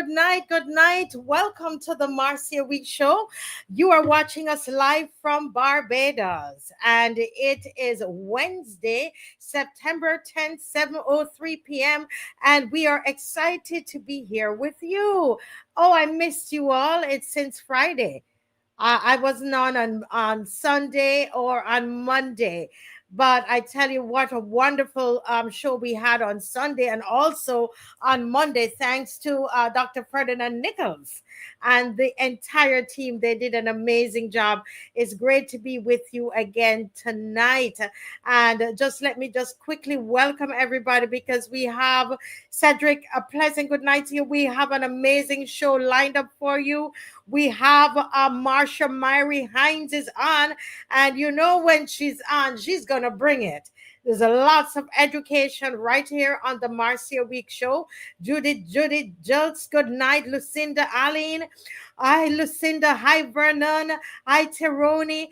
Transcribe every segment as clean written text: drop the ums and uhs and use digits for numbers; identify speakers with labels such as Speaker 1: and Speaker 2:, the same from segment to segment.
Speaker 1: night, good night. Welcome to the Marcia Week Show. You are watching us live from Barbados, and it is Wednesday, September 10th, 7:03 p.m., and we are excited to be here with you. Oh, I missed you all. It's since Friday. I wasn't on Sunday or on Monday. But I tell you what, a wonderful show we had on Sunday and also on Monday, thanks to Dr. Ferdinand Nichols and the entire team. They did an amazing job. It's great to be with you again tonight. And just let me just quickly welcome everybody because we have Cedric, a pleasant good night to you. We have an amazing show lined up for you. We have Marcia Myrie Hines is on, and you know when she's on, she's gonna bring it. There's a lots of education right here on the Marcia Week Show. Judith Jokes, good night. Lucinda Aline, hi Lucinda, hi Vernon, hi Teroni.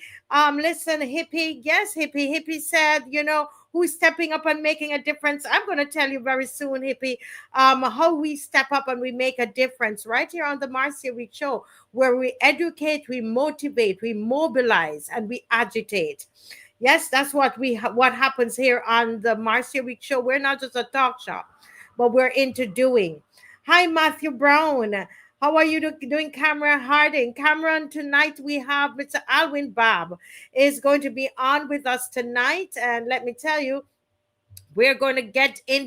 Speaker 1: Listen, Hippie, yes, Hippie said, who's stepping up and making a difference. I'm going to tell you very soon, Hippie, how we step up and we make a difference right here on the Marcia Week Show, where we educate, we motivate, we mobilize, and we agitate. Yes, that's what happens here on the Marcia Week Show. We're not just a talk show, but we're into doing. Hi, Matthew Brown. How are you doing, Cameron Harding? Cameron, tonight we have Mr. ALWYN BABB is going to be on with us tonight. And let me tell you, we're going to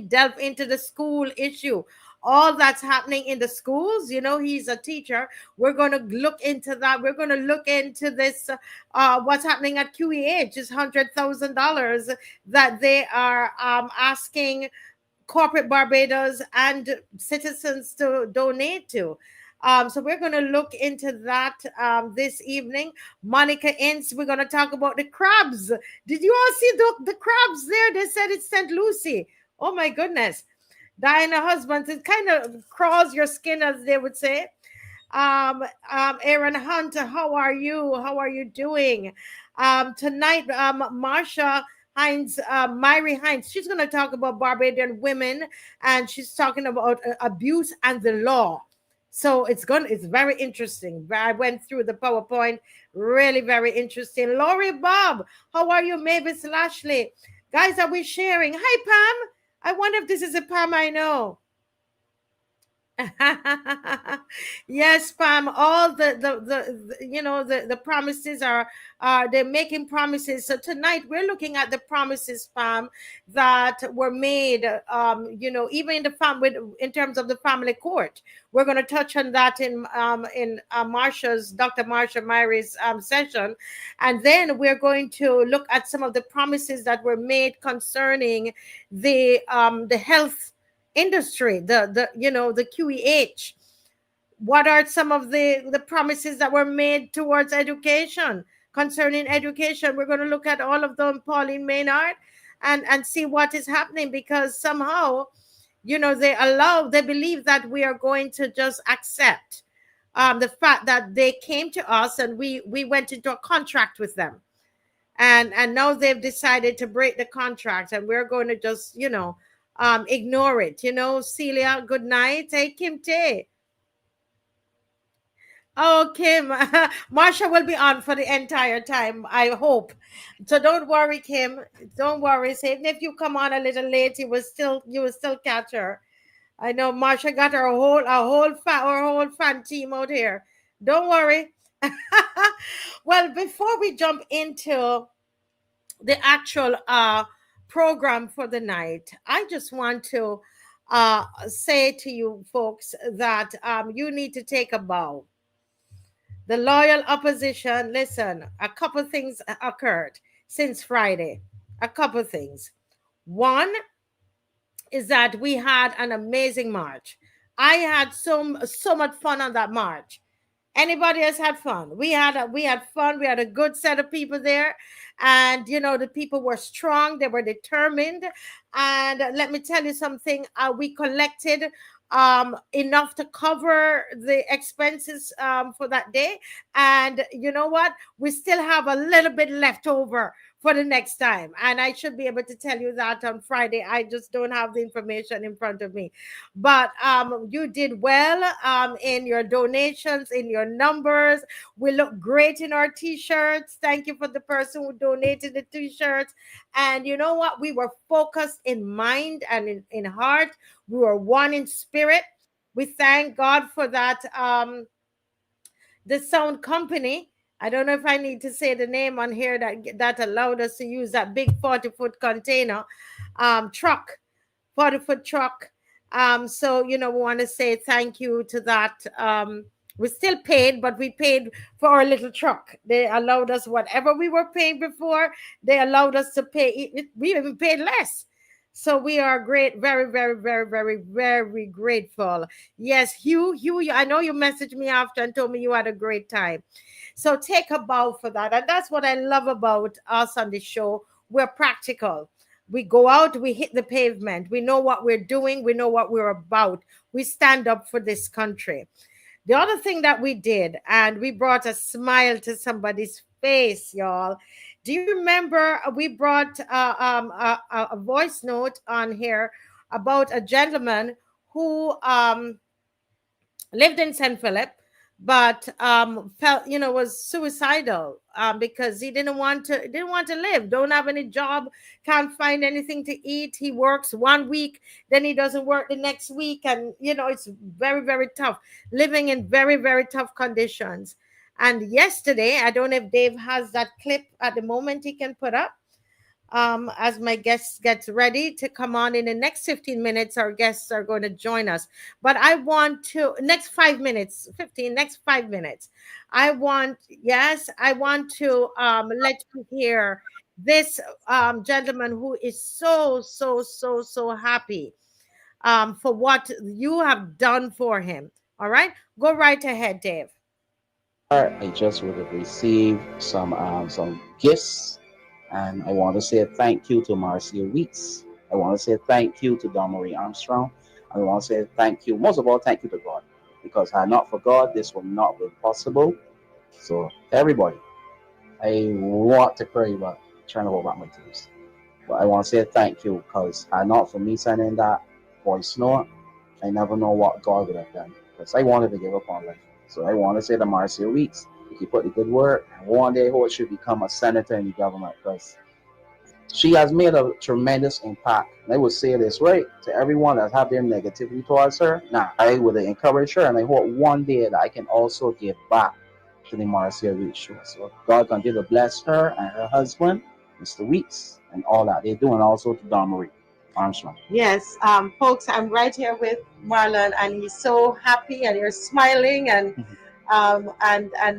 Speaker 1: delve into the school issue. All that's happening in the schools. He's a teacher. We're going to look into that. We're going to look into this, what's happening at QEH, is $100,000 that they are asking corporate Barbados and citizens to donate to. So we're going to look into that this evening. Monica Ince, we're going to talk about the crabs. Did you all see the crabs there? They said it's St. Lucie. Oh, my goodness. Diana Husbands, it kind of crawls your skin, as they would say. Aaron Hunter, how are you? How are you doing? Tonight, Marsha Hines, Myrie Hines, she's going to talk about Barbadian women, and she's talking about abuse and the law. So it's very interesting. I went through the PowerPoint, really very interesting. Lori Bob, how are you? Mavis Lashley, guys, are we sharing? Hi, Pam. I wonder if this is a Pam I know. Yes, Pam. All the promises are they're making promises. So tonight we're looking at the promises, Pam, that were made. Even in the family, in terms of the family court. We're going to touch on that in Dr. Marsha Myrie's session, and then we're going to look at some of the promises that were made concerning the health industry, the QEH. What are some of the promises that were made towards education, concerning education? We're going to look at all of them, Pauline Maynard, and see what is happening, because somehow they believe that we are going to just accept the fact that they came to us and we went into a contract with them, and now they've decided to break the contract, and we're going to just ignore it. Celia, good night. Hey, Kim Tae. Oh, Kim, Marsha will be on for the entire time, I hope. So don't worry, Kim. Don't worry. So even if you come on a little late, you will still catch her. I know Marsha got her whole fan team out here. Don't worry. Well, before we jump into the actual program for the night, I just want to say to you folks that you need to take a bow. The loyal opposition, listen, a couple things occurred since Friday. A couple things. One is that we had an amazing march. I had so much fun on that march. Anybody else had fun? We had fun. We had a good set of people there, and the people were strong. They were determined, and let me tell you something. We collected enough to cover the expenses for that day, and you know what? We still have a little bit left over for the next time. And I should be able to tell you that on Friday. I just don't have the information in front of me. But you did well in your donations, in your numbers. We look great in our t-shirts. Thank you for the person who donated the t-shirts. And you know what? We were focused in mind and in heart. We were one in spirit. We thank God for that. The sound company. I don't know if I need to say the name on here that allowed us to use that big 40-foot container truck, 40-foot truck. So we want to say thank you to that. We still paid, but we paid for our little truck. They allowed us whatever we were paying before. They allowed us to pay. We even paid less. So we are great, very, very, very, very, very grateful. Yes, Hugh, I know you messaged me after and told me you had a great time. So take a bow for that. And that's what I love about us on the show. We're practical. We go out, we hit the pavement. We know what we're doing. We know what we're about. We stand up for this country. The other thing that we did, and we brought a smile to somebody's face, y'all. Do you remember we brought a voice note on here about a gentleman who lived in St. Phillip, but felt was suicidal because he didn't want to live, don't have any job, can't find anything to eat. He works 1 week, then he doesn't work the next week, and it's very, very tough, living in very, very tough conditions. And yesterday, I don't know if Dave has that clip at the moment he can put up. As my guests gets ready to come on in the next 15 minutes, our guests are going to join us. But I want to, next 5 minutes, 15, next 5 minutes, I want to let you hear this gentleman who is so, so, so, so happy for what you have done for him. All right, go right ahead, Dave.
Speaker 2: I just would have received some gifts, and I want to say thank you to Marcia Weeks. I want to say thank you to Don Marie Armstrong. I want to say thank you, most of all, thank you to God, because had not for God, this would not be possible. So everybody, I want to pray, but I'm trying to hold back my tears. But I want to say thank you, because had not for me sending that voice note, I never know what God would have done. Because I wanted to give up on life. So I want to say to Marcia Weeks, if you put the good work, and one day hope she become a senator in the government, because she has made a tremendous impact. And I would say this right to everyone that have their negativity towards her. Now, I would encourage her, and I hope one day that I can also give back to the Marcia Weeks show. So God continue to bless her and her husband, Mr. Weeks, and all that they're doing, also to Don Marie Armstrong.
Speaker 1: Yes, folks, I'm right here with Marlon, and he's so happy, and you're smiling, and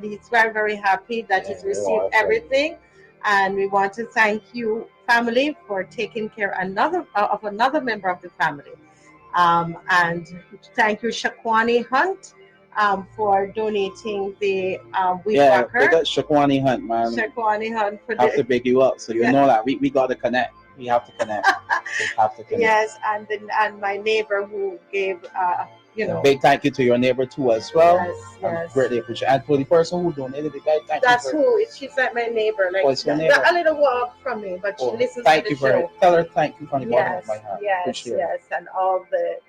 Speaker 1: he's very, very happy that he's received everything. And we want to thank you, family, for taking care of another member of the family. And thank you, Shakwani Hunt, for donating the weed whacker.
Speaker 2: They got Shakwani Hunt, man.
Speaker 1: Shakwani Hunt for
Speaker 2: have to big you up, so you know that we got to connect. We have to connect. We have to connect.
Speaker 1: Yes, and my neighbor who gave
Speaker 2: big thank you to your neighbor too as well.
Speaker 1: Yes.
Speaker 2: Greatly appreciate. And for the person who donated the guy, thank
Speaker 1: That's
Speaker 2: you.
Speaker 1: who. She's like my neighbor. Like
Speaker 2: your neighbor?
Speaker 1: A little walk from me, but she listens
Speaker 2: thank
Speaker 1: to
Speaker 2: you
Speaker 1: the
Speaker 2: for
Speaker 1: show.
Speaker 2: it. Tell her thank you from the bottom of my heart.
Speaker 1: Yes, and all the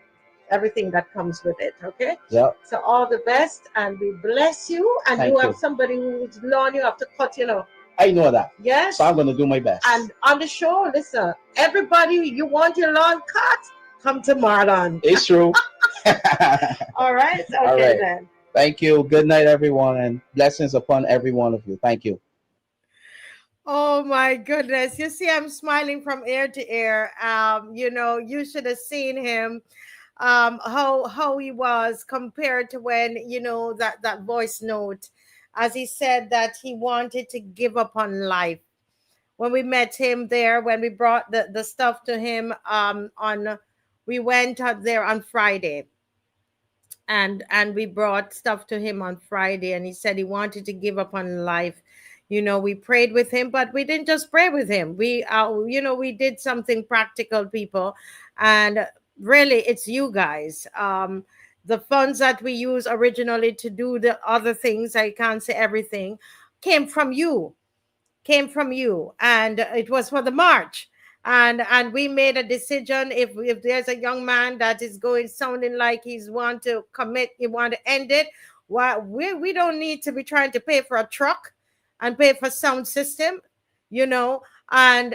Speaker 1: everything that comes with it. Okay.
Speaker 2: Yep.
Speaker 1: So all the best, and we bless you. And
Speaker 2: Thank
Speaker 1: you have
Speaker 2: you.
Speaker 1: somebody who's lawn you have to cut.
Speaker 2: I know that.
Speaker 1: Yes.
Speaker 2: So I'm gonna do my best.
Speaker 1: And on the show, listen, everybody, you want your lawn cut? Come to Marlon.
Speaker 2: It's true.
Speaker 1: All right. Okay, all right. Then.
Speaker 2: Thank you. Good night, everyone, and blessings upon every one of you. Thank you.
Speaker 1: Oh my goodness. You see, I'm smiling from ear to ear. You should have seen him, how he was compared to when, that voice note, as he said that he wanted to give up on life. When we met him there, when we brought the stuff to him, we went out there on Friday, and we brought stuff to him on Friday, and he said he wanted to give up on life. We prayed with him, but we didn't just pray with him. We did something practical, people. And really, it's you guys. The funds that we use originally to do the other things, I can't say everything, came from you. came from you, and it was for the march. And we made a decision, if there's a young man that is going sounding like he's want to commit, he want to end it, well, we don't need to be trying to pay for a truck and pay for sound system, you know. And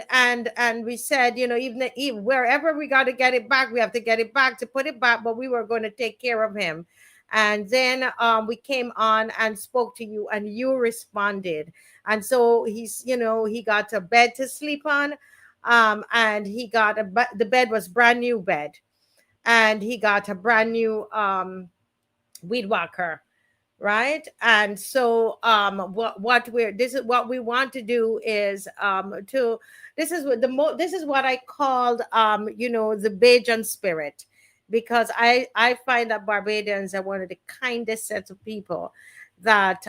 Speaker 1: we said, even wherever we got to get it back, we have to get it back to put it back, but we were going to take care of him. And then we came on and spoke to you, and you responded. And so he got a bed to sleep on, and he got the bed was brand new bed, and he got a brand new weed whacker, right? And so what we're this is what we want to do is to this is what this is what I called the Bajan spirit, because I find that Barbadians are one of the kindest sets of people that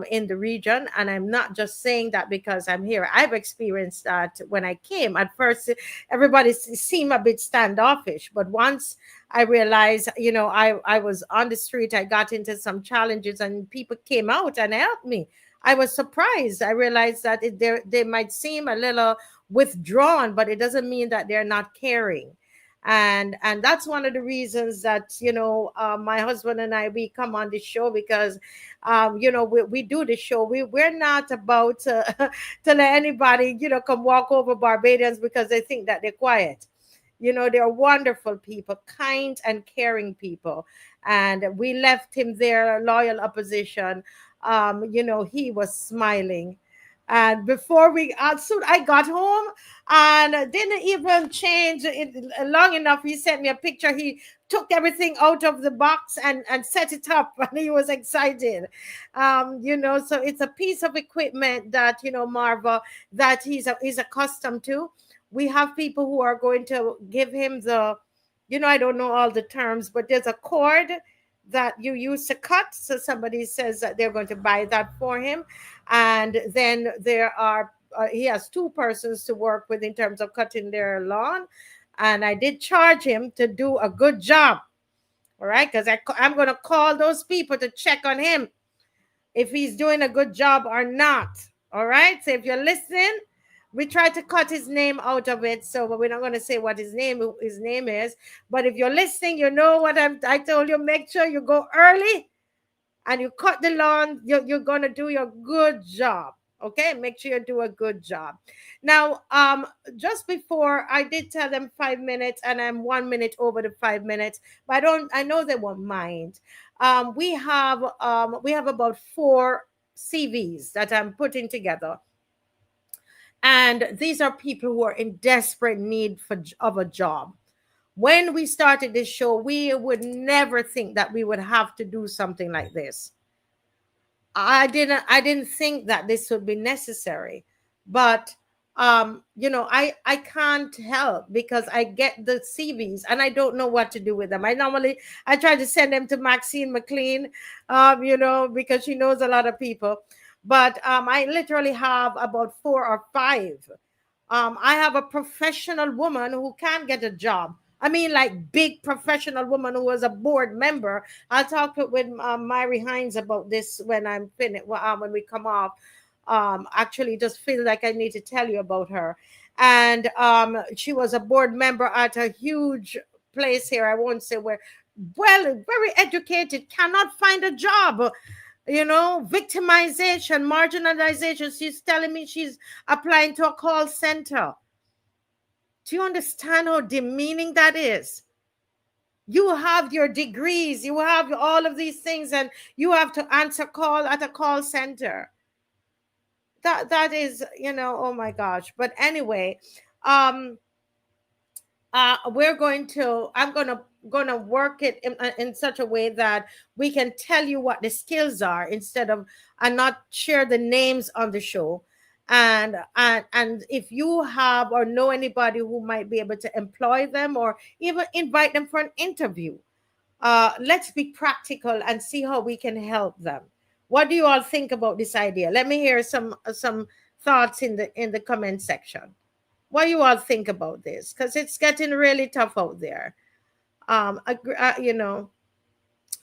Speaker 1: in the region. And I'm not just saying that because I'm here. I've experienced that. When I came at first, everybody seemed a bit standoffish, but once I realized, I was on the street, I got into some challenges, and people came out and helped me. I was surprised. I realized that they might seem a little withdrawn, but it doesn't mean that they're not caring. And that's one of the reasons that my husband and I, we come on this show, because we do the show. We're not about to to let anybody come walk over Barbadians because they think that they're quiet. They're wonderful people, kind and caring people. And we left him there, loyal opposition. He was smiling. And before soon I got home, and didn't even change it long enough. He sent me a picture. He took everything out of the box and set it up, and he was excited. So it's a piece of equipment that, Marva, that he's accustomed to. We have people who are going to give him I don't know all the terms, but there's a cord that you use to cut. So somebody says that they're going to buy that for him. And then he has two persons to work with in terms of cutting their lawn. And I did charge him to do a good job. All right. Because I'm going to call those people to check on him if he's doing a good job or not. All right. So if you're listening, we tried to cut his name out of it, so we're not going to say what his name is. But if you're listening, you know what I told you. Make sure you go early and you cut the lawn. You're going to do your good job. Okay, make sure you do a good job. Now, just before, I did tell them 5 minutes, and I'm 1 minute over the 5 minutes, but I know they won't mind. We have about 4 CVs that I'm putting together. And these are people who are in desperate need of a job. When we started this show, we would never think that we would have to do something like this. I didn't think that this would be necessary. But I can't help, because I get the CVs and I don't know what to do with them. I try to send them to Maxine McLean, because she knows a lot of people. But I literally have about 4 or 5. I have a professional woman who can get a job. I mean, like, big professional woman who was a board member. I'll talk with Myri Hines about this when I'm finished, when we come off. Actually, just feel like I need to tell you about her. And she was a board member at a huge place here. I won't say where. Well, very educated, cannot find a job. Victimization, marginalization. She's telling me she's applying to a call center. Do you understand how demeaning that is? You have your degrees, you have all of these things, and you have to answer call at a call center. That is, oh my gosh. But anyway, I'm gonna work it in such a way that we can tell you what the skills are, instead of and not share the names on the show. And if you have or know anybody who might be able to employ them, or even invite them for an interview, let's be practical and see how we can help them. What do you all think about this idea? Let me hear some thoughts in the comment section. What do you all think about this? Because it's getting really tough out there.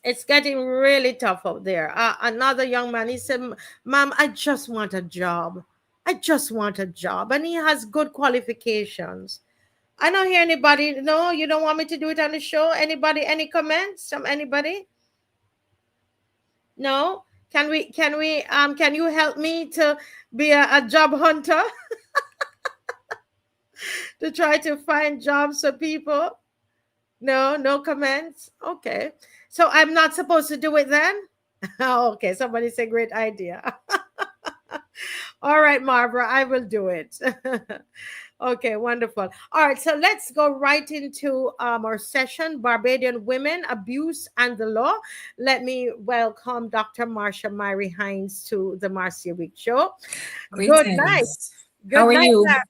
Speaker 1: It's getting really tough out there. Another young man, he said, "Ma'am, I just want a job. I just want a job, and he has good qualifications. I don't hear anybody. No, you don't want me to do it on the show? Anybody? Any comments from anybody? No? Can you help me to be a job hunter to try to find jobs for people? No, no comments. Okay. So I'm not supposed to do it then? Okay, somebody say great idea. All right, Barbara, I will do it. Okay, wonderful. All right, so let's go right into our session, Barbadian Women, Abuse and the Law. Let me welcome Dr. Marsha Myrie Hines to the Marcia Week Show. Good night.
Speaker 3: Greetings.
Speaker 1: Good
Speaker 3: How are
Speaker 1: night,
Speaker 3: you?
Speaker 1: ma'am.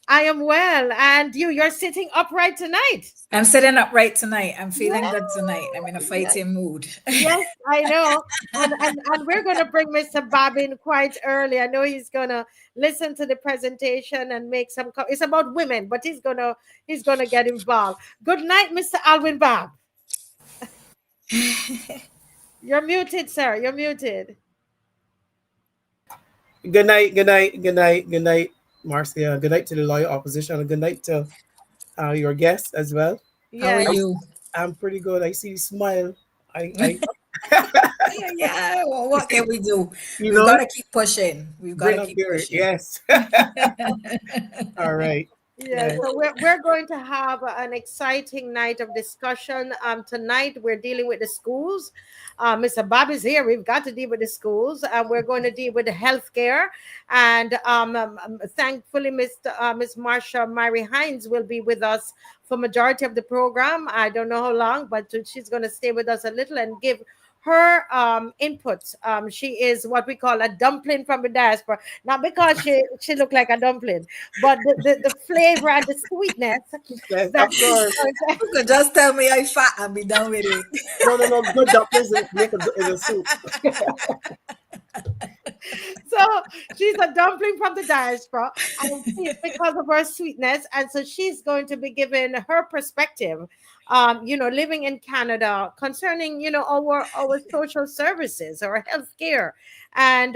Speaker 1: I am well. And you're sitting upright tonight.
Speaker 3: I'm sitting upright tonight. I'm feeling
Speaker 1: Yeah,
Speaker 3: good tonight. I'm in a
Speaker 1: yeah.
Speaker 3: fighting mood.
Speaker 1: Yes, I know. And we're going to bring Mr. Bob in quite early. I know he's going to listen to the presentation and make some it's about women, but he's going to get involved. Good night, Mr. ALWYN Bob. You're muted, sir. You're muted.
Speaker 4: Good night, good night, good night, good night, Marcia. Good night to the lawyer opposition, and good night to your guests as well.
Speaker 3: How are
Speaker 1: Yes.
Speaker 3: you?
Speaker 4: I'm pretty good. I see you smile.
Speaker 3: Yeah, well, what can we do?
Speaker 4: You
Speaker 3: We've
Speaker 4: know,
Speaker 3: got to keep pushing. We've got
Speaker 4: bring
Speaker 3: to
Speaker 4: up
Speaker 3: keep
Speaker 4: your
Speaker 3: pushing.
Speaker 4: yes. All right.
Speaker 1: Yeah,
Speaker 4: Yes.
Speaker 1: so we're going to have an exciting night of discussion. Tonight we're dealing with the schools. Mr. Bob is here. We've got to deal with the schools. We're going to deal with the healthcare, and thankfully, Miss Marsha Myrie Hines will be with us for majority of the program. I don't know how long, but she's going to stay with us a little and give her input. She is what we call a dumpling from the diaspora, not because she looked like a dumpling, but the flavor and the sweetness
Speaker 4: Yes,
Speaker 1: that
Speaker 4: of course.
Speaker 3: You could just tell me I'm fat and be done with it.
Speaker 4: No. Good doctors make in a soup.
Speaker 1: so she's a dumpling from the diaspora, and because of her sweetness, and so she's going to be giving her perspective, living in Canada concerning our social services, our healthcare, and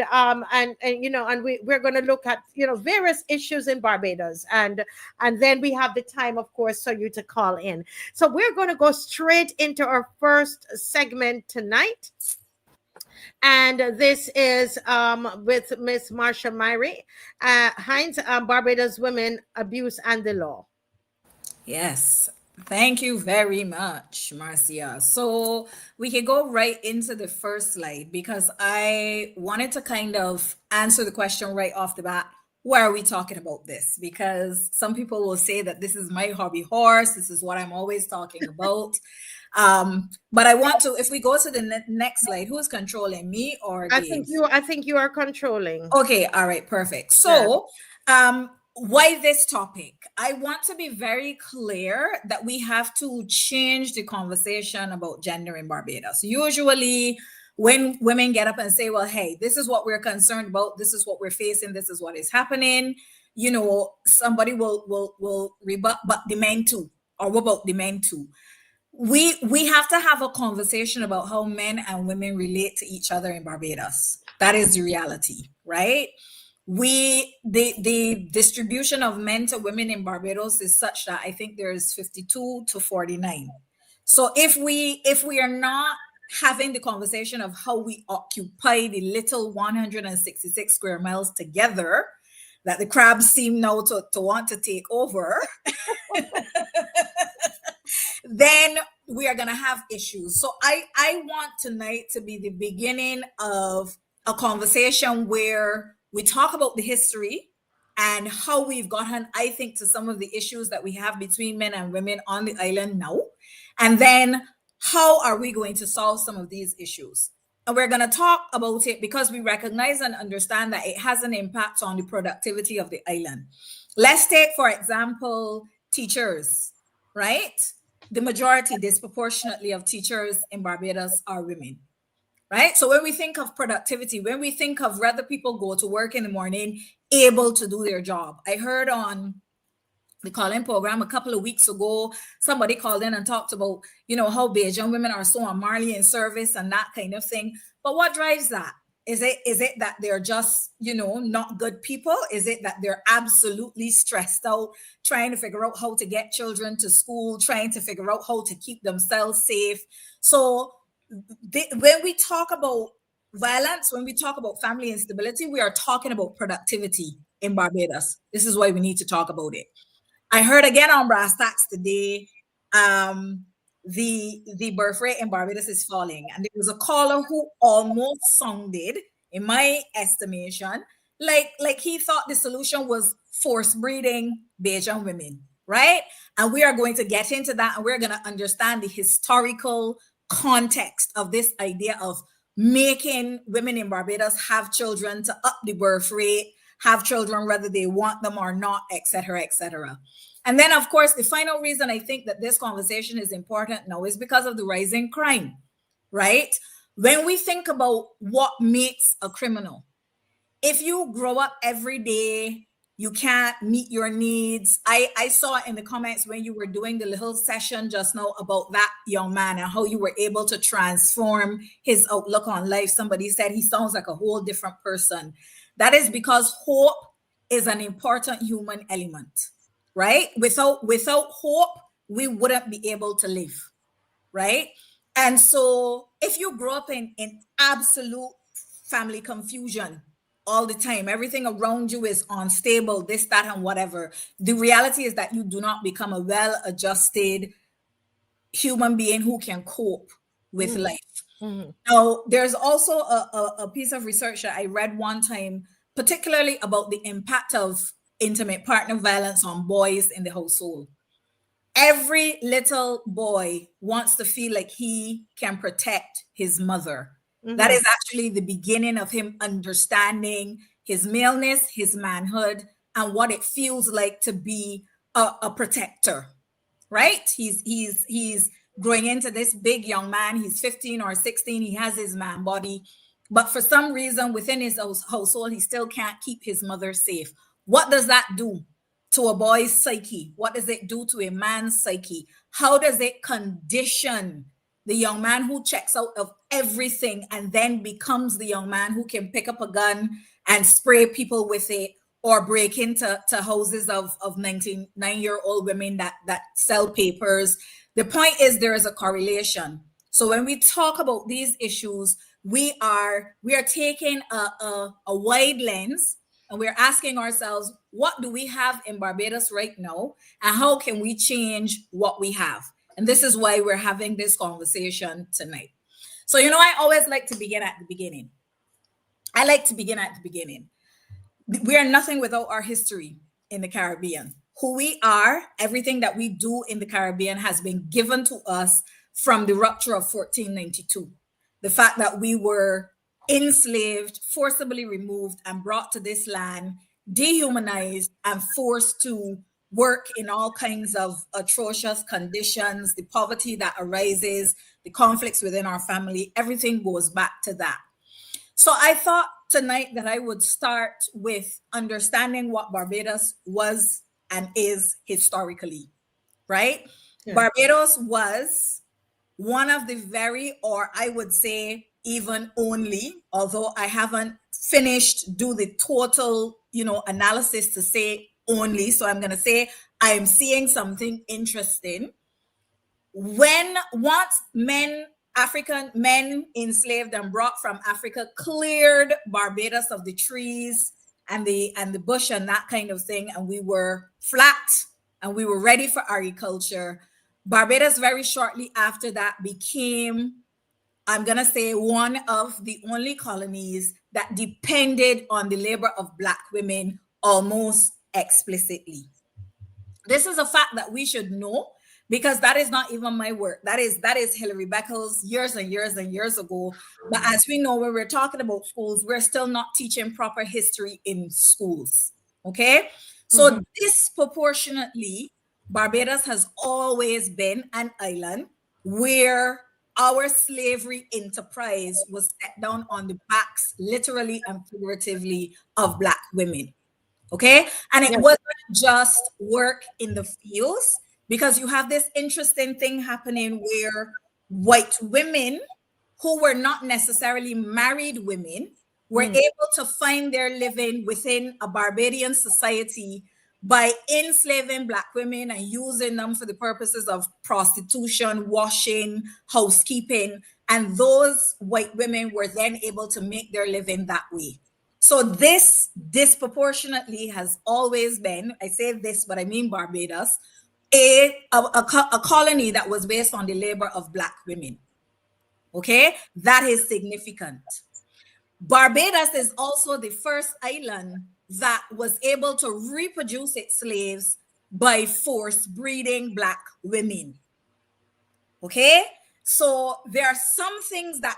Speaker 1: we're going to look at various issues in Barbados, and then we have the time, of course, for you to call in. So we're going to go straight into our first segment tonight. And this is with Miss Marsha Myrie Hines, Barbados Women, Abuse and the Law.
Speaker 3: Yes. Thank you very much, Marcia. So we can go right into the first slide because I wanted to kind of answer the question right off the bat. Why are we talking about this? Because some people will say that this is my hobby horse. This is what I'm always talking about. But I want to, if we go to the next slide, who's controlling, me or
Speaker 1: I
Speaker 3: Dave?
Speaker 1: think you are controlling.
Speaker 3: Okay, all right, perfect. So, why this topic? I want to be very clear that we have to change the conversation about gender in Barbados. Usually, when women get up and say, well, hey, this is what we're concerned about, this is what we're facing, this is what is happening, somebody will rebut, but the men too, or what about the men too? We have to have a conversation about how men and women relate to each other in Barbados. That is the reality, right? The distribution of men to women in Barbados is such that I think there's 52 to 49. So if we are not having the conversation of how we occupy the little 166 square miles together that the crabs seem now to want to take over, then we are going to have issues. So I want tonight to be the beginning of a conversation where we talk about the history and how we've gotten, I think, to some of the issues that we have between men and women on the island now. And then how are we going to solve some of these issues? And we're going to talk about it because we recognize and understand that it has an impact on the productivity of the island. Let's take, for example, teachers, right? The majority, disproportionately, of teachers in Barbados are women, right? So when we think of productivity, when we think of whether people go to work in the morning able to do their job. I heard on the call-in program a couple of weeks ago, somebody called in and talked about, how Bajan women are so unmarly in service and that kind of thing. But what drives that? Is it that they're just, not good people? Is it that they're absolutely stressed out, trying to figure out how to get children to school, trying to figure out how to keep themselves safe? So when we talk about violence, when we talk about family instability, we are talking about productivity in Barbados. This is why we need to talk about it. I heard again on Brass Tacks today, the birth rate in Barbados is falling. And there was a caller who almost sounded, in my estimation, like he thought the solution was force breeding Bajan women, right? And we are going to get into that, and we're going to understand the historical context of this idea of making women in Barbados have children to up the birth rate, have children whether they want them or not, etc., etc. And then, of course, the final reason I think that this conversation is important now is because of the rising crime, right? When we think about what makes a criminal, if you grow up every day, you can't meet your needs. I saw in the comments when you were doing the little session just now about that young man and how you were able to transform his outlook on life. Somebody said he sounds like a whole different person. That is because hope is an important human element, right? Without hope, we wouldn't be able to live, right? And so if you grow up in absolute family confusion all the time, everything around you is unstable, this, that, and whatever, the reality is that you do not become a well-adjusted human being who can cope with life. Now, there's also a piece of research that I read one time, particularly about the impact of intimate partner violence on boys in the household. Every little boy wants to feel like he can protect his mother. That is actually the beginning of him understanding his maleness, his manhood, and what it feels like to be a protector, right? He's growing into this big young man. He's 15 or 16. He has his man body. But for some reason within his household, he still can't keep his mother safe. What does that do to a boy's psyche? What does it do to a man's psyche? How does it condition the young man who checks out of everything and then becomes the young man who can pick up a gun and spray people with it, or break into houses of 99-year-old women that sell papers? The point is there is a correlation. So when we talk about these issues, we are taking a wide lens, and we're asking ourselves, what do we have in Barbados right now? And how can we change what we have? And this is why we're having this conversation tonight. So, I always like to begin at the beginning. I like to begin at the beginning. We are nothing without our history in the Caribbean. Who we are, everything that we do in the Caribbean has been given to us from the rupture of 1492. The fact that we were enslaved, forcibly removed, and brought to this land, dehumanized, and forced to work in all kinds of atrocious conditions, the poverty that arises, the conflicts within our family, everything goes back to that. So I thought tonight that I would start with understanding what Barbados was and is historically, right? Yeah. Barbados was one of the very, or I would say even only, although I haven't finished do the total, analysis to say only. So I'm going to say I am seeing something interesting. Once African men enslaved and brought from Africa cleared Barbados of the trees and the bush and that kind of thing, and we were flat and we were ready for agriculture, Barbados very shortly after that became, I'm going to say, one of the only colonies that depended on the labor of Black women almost explicitly. This is a fact that we should know, because that is not even my work. That is Hilary Beckles years and years and years ago. But as we know, when we're talking about schools, we're still not teaching proper history in schools. Okay? So disproportionately, Barbados has always been an island where our slavery enterprise was set down on the backs, literally and figuratively, of Black women. Okay? And it wasn't just work in the fields, because you have this interesting thing happening where white women who were not necessarily married women were able to find their living within a Barbadian society by enslaving Black women and using them for the purposes of prostitution, washing, housekeeping. And those white women were then able to make their living that way. So this disproportionately has always been, I say this, but I mean Barbados, a colony that was based on the labor of Black women. Okay, that is significant. Barbados is also the first island that was able to reproduce its slaves by force breeding Black women. Okay, so there are some things that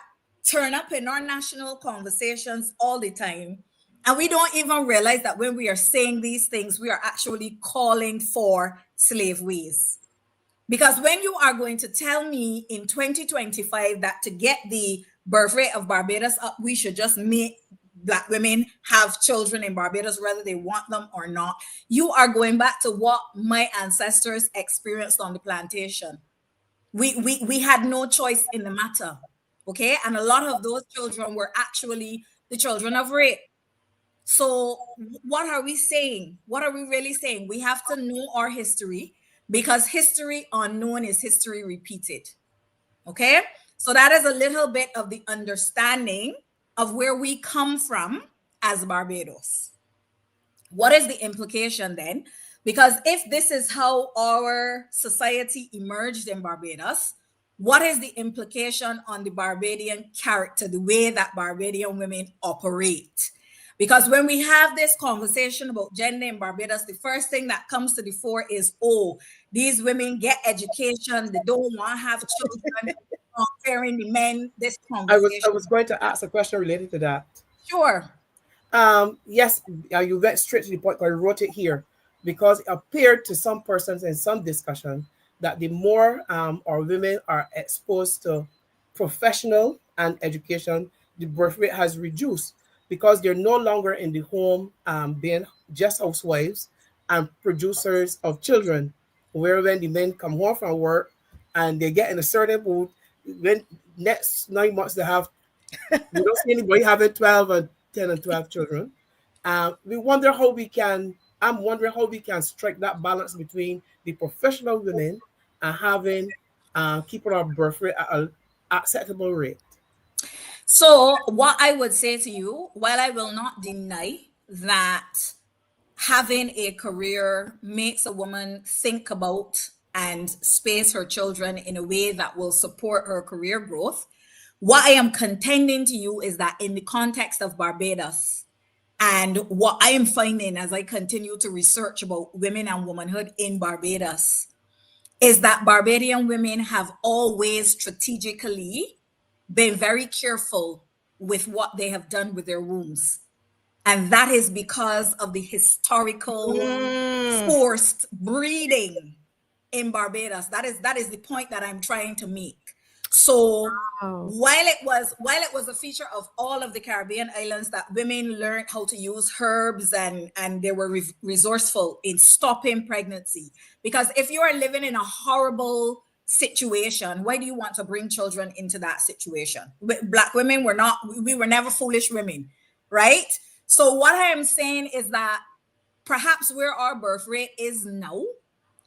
Speaker 3: turn up in our national conversations all the time, and we don't even realize that when we are saying these things, we are actually calling for slave ways. Because when you are going to tell me in 2025 that to get the birth rate of Barbados up, we should just make Black women have children in Barbados, whether they want them or not, you are going back to what my ancestors experienced on the plantation. We had no choice in the matter, okay? And a lot of those children were actually the children of rape. So what are we saying? What are we really saying? We have to know our history, because history unknown is history repeated. Okay, so that is a little bit of the understanding of where we come from as Barbados. What is the implication then? Because if this is how our society emerged in Barbados, what is the implication on the Barbadian character, the way that Barbadian women operate? Because when we have this conversation about gender in Barbados, the first thing that comes to the fore is, oh, these women get education, they don't want to have children, comparing the men, this conversation.
Speaker 4: I was going to ask a question related to that.
Speaker 3: Sure.
Speaker 4: Yes, you went straight to the point. I wrote it here because it appeared to some persons in some discussion that the more our women are exposed to professional and education, the birth rate has reduced, because they're no longer in the home being just housewives and producers of children, where when the men come home from work and they get in a certain mood, when next 9 months they have, we don't see anybody having 12 and 10 and 12 children. We wonder how we can, I'm wondering how we can strike that balance between the professional women and having, keeping our birth rate at an acceptable rate.
Speaker 3: So what I would say to you, while I will not deny that having a career makes a woman think about and space her children in a way that will support her career growth, what I am contending to you is that in the context of Barbados, and what I am finding as I continue to research about women and womanhood in Barbados, is that Barbadian women have always strategically been very careful with what they have done with their wombs. And that is because of the historical forced breeding in Barbados. That is the point that I'm trying to make. So while it was a feature of all of the Caribbean islands that women learned how to use herbs and they were resourceful in stopping pregnancy, because if you are living in a horrible situation, why do you want to bring children into that situation? Black women we were never foolish women, right? So what I am saying is that perhaps where our birth rate is now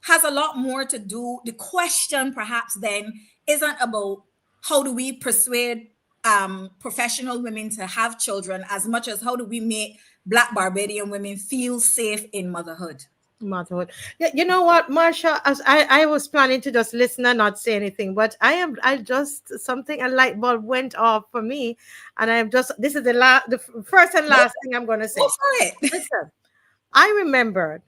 Speaker 3: has a lot more to do. The question perhaps then isn't about how do we persuade professional women to have children, as much as how do we make Black Barbadian women feel safe in motherhood.
Speaker 1: Yeah, you know what, Marsha, as I was planning to just listen and not say anything, but a light bulb went off for me, and this is the first and last thing I'm going to say.
Speaker 3: Go for it.
Speaker 1: Listen, I remembered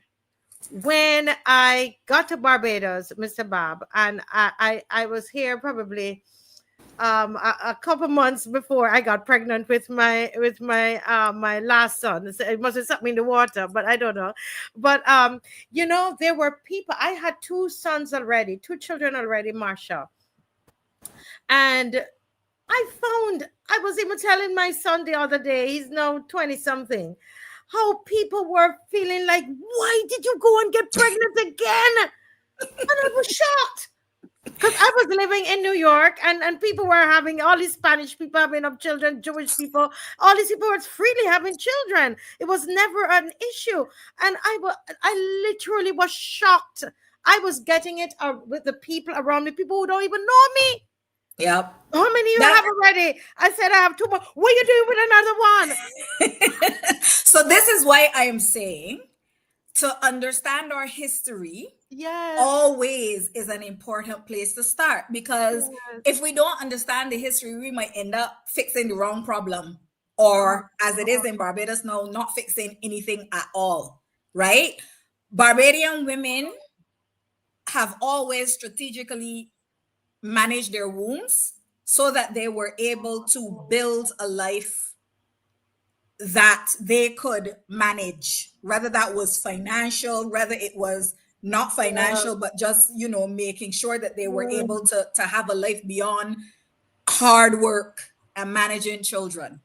Speaker 1: when I got to Barbados, Mr. BABB, and I was here probably a couple months before I got pregnant with my my last son. It must have something in the water, but I don't know. But there were people. I had two children already, Marsha. And I was even telling my son the other day, he's now 20 something, how people were feeling like, why did you go and get pregnant again? And I was shocked. Because I was living in New York, and people were having all these Spanish people having up children, Jewish people, all these people were freely having children. It was never an issue, and I literally was shocked. I was getting it with the people around me, people who don't even know me.
Speaker 3: Yep.
Speaker 1: How many you
Speaker 3: That-
Speaker 1: have already? I said I have 2 more. What are you doing with another one?
Speaker 3: So this is why I am saying to understand our history
Speaker 1: Yes.
Speaker 3: always is an important place to start, because
Speaker 1: Yes.
Speaker 3: if we don't understand the history, we might end up fixing the wrong problem, or as it is in Barbados now, not fixing anything at all, right? Barbadian women have always strategically managed their wombs so that they were able to build a life that they could manage, whether that was financial, whether it was not financial, but just, you know, making sure that they were able to have a life beyond hard work and managing children.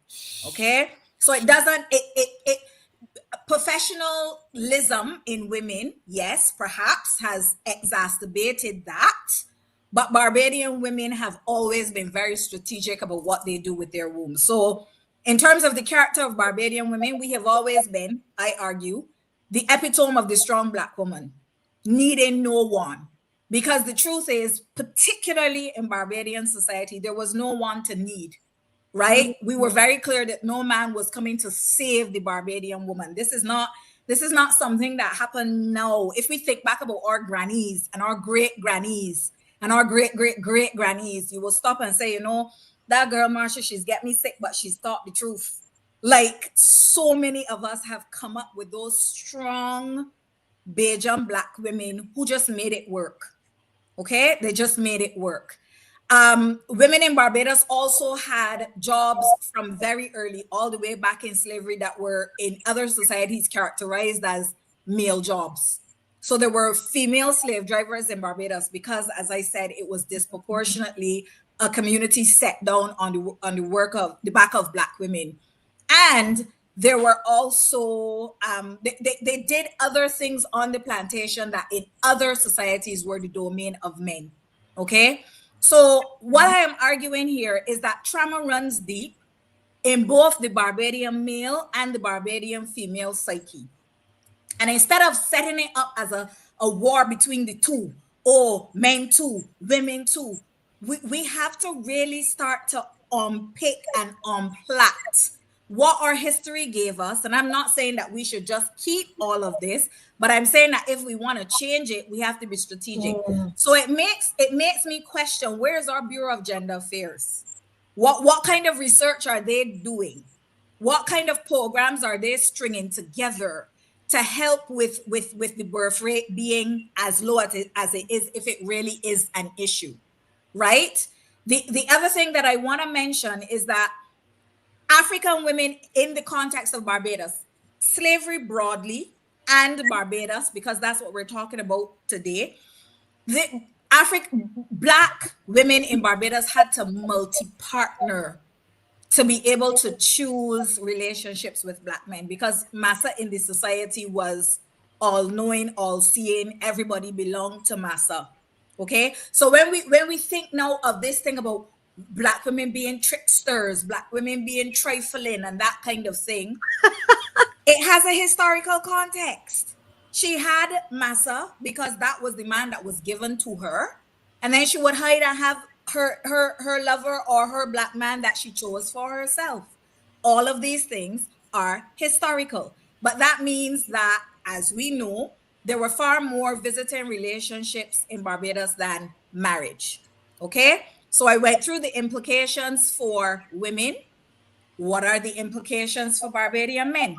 Speaker 3: Okay. So it doesn't, it professionalism in women, yes, perhaps has exacerbated that. But Barbadian women have always been very strategic about what they do with their wombs. So in terms of the character of Barbadian women, we have always been, I argue, the epitome of the strong Black woman, needing no one. Because the truth is, particularly in Barbadian society, there was no one to need, right? We were very clear that no man was coming to save the Barbadian woman. This is not something that happened now. If we think back about our grannies and our great grannies and our great great great grannies, you will stop and say, you know, that girl Marcia, she's get me sick, but she's taught the truth. Like, so many of us have come up with those strong Bajan Black women who just made it work. Okay, they just made it work. Women in Barbados also had jobs from very early, all the way back in slavery, that were in other societies characterized as male jobs. So there were female slave drivers in Barbados because, as I said, it was disproportionately a community set down on the work of the back of Black women. And there were also they did other things on the plantation that in other societies were the domain of men. Okay, so what I am arguing here is that trauma runs deep in both the Barbadian male and the Barbadian female psyche. And instead of setting it up as a war between the two, or men too, women too, we have to really start to unpick and unplait what our history gave us. And I'm not saying that we should just keep all of this, but I'm saying that if we want to change it, we have to be strategic. So it makes me question, where's our Bureau of Gender Affairs? What kind of research are they doing? What kind of programs are they stringing together to help with the birth rate being as low as it is, if it really is an issue, right? The other thing that I want to mention is that African women in the context of Barbados, slavery broadly, and Barbados, because that's what we're talking about today, the Black women in Barbados had to multi-partner to be able to choose relationships with Black men, because Massa in the society was all knowing, all seeing, everybody belonged to Massa. Okay, so when we think now of this thing about Black women being tricksters, Black women being trifling and that kind of thing, it has a historical context. She had Massa because that was the man that was given to her, and then she would hide and have her lover or her Black man that she chose for herself. All of these things are historical, but that means that, as we know, there were far more visiting relationships in Barbados than marriage. Okay, so I went through the implications for women. What are the implications for Barbadian men?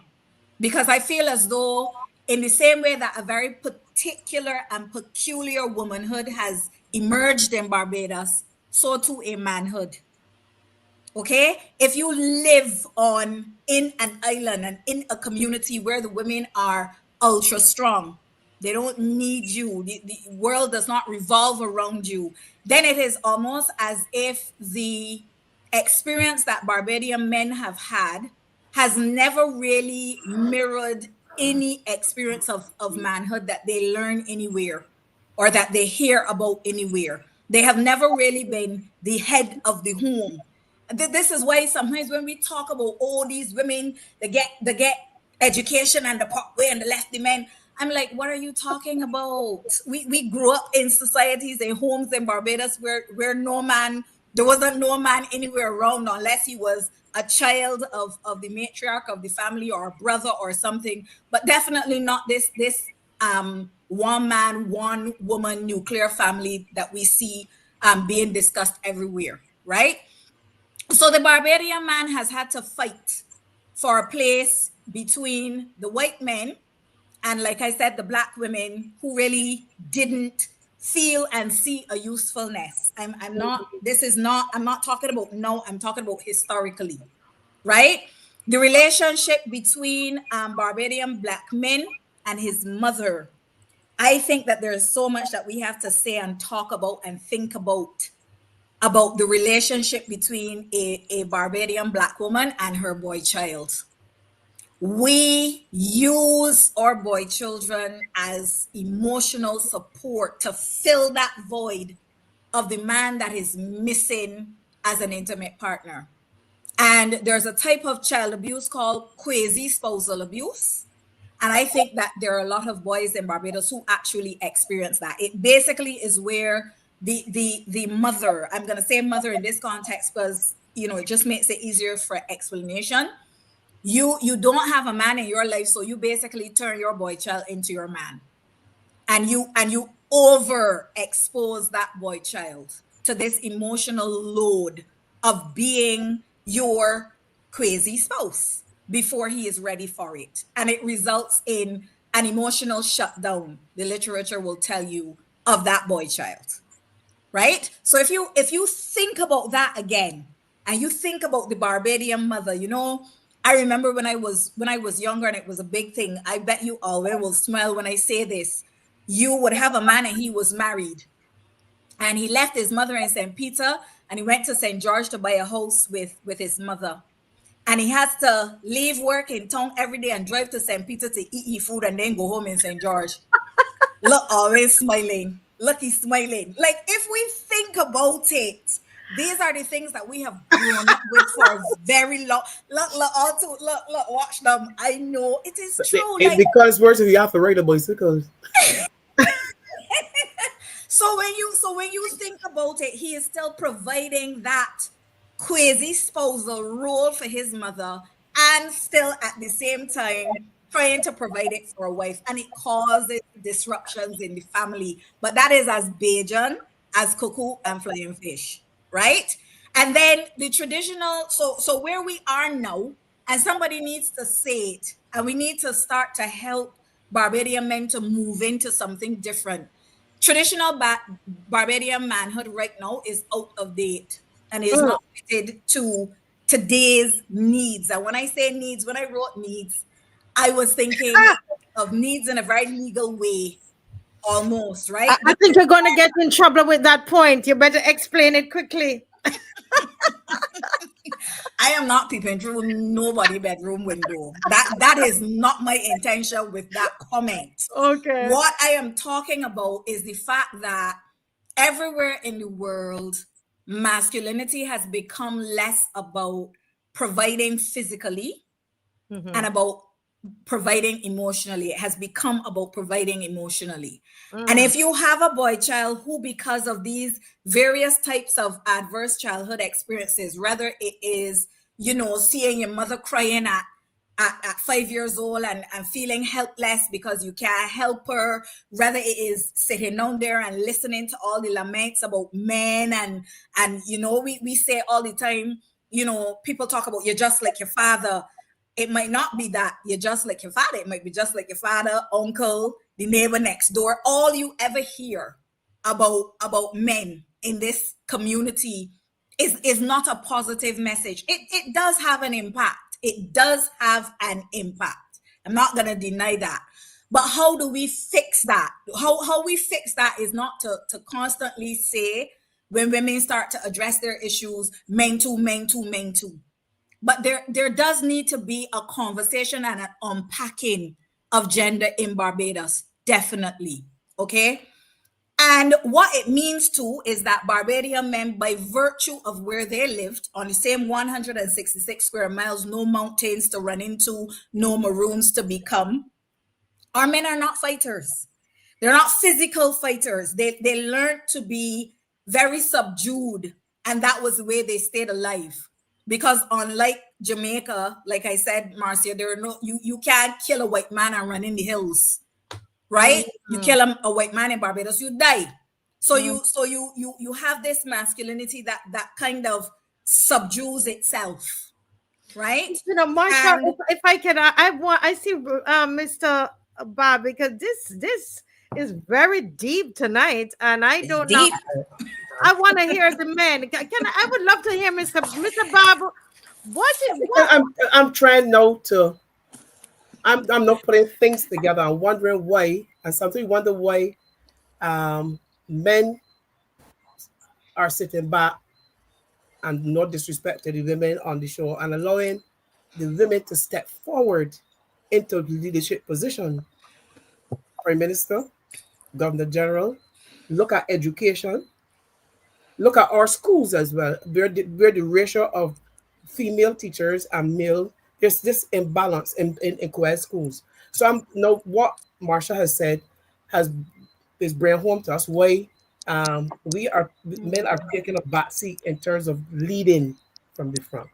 Speaker 3: Because I feel as though, in the same way that a very particular and peculiar womanhood has emerged in Barbados, so too a manhood. Okay, if you live in an island and in a community where the women are ultra strong, they don't need you, the world does not revolve around you, then it is almost as if the experience that Barbadian men have had has never really mirrored any experience of manhood that they learn anywhere or that they hear about anywhere. They have never really been the head of the home. This is why sometimes when we talk about all these women that get education and the way and the left the men, I'm like, what are you talking about? We grew up in societies and homes in Barbados where there wasn't no man anywhere around unless he was a child of the matriarch of the family or a brother or something, but definitely not this one man, one woman nuclear family that we see being discussed everywhere, right? So the Barbadian man has had to fight for a place between the white men and, like I said, the black women who really didn't feel and see a usefulness. I'm not talking about now, I'm talking about historically, right? The relationship between Barbadian black men and his mother. I think that there's so much that we have to say and talk about and think about the relationship between a Barbadian black woman and her boy child. We use our boy children as emotional support to fill that void of the man that is missing as an intimate partner. And there's a type of child abuse called quasi-spousal abuse. And I think that there are a lot of boys in Barbados who actually experience that. It basically is where the mother, I'm going to say mother in this context because, it just makes it easier for explanation. You don't have a man in your life, so you basically turn your boy child into your man. And you overexpose that boy child to this emotional load of being your crazy spouse before he is ready for it. And it results in an emotional shutdown, the literature will tell you, of that boy child. Right? So if you think about that again, and you think about the Barbadian mother, I remember when I was younger and it was a big thing. I bet you all will smile when I say this. You would have a man and he was married. And he left his mother in St. Peter and he went to St. George to buy a house with his mother. And he has to leave work in town every day and drive to St. Peter to eat his food and then go home in St. George. Look, always smiling. Look, he's smiling. Like, if we think about it, these are the things that we have grown up with for very long. Look, watch them. I know it is true.
Speaker 4: It becomes worse if you have to ride a bicycle.
Speaker 3: So when you think about it, he is still providing that quasi-spousal role for his mother and still at the same time trying to provide it for a wife, and it causes disruptions in the family. But that is as Bajan as cuckoo and flying fish, right? And then the traditional, so where we are now, and somebody needs to say it, and we need to start to help Barbadian men to move into something different. Traditional Barbadian manhood right now is out of date and is not fitted to today's needs. And when I say needs, when I wrote needs, I was thinking of needs in a very legal way, almost, right?
Speaker 1: I think you're going to get in trouble with that point. You better explain it quickly.
Speaker 3: I am not peeping through nobody's bedroom window. That is not my intention with that comment.
Speaker 1: Okay.
Speaker 3: What I am talking about is the fact that everywhere in the world, masculinity has become less about providing physically and about providing emotionally. It has become about providing emotionally. And if you have a boy child who, because of these various types of adverse childhood experiences, whether it is, seeing your mother crying at 5 years old and feeling helpless because you can't help her, whether it is sitting down there and listening to all the laments about men and we say all the time, people talk about you're just like your father. It might not be that you're just like your father. It might be just like your father, uncle, the neighbor next door. All you ever hear about men in this community is not a positive message. It does have an impact. It does have an impact. I'm not going to deny that. But how do we fix that? How we fix that is not to constantly say, when women start to address their issues, men too, men too, men too. But there does need to be a conversation and an unpacking of gender in Barbados, definitely, okay? And what it means too is that Barbadian men, by virtue of where they lived on the same 166 square miles, no mountains to run into, no maroons to become, our men are not fighters. They're not physical fighters. They learned to be very subdued, and that was the way they stayed alive. Because unlike Jamaica, like I said, Marcia, there are no you can't kill a white man and run in the hills, right? You kill a white man in Barbados, you die. So you have this masculinity that kind of subdues itself, right?
Speaker 1: You know, Marsha,
Speaker 3: And-
Speaker 1: if I can, I see Mr. Bob, because this is very deep tonight, and I don't know.
Speaker 3: deep.
Speaker 1: I want to hear the men. I would love to hear Mr. Bob. What?
Speaker 4: I'm trying now to. I'm not putting things together. I'm wondering why, and sometimes wonder why men are sitting back and not disrespecting the women on the show and allowing the women to step forward into leadership position. Prime Minister, Governor General, look at education, look at our schools as well, where the ratio of female teachers and male, there's this imbalance in co-ed schools. So I'm now what Marsha has said is bring home to us why men are taking a backseat in terms of leading from the front.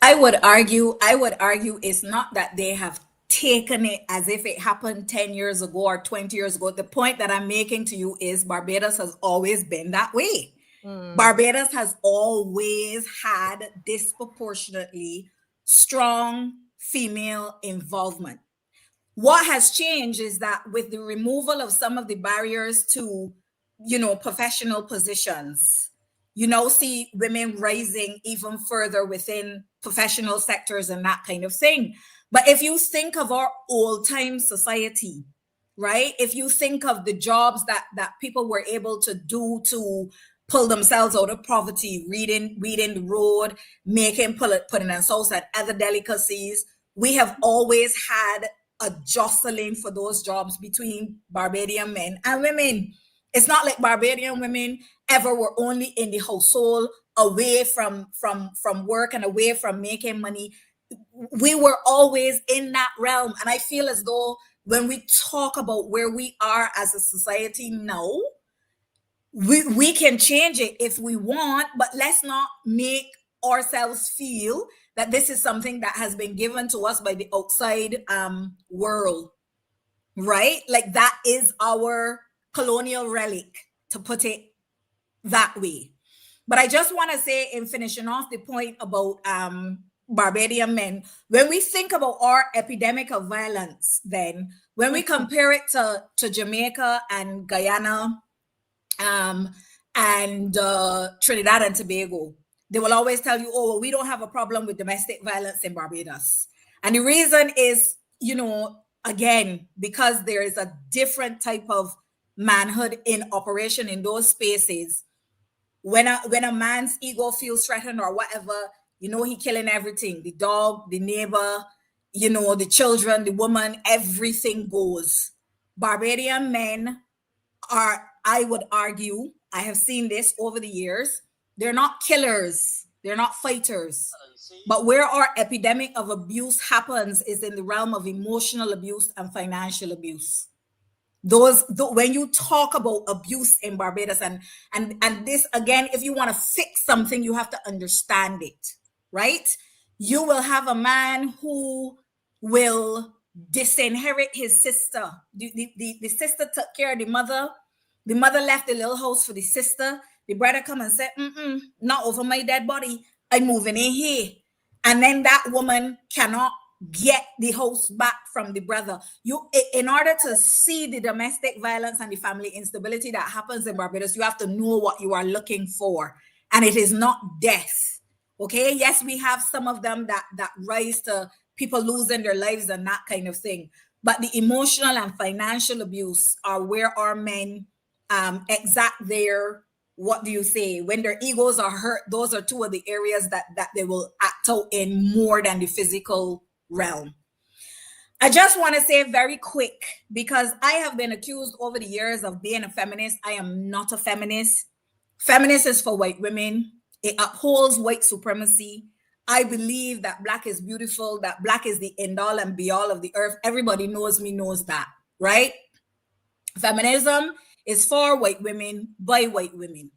Speaker 3: I would argue it's not that they have taken it as if it happened 10 years ago or 20 years ago. The point that I'm making to you is Barbados has always been that way. Barbados has always had disproportionately strong female involvement. What has changed is that with the removal of some of the barriers to, professional positions, you now see women rising even further within professional sectors and that kind of thing. But if you think of our old-time society, right? If you think of the jobs that people were able to do to pull themselves out of poverty, reading the road, putting in sauce and other delicacies, we have always had a jostling for those jobs between Barbadian men and women. It's not like Barbadian women ever were only in the household, away from work and away from making money. We were always in that realm. And I feel as though when we talk about where we are as a society now, we can change it if we want, but let's not make ourselves feel that this is something that has been given to us by the outside world, right? Like that is our colonial relic, to put it that way. But I just want to say, in finishing off the point about Barbadian men, when we think about our epidemic of violence, then when we compare it to Jamaica and Guyana, and Trinidad and Tobago, they will always tell you, oh, well, we don't have a problem with domestic violence in Barbados. And the reason is, again, because there is a different type of manhood in operation in those spaces. When a man's ego feels threatened or whatever, he killing everything, the dog, the neighbor, the children, the woman, everything goes. Barbadian men are, I would argue, I have seen this over the years, they're not killers, they're not fighters. But where our epidemic of abuse happens is in the realm of emotional abuse and financial abuse. When you talk about abuse in Barbados, and this, again, if you want to fix something, you have to understand it, right? You will have a man who will disinherit his sister. The sister took care of the mother. The mother left the little house for the sister. The brother come and said, not over my dead body. I'm moving in here. And then that woman cannot get the house back from the brother. In order to see the domestic violence and the family instability that happens in Barbados, you have to know what you are looking for. And it is not death. Okay? Yes, we have some of them that rise to people losing their lives and that kind of thing. But the emotional and financial abuse are where our men exact their, what do you say, when their egos are hurt. Those are two of the areas that they will act out in more than the physical realm. I just want to say very quick, because I have been accused over the years of being a feminist. I am not a feminist. Feminist is for white women. It upholds white supremacy. I believe that Black is beautiful, that Black is the end all and be all of the earth. Everybody knows me, knows that, right? Feminism is for white women, by white women.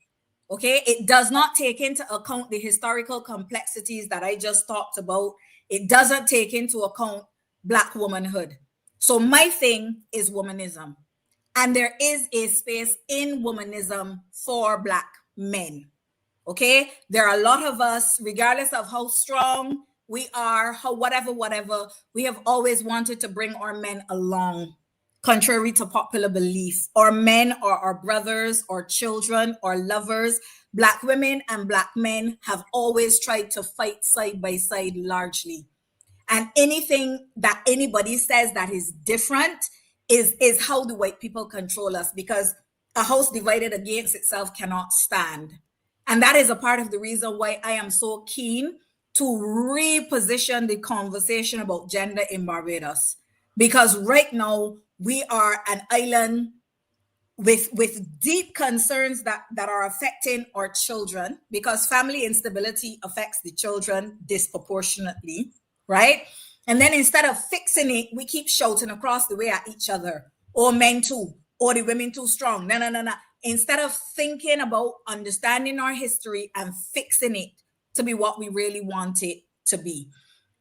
Speaker 3: Okay, it does not take into account the historical complexities that I just talked about. It doesn't take into account Black womanhood. So my thing is womanism. And there is a space in womanism for Black men. Okay, there are a lot of us, regardless of how strong we are, how whatever, we have always wanted to bring our men along. Contrary to popular belief, our men are our brothers, or children, or lovers. Black women and Black men have always tried to fight side by side largely. And anything that anybody says that is different is how the white people control us, because a house divided against itself cannot stand. And that is a part of the reason why I am so keen to reposition the conversation about gender in Barbados. Because right now, we are an island with deep concerns that are affecting our children, because family instability affects the children disproportionately, right? And then instead of fixing it, we keep shouting across the way at each other, or men too, or the women too strong. No. Instead of thinking about understanding our history and fixing it to be what we really want it to be.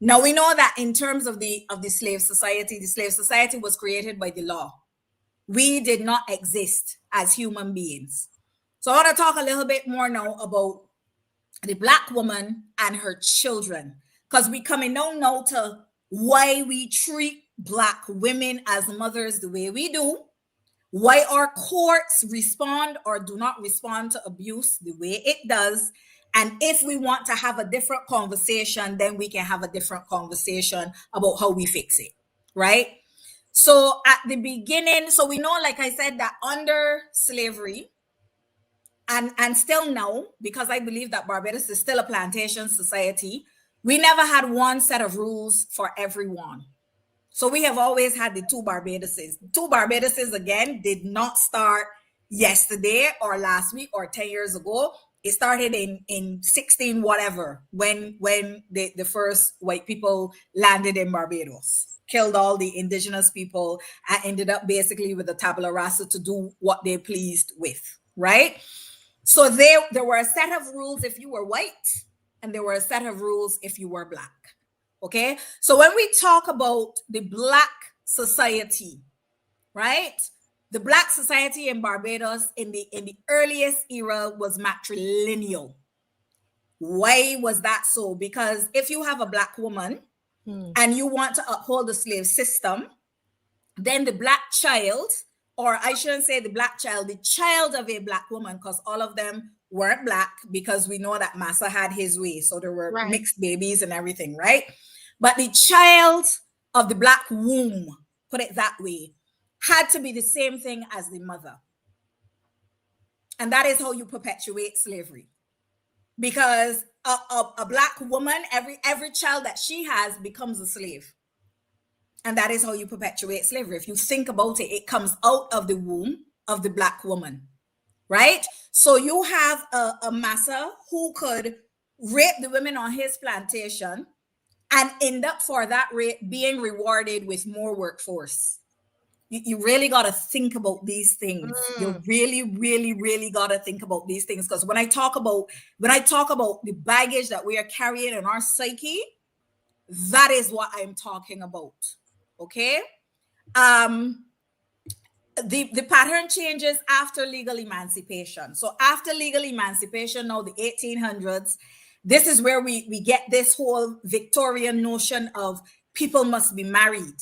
Speaker 3: Now, we know that in terms of the slave society was created by the law. We did not exist as human beings. So I want to talk a little bit more now about the Black woman and her children, because we're coming down now to why we treat Black women as mothers the way we do, why our courts respond or do not respond to abuse the way it does. And if we want to have a different conversation, then we can have a different conversation about how we fix it, right? So at the beginning, so we know, like I said, that under slavery, and still now, because I believe that Barbados is still a plantation society, we never had one set of rules for everyone. So we have always had the two Barbadoses. Two Barbadoses, again, did not start yesterday or last week or 10 years ago. It started in 16 whatever, when the first white people landed in Barbados, killed all the indigenous people, and ended up basically with the tabula rasa to do what they pleased with, right? So there were a set of rules if you were white, and there were a set of rules if you were Black. Okay, so when we talk about the Black society, right? The Black society in Barbados in the earliest era was matrilineal. Why was that so? Because if you have a Black woman and you want to uphold the slave system, then the Black child, or I shouldn't say the Black child, the child of a Black woman, because all of them weren't Black, because we know that Massa had his way. So there were mixed babies and everything, right? But the child of the Black womb, put it that way, had to be the same thing as the mother. And that is how you perpetuate slavery. Because a Black woman, every child that she has becomes a slave. And that is how you perpetuate slavery. If you think about it, it comes out of the womb of the Black woman, right? So you have a massa who could rape the women on his plantation and end up for that rape being rewarded with more workforce. You really got to think about these things. You really got to think about these things, because when I talk about the baggage that we are carrying in our psyche, that is what I'm talking about. Okay, the pattern changes after legal emancipation. So after legal emancipation, now the 1800s, this is where we get this whole Victorian notion of people must be married.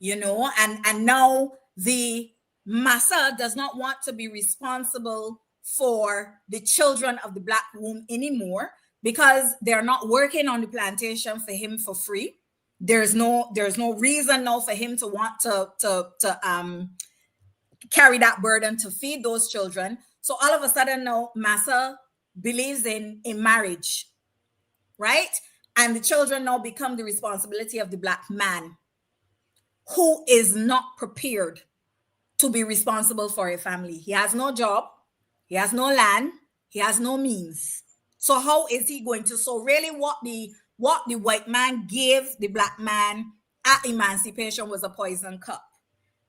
Speaker 3: You know, and now the massa does not want to be responsible for the children of the Black womb anymore, because they're not working on the plantation for him for free. There's no reason now for him to want to carry that burden to feed those children. So all of a sudden now massa believes in marriage, right? And the children now become the responsibility of the Black man. who is not prepared to be responsible for a family. He has no job, he has no land, he has no means. So how is he going to? So really what the white man gave the black man at emancipation was a poison cup,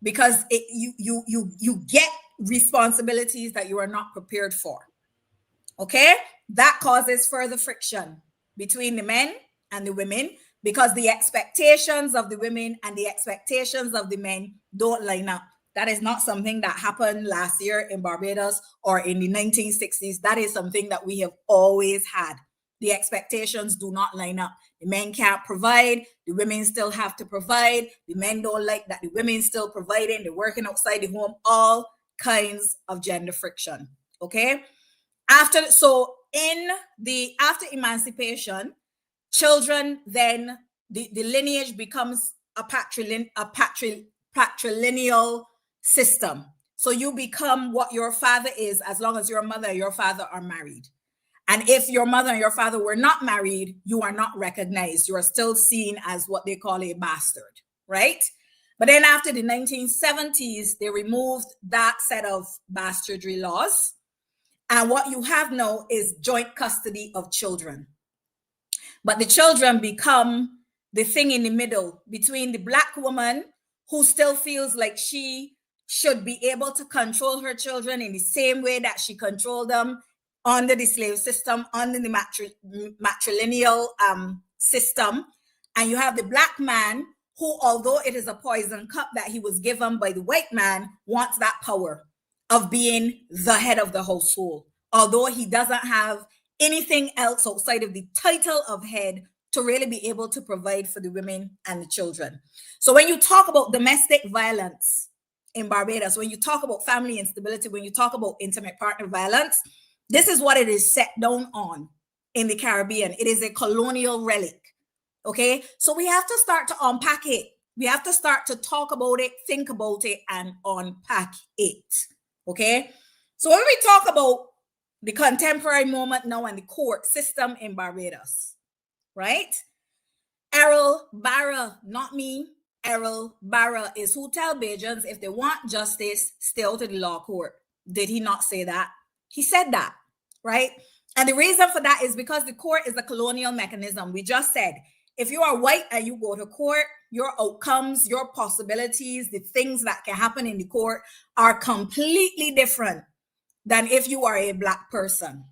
Speaker 3: because you get responsibilities that you are not prepared for. Okay, that causes further friction between the men and the women, because the expectations of the women and the expectations of the men don't line up. That is not something that happened last year in Barbados or in the 1960s. That is something that we have always had. The expectations do not line up. The men can't provide, the women still have to provide. The men don't like that the women still providing, they're working outside the home, all kinds of gender friction. Okay. After emancipation, children, then the lineage becomes a patrilineal system. So you become what your father is as long as your mother and your father are married. And if your mother and your father were not married, you are not recognized. You are still seen as what they call a bastard, right? But then after the 1970s, they removed that set of bastardry laws. And what you have now is joint custody of children. But the children become the thing in the middle between the black woman, who still feels like she should be able to control her children in the same way that she controlled them under the slave system, under the matrilineal system. And you have the black man who, although it is a poison cup that he was given by the white man, wants that power of being the head of the household, although he doesn't have anything else outside of the title of head to really be able to provide for the women and the children. So when you talk about domestic violence in Barbados, when you talk about family instability, when you talk about intimate partner violence, this is what it is set down on in the Caribbean. It is a colonial relic. Okay, so we have to start to unpack it. We have to start to talk about it, think about it, and unpack it. Okay, so when we talk about the contemporary moment now and the court system in Barbados, right? Errol Barra, not me. Errol Barra is who tell Bajans if they want justice, stay out of the law court. Did he not say that? He said that, right? And the reason for that is because the court is a colonial mechanism. We just said, if you are white and you go to court, your outcomes, your possibilities, the things that can happen in the court are completely different than if you are a black person.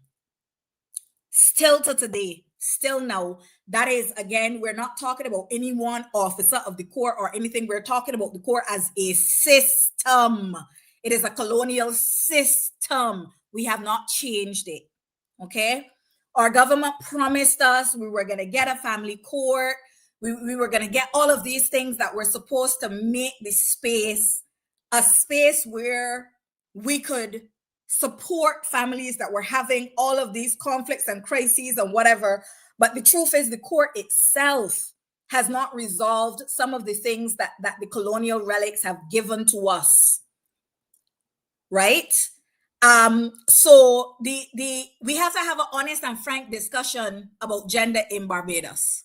Speaker 3: Still to today, still now, that is, again, we're not talking about any one officer of the court or anything. We're talking about the court as a system. It is a colonial system. We have not changed it, okay? Our government promised us we were going to get a family court. We were going to get all of these things that were supposed to make the space a space where we could support families that were having all of these conflicts and crises and whatever. But the truth is the court itself has not resolved some of the things that the colonial relics have given to us, right? So we have to have an honest and frank discussion about gender in Barbados.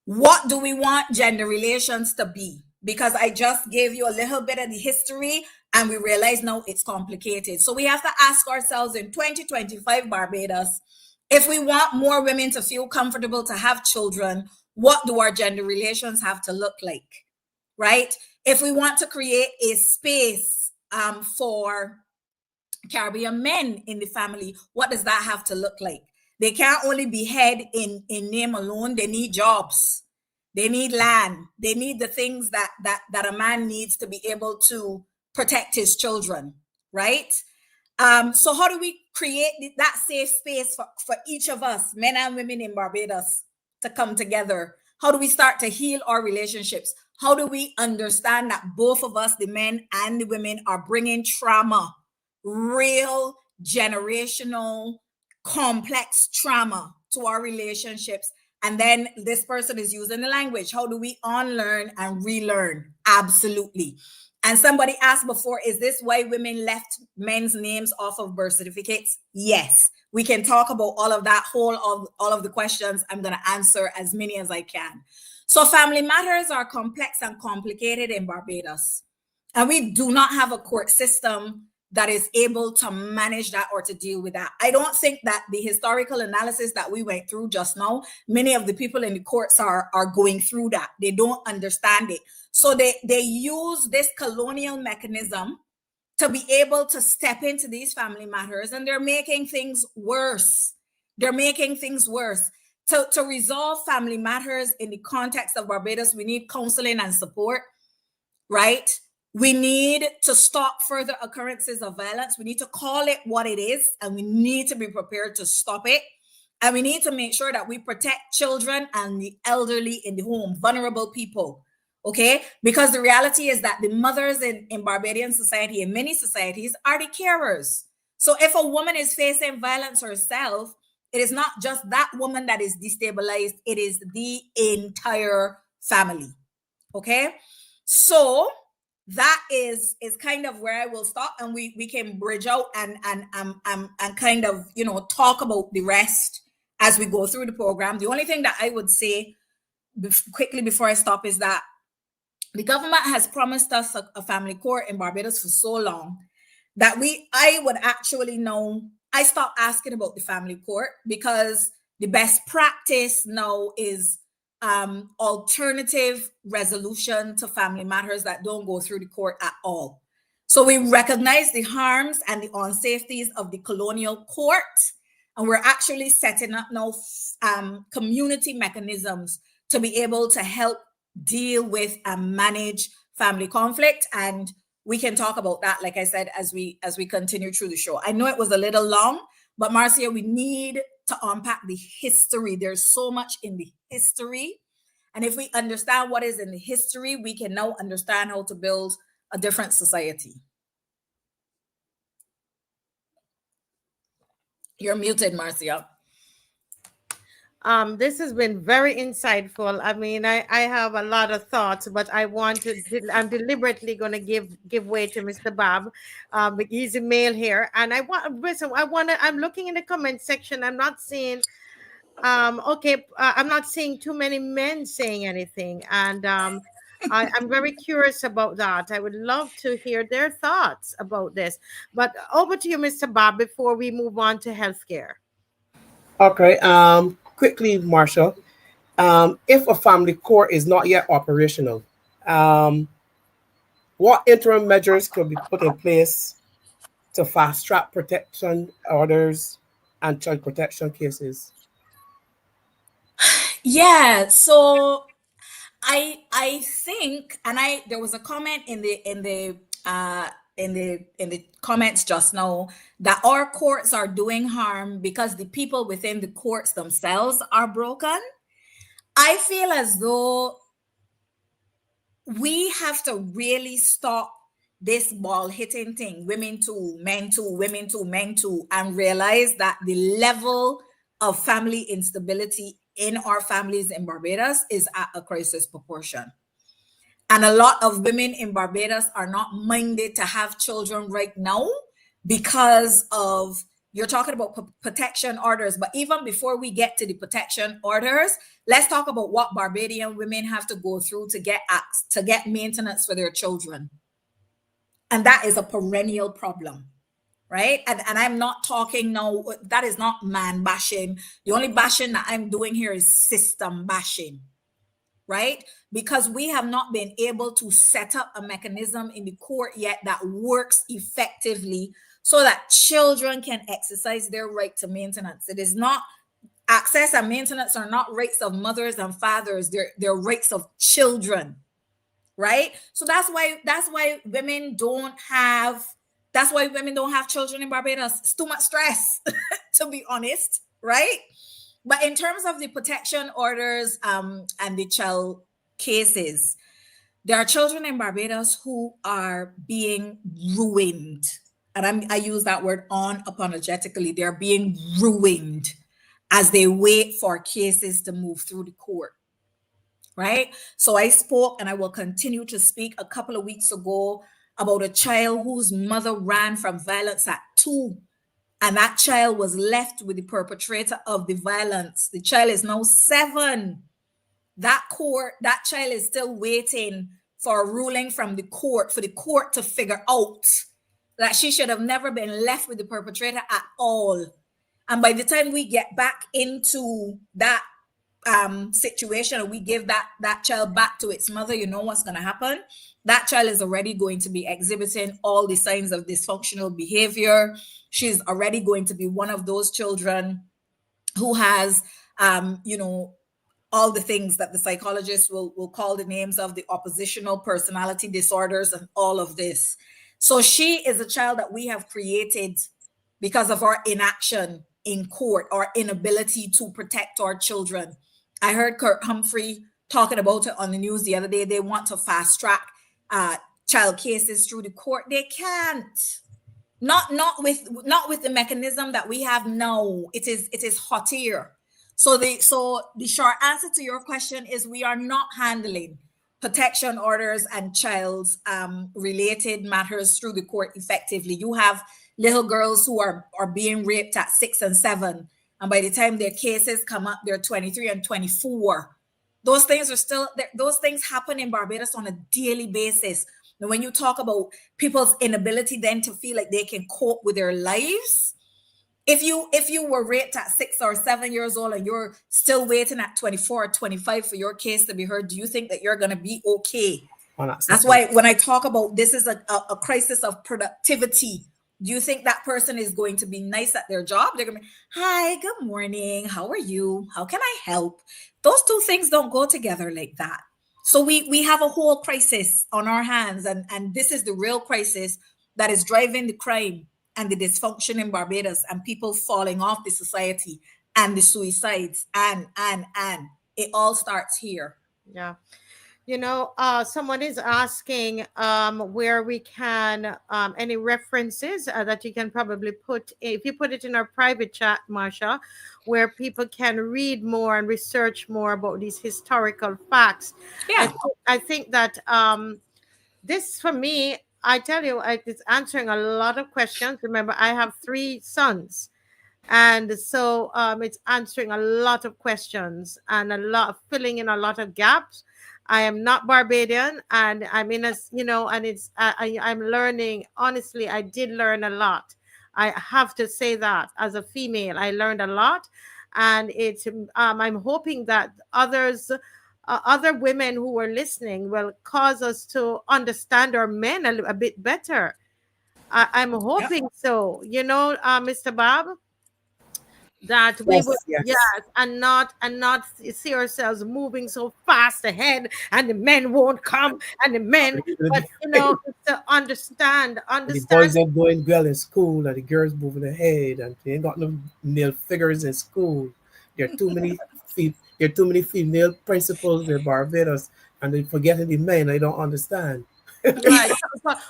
Speaker 3: What do we want gender relations to be? Because I just gave you a little bit of the history and we realize now it's complicated. So we have to ask ourselves in 2025 Barbados, if we want more women to feel comfortable to have children, what do our gender relations have to look like, right? If we want to create a space for Caribbean men in the family, what does that have to look like? They can't only be head in name alone. They need jobs. They need land. They need the things that a man needs to be able to protect his children, right? So how do we create that safe space for each of us, men and women in Barbados, to come together? How do we start to heal our relationships? How do we understand that both of us, the men and the women, are bringing trauma, real generational complex trauma to our relationships? And then this person is using the language. How do we unlearn and relearn? Absolutely. And somebody asked before, is this why women left men's names off of birth certificates? Yes. We can talk about all of that, all of the questions. I'm going to answer as many as I can. So family matters are complex and complicated in Barbados. And we do not have a court system that is able to manage that or to deal with that. I don't think that the historical analysis that we went through just now, many of the people in the courts are going through that. They don't understand it. So they use this colonial mechanism to be able to step into these family matters, and they're making things worse. They're making things worse. To resolve family matters in the context of Barbados, we need counseling and support, right? We need to stop further occurrences of violence. We need to call it what it is, and we need to be prepared to stop it. And we need to make sure that we protect children and the elderly in the home, vulnerable people, okay? Because the reality is that the mothers in Barbadian society, in many societies, are the carers. So if a woman is facing violence herself, it is not just that woman that is destabilized, it is the entire family, okay? So that is kind of where I will stop, and we can bridge out and kind of, you know, talk about the rest as we go through the program. The only thing that I would say quickly before I stop is that the government has promised us a family court in Barbados for so long that I would actually know, I stopped asking about the family court, because the best practice now is alternative resolution to family matters that don't go through the court at all. So we recognize the harms and the unsafeties of the colonial court, and we're actually setting up now community mechanisms to be able to help deal with and manage family conflict. And we can talk about that, like I said, as we continue through the show. I know it was a little long, but Marcia, we need to unpack the history. There's so much in the history. And if we understand what is in the history, we can now understand how to build a different society. You're muted, Marcia.
Speaker 1: This has been very insightful. I mean, I have a lot of thoughts, but I'm deliberately going to give way to Mr. Bob. He's a male here, and I'm looking in the comment section. I'm not seeing, I'm not seeing too many men saying anything, and I'm very curious about that. I would love to hear their thoughts about this. But over to you, Mr. Bob, before we move on to healthcare.
Speaker 4: Okay. Quickly, Marshall. If a family court is not yet operational, what interim measures could be put in place to fast track protection orders and child protection cases?
Speaker 3: Yeah. So I think, and there was a comment in the comments just now that our courts are doing harm because the people within the courts themselves are broken. I feel as though we have to really stop this ball hitting thing, women too, men too, women too, men too, and realize that the level of family instability in our families in Barbados is at a crisis proportion. And a lot of women in Barbados are not minded to have children right now because of, you're talking about protection orders. But even before we get to the protection orders, let's talk about what Barbadian women have to go through to get maintenance for their children. And that is a perennial problem, right? And I'm not talking now, that is not man bashing. The only bashing that I'm doing here is system bashing, right? Because we have not been able to set up a mechanism in the court yet that works effectively so that children can exercise their right to maintenance. It is not, access and maintenance are not rights of mothers and fathers, they're rights of children, right? So that's why women don't have children in Barbados. It's too much stress, to be honest, right? But in terms of the protection orders and the child cases, there are children in Barbados who are being ruined. And I use that word unapologetically. They're being ruined as they wait for cases to move through the court, right? So I spoke, and I will continue to speak, a couple of weeks ago about a child whose mother ran from violence at 2. And that child was left with the perpetrator of the violence. The child is now 7. that child is still waiting for a ruling from the court, for the court to figure out that she should have never been left with the perpetrator at all. And by the time we get back into that situation, and we give that child back to its mother, you know what's going to happen? That child is already going to be exhibiting all the signs of dysfunctional behavior. She's already going to be one of those children who has, all the things that the psychologists will call the names of, the oppositional personality disorders and all of this. So she is a child that we have created because of our inaction in court, our inability to protect our children. I heard Kurt Humphrey talking about it on the news the other day. They want to fast track child cases through the court. They can't. Not with the mechanism that we have now. It is hotter. So the short answer to your question is we are not handling protection orders and child's related matters through the court effectively. You have little girls who are being raped at 6 and 7, and by the time their cases come up, they're 23 and 24. Those things are still there. Those things happen in Barbados on a daily basis. And when you talk about people's inability then to feel like they can cope with their lives, if you were raped at 6 or 7 years old and you're still waiting at 24 or 25 for your case to be heard, do you think that you're going to be okay? That's why when I talk about this is a crisis of productivity, do you think that person is going to be nice at their job? They're going to be, hi, good morning. How are you? How can I help? Those two things don't go together like that. So we have a whole crisis on our hands. And this is the real crisis that is driving the crime and the dysfunction in Barbados and people falling off the society and the suicides and it all starts here.
Speaker 1: Yeah. Someone is asking where we can, any references that you can probably put, if you put it in our private chat, Marsha, where people can read more and research more about these historical facts.
Speaker 3: Yeah.
Speaker 1: I think that this, for me, I tell you, it's answering a lot of questions. Remember, I have 3 sons. And so it's answering a lot of questions and filling in a lot of gaps. I am not Barbadian, and I'm in and it's I'm learning. Honestly, I did learn a lot. I have to say that as a female, I learned a lot, and it's I'm hoping that other women who are listening will cause us to understand our men a bit better. I'm hoping so. Mr. Bob, that we would and not see ourselves moving so fast ahead, and the men won't come, and the men, but to understand
Speaker 4: the boys are doing well in school and the girls moving ahead, and they ain't got no male figures in school. There are too many female principals in Barbados, and they're forgetting the men. I don't understand.
Speaker 1: Right.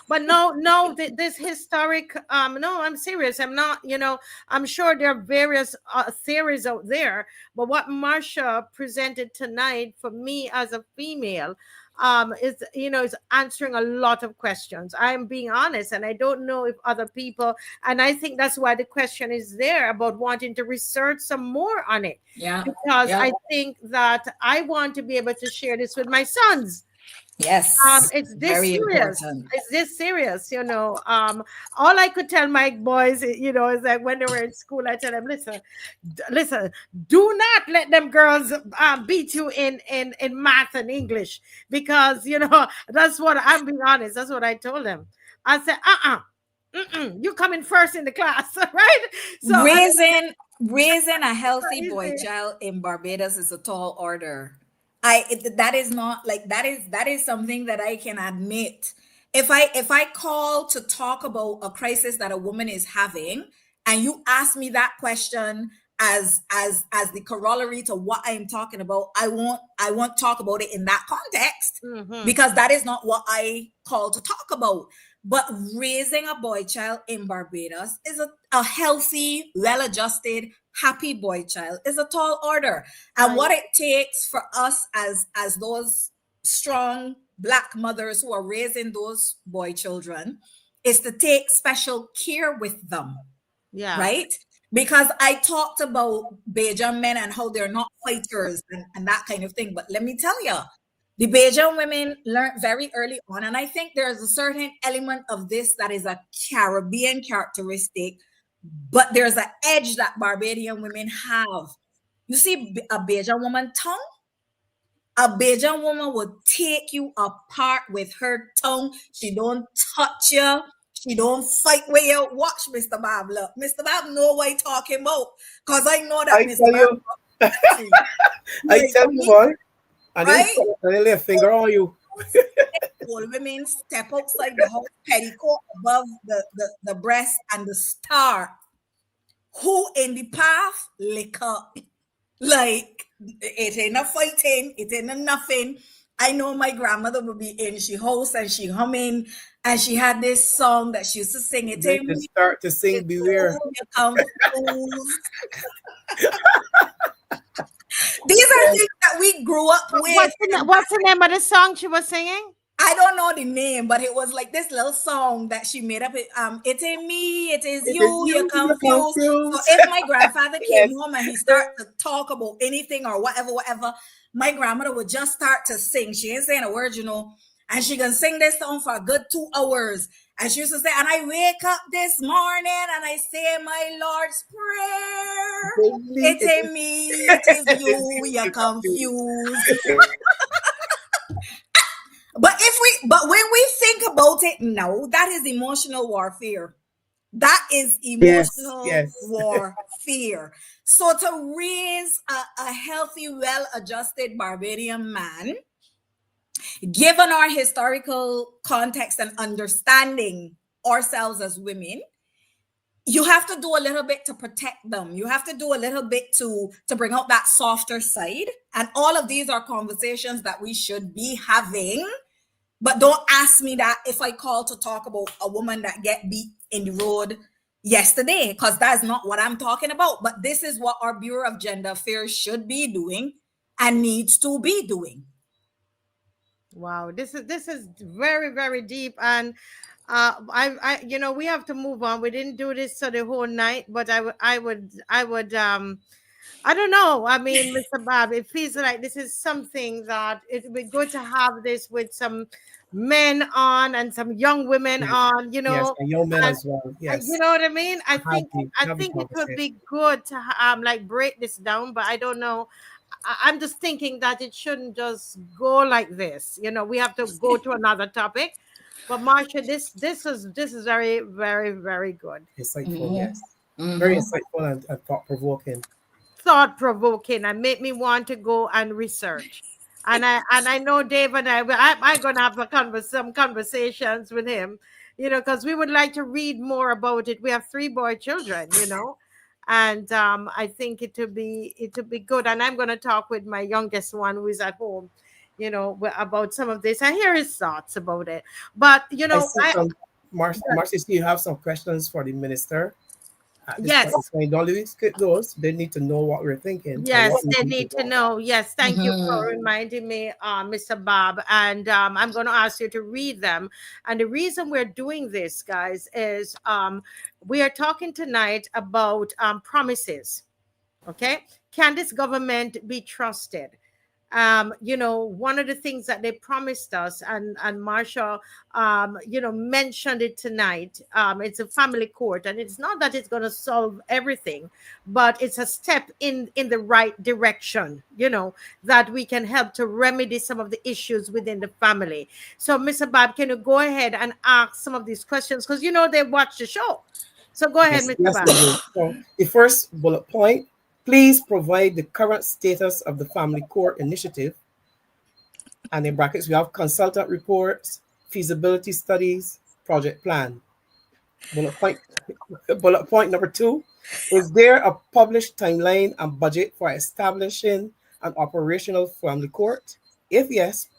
Speaker 1: But no, this historic, no, I'm serious. I'm not, I'm sure there are various theories out there, but what Marsha presented tonight for me as a female is answering a lot of questions. I'm being honest, and I don't know if other people, and I think that's why the question is there about wanting to research some more on it.
Speaker 3: Yeah.
Speaker 1: Because I think that I want to be able to share this with my sons.
Speaker 3: Yes.
Speaker 1: It's this
Speaker 3: very
Speaker 1: serious.
Speaker 3: Important.
Speaker 1: It's this serious, all I could tell my boys, is that when they were in school, I tell them, listen, do not let them girls beat you in math and English, because that's what I'm being honest. That's what I told them. I said, you coming first in the class, right?
Speaker 3: So raising a healthy boy child in Barbados is a tall order. That is something that I can admit. If I call to talk about a crisis that a woman is having, and you ask me that question as the corollary to what I'm talking about, I won't talk about it in that context, because that is not what I call to talk about. But raising a boy child in Barbados is a healthy, well-adjusted, happy boy child is a tall order. And what it takes for us as those strong Black mothers who are raising those boy children is to take special care with them.
Speaker 1: Yeah.
Speaker 3: Right? because I talked about Bajan men and how they're not fighters and that kind of thing. But let me tell you, the Bajan women learned very early on, and I think there's a certain element of this that is a Caribbean characteristic, but there's an edge that Barbadian women have. You see, a Bajan woman tongue, a Bajan woman will take you apart with her tongue. She don't touch you. She don't fight with you. Watch Mr. BABB. Look, Mr. BABB know what he talking about. Because I know that
Speaker 4: I
Speaker 3: Mr.
Speaker 4: tell you,
Speaker 3: BABB.
Speaker 4: I tell you, boy, and
Speaker 3: Right?
Speaker 4: they lay a finger on you.
Speaker 3: All women step outside the house, petticoat above the breast and the star. Who in the path? Lick up. Like, it ain't a fighting, it ain't a nothing. I know my grandmother would be in she house and she humming, and she had this song that she used to sing. It
Speaker 4: They
Speaker 3: ain't
Speaker 4: can
Speaker 3: me,
Speaker 4: start to sing Beware.
Speaker 3: These are things that we grew up with.
Speaker 1: What's the name of the song she was singing?
Speaker 3: I don't know the name, but it was like this little song that she made up. It ain't me, it is you, you're confused. So if my grandfather came home and he started to talk about anything or whatever, my grandmother would just start to sing. She ain't saying a word, you know, and she can sing this song for a good 2 hours. And she used to say, and I wake up this morning and I say my Lord's Prayer. It ain't me, it is you, you're confused. But when we think about it now, that is emotional warfare. That is emotional warfare. So to raise a healthy, well-adjusted Barbadian man, given our historical context and understanding ourselves as women, you have to do a little bit to protect them. You have to do a little bit to bring out that softer side. And all of these are conversations that we should be having. But don't ask me that if I call to talk about a woman that get beat in the road yesterday, because that's not what I'm talking about. But this is what our Bureau of Gender Affairs should be doing and needs to be doing.
Speaker 1: Wow, this is very, very deep, and I we have to move on. We didn't do this for the whole night, but I would I don't know. I mean, Mr. BABB, it feels like this is something that it would be good to have this with some men on and some young women on,
Speaker 4: Yes, and young men as well. Yes.
Speaker 1: You know what I mean? I think it would be good to like break this down, but I don't know. I'm just thinking that it shouldn't just go like this. You know, we have to go to another topic. But Marcia, this is very, very, very good.
Speaker 4: Insightful, yes. Very insightful and thought-provoking.
Speaker 1: Thought-provoking and make me want to go and research. And I know Dave and I'm going to have some conversations with him, because we would like to read more about it. We have 3 boy children, and I think it would be good. And I'm going to talk with my youngest one who is at home, about some of this. I hear his thoughts about it. But
Speaker 4: Marcia, do you have some questions for the minister?
Speaker 1: Yes.
Speaker 4: Don't leave skip those. They need to know what we're thinking.
Speaker 1: Yes, they need to know. Yes, thank you for reminding me, Mr. BABB. And I'm going to ask you to read them. And the reason we're doing this, guys, is we are talking tonight about promises. Okay, can this government be trusted? One of the things that they promised us, and Marcia, mentioned it tonight. It's a family court, and it's not that it's going to solve everything, but it's a step in the right direction. That we can help to remedy some of the issues within the family. So, Mr. BABB, can you go ahead and ask some of these questions because they watch the show. So go ahead, Mr. BABB.
Speaker 4: So the first bullet point. Please provide the current status of the family court initiative. And in brackets, we have consultant reports, feasibility studies, project plan. Bullet point number 2. Is there a published timeline and budget for establishing an operational family court? If yes,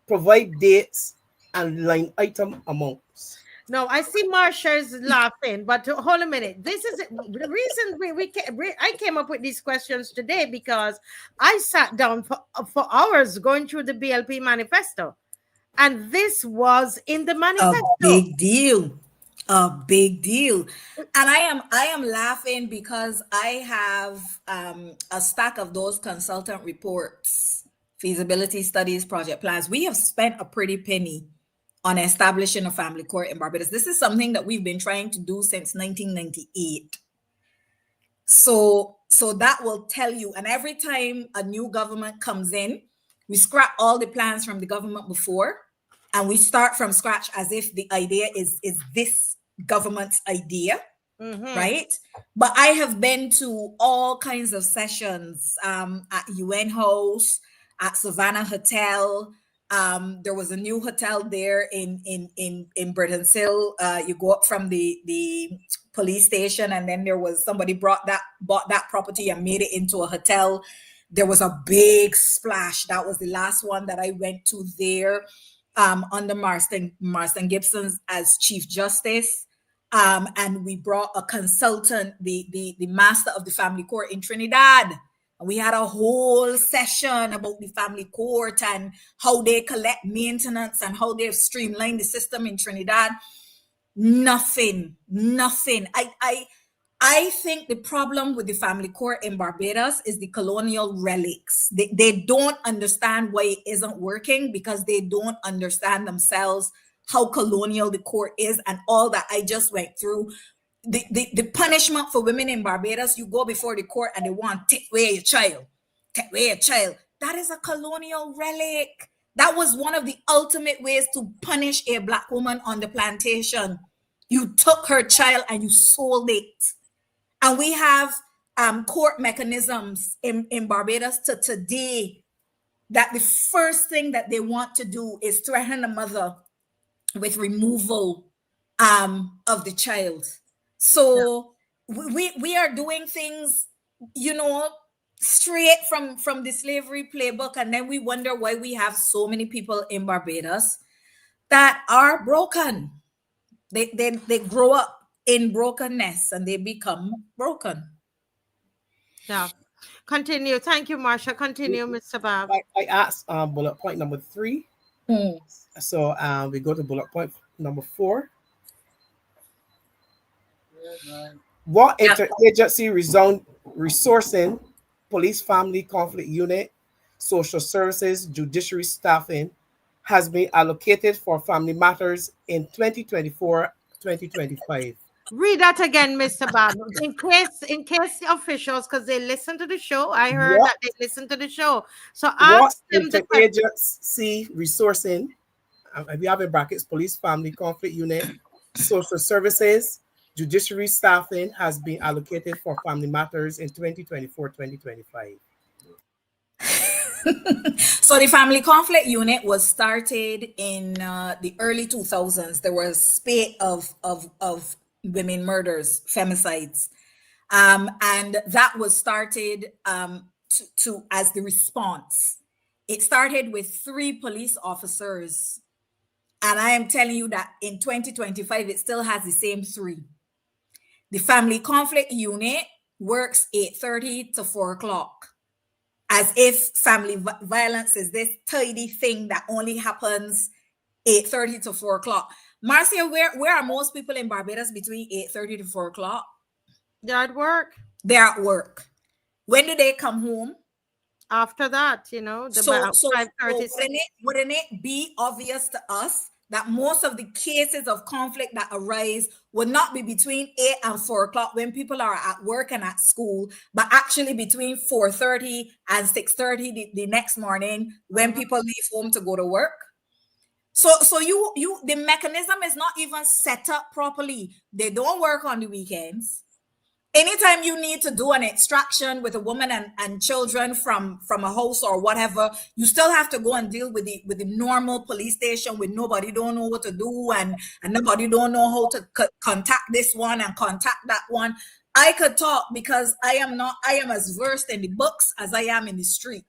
Speaker 4: provide dates and line item amounts.
Speaker 1: No, I see Marcia's laughing, but hold a minute. This is the reason I came up with these questions today because I sat down for hours going through the BLP manifesto, and this was in the manifesto.
Speaker 3: A big deal. A big deal. And I am laughing because I have a stack of those consultant reports, feasibility studies, project plans. We have spent a pretty penny on establishing a family court in Barbados. This is something that we've been trying to do since 1998. So that will tell you. And every time a new government comes in, we scrap all the plans from the government before, and we start from scratch as if the idea is this government's idea, right? But I have been to all kinds of sessions at UN House, at Savannah Hotel. There was a new hotel there in Britain's Hill. You go up from the police station, and then there was somebody bought that property and made it into a hotel. There was a big splash. That was the last one that I went to there, under Marston Gibson's as Chief Justice. And we brought a consultant, the master of the family court in Trinidad. And we had a whole session about the family court and how they collect maintenance and how they've streamlined the system in Trinidad. Nothing. I think the problem with the family court in Barbados is the colonial relics. They don't understand why it isn't working because they don't understand themselves how colonial the court is and all that I just went through. The punishment for women in Barbados, you go before the court and they want take away your child. Take away your child. That is a colonial relic. That was one of the ultimate ways to punish a Black woman on the plantation. You took her child and you sold it. And we have court mechanisms in Barbados to today that the first thing that they want to do is threaten a mother with removal of the child. So we are doing things, straight from the slavery playbook, and then we wonder why we have so many people in Barbados that are broken. They grow up in brokenness and they become broken.
Speaker 1: Yeah. Continue. Thank you, Marsha. Continue, Mr. Bob.
Speaker 4: I asked bullet point number 3. So we go to bullet point number 4. What interagency resourcing, police family conflict unit, social services, judiciary staffing has been allocated for family matters in 2024-2025?
Speaker 1: Read that again, Mr. Bob. In case the officials, because they listen to the show, I heard that they listen to the show. So ask them the
Speaker 4: interagency resourcing, we have in brackets, police family conflict unit, social services, judiciary staffing has been allocated for family matters in 2024-2025.
Speaker 3: So the family conflict unit was started in the early 2000s. There was a spate of women murders, femicides, and that was started to as the response. It started with 3 police officers, and I am telling you that in 2025 it still has the same 3. The family conflict unit works 8:30 to 4 o'clock, as if family violence is this tidy thing that only happens 8:30 to 4 o'clock. Marcia, where are most people in Barbados between 8:30 to 4 o'clock?
Speaker 1: They're at work.
Speaker 3: They're at work. When do they come home?
Speaker 1: After that,
Speaker 3: So
Speaker 1: 5:30.
Speaker 3: wouldn't it be obvious to us that most of the cases of conflict that arise would not be between 8 and 4 o'clock when people are at work and at school, but actually between 4:30 and 6:30 the next morning when people leave home to go to work? So the mechanism is not even set up properly. They don't work on the weekends. Anytime you need to do an extraction with a woman and children from a house or whatever, you still have to go and deal with the normal police station with nobody don't know what to do and nobody don't know how to contact this one and contact that one. I could talk because I am as versed in the books as I am in the street.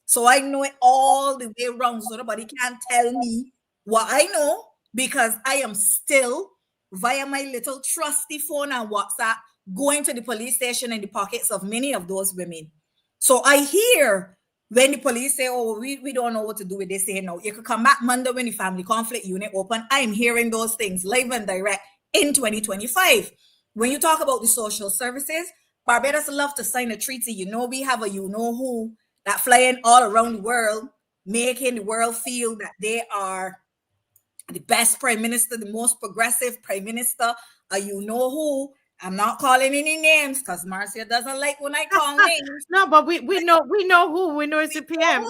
Speaker 3: So I know it all the way around. So nobody can tell me what I know because I am still via my little trusty phone and WhatsApp going to the police station in the pockets of many of those women. So I hear when the police say, oh, we don't know what to do with this. Say, no, you could come back Monday when the family conflict unit open. I'm hearing those things live and direct in 2025. When you talk about the social services, Barbados love to sign a treaty. You know, we have a you know who that flying all around the world, making the world feel that they are the best prime minister, the most progressive prime minister, you know who. I'm not calling any names because Marcia doesn't like when I call names.
Speaker 1: No, but we know who. We know it's the PM.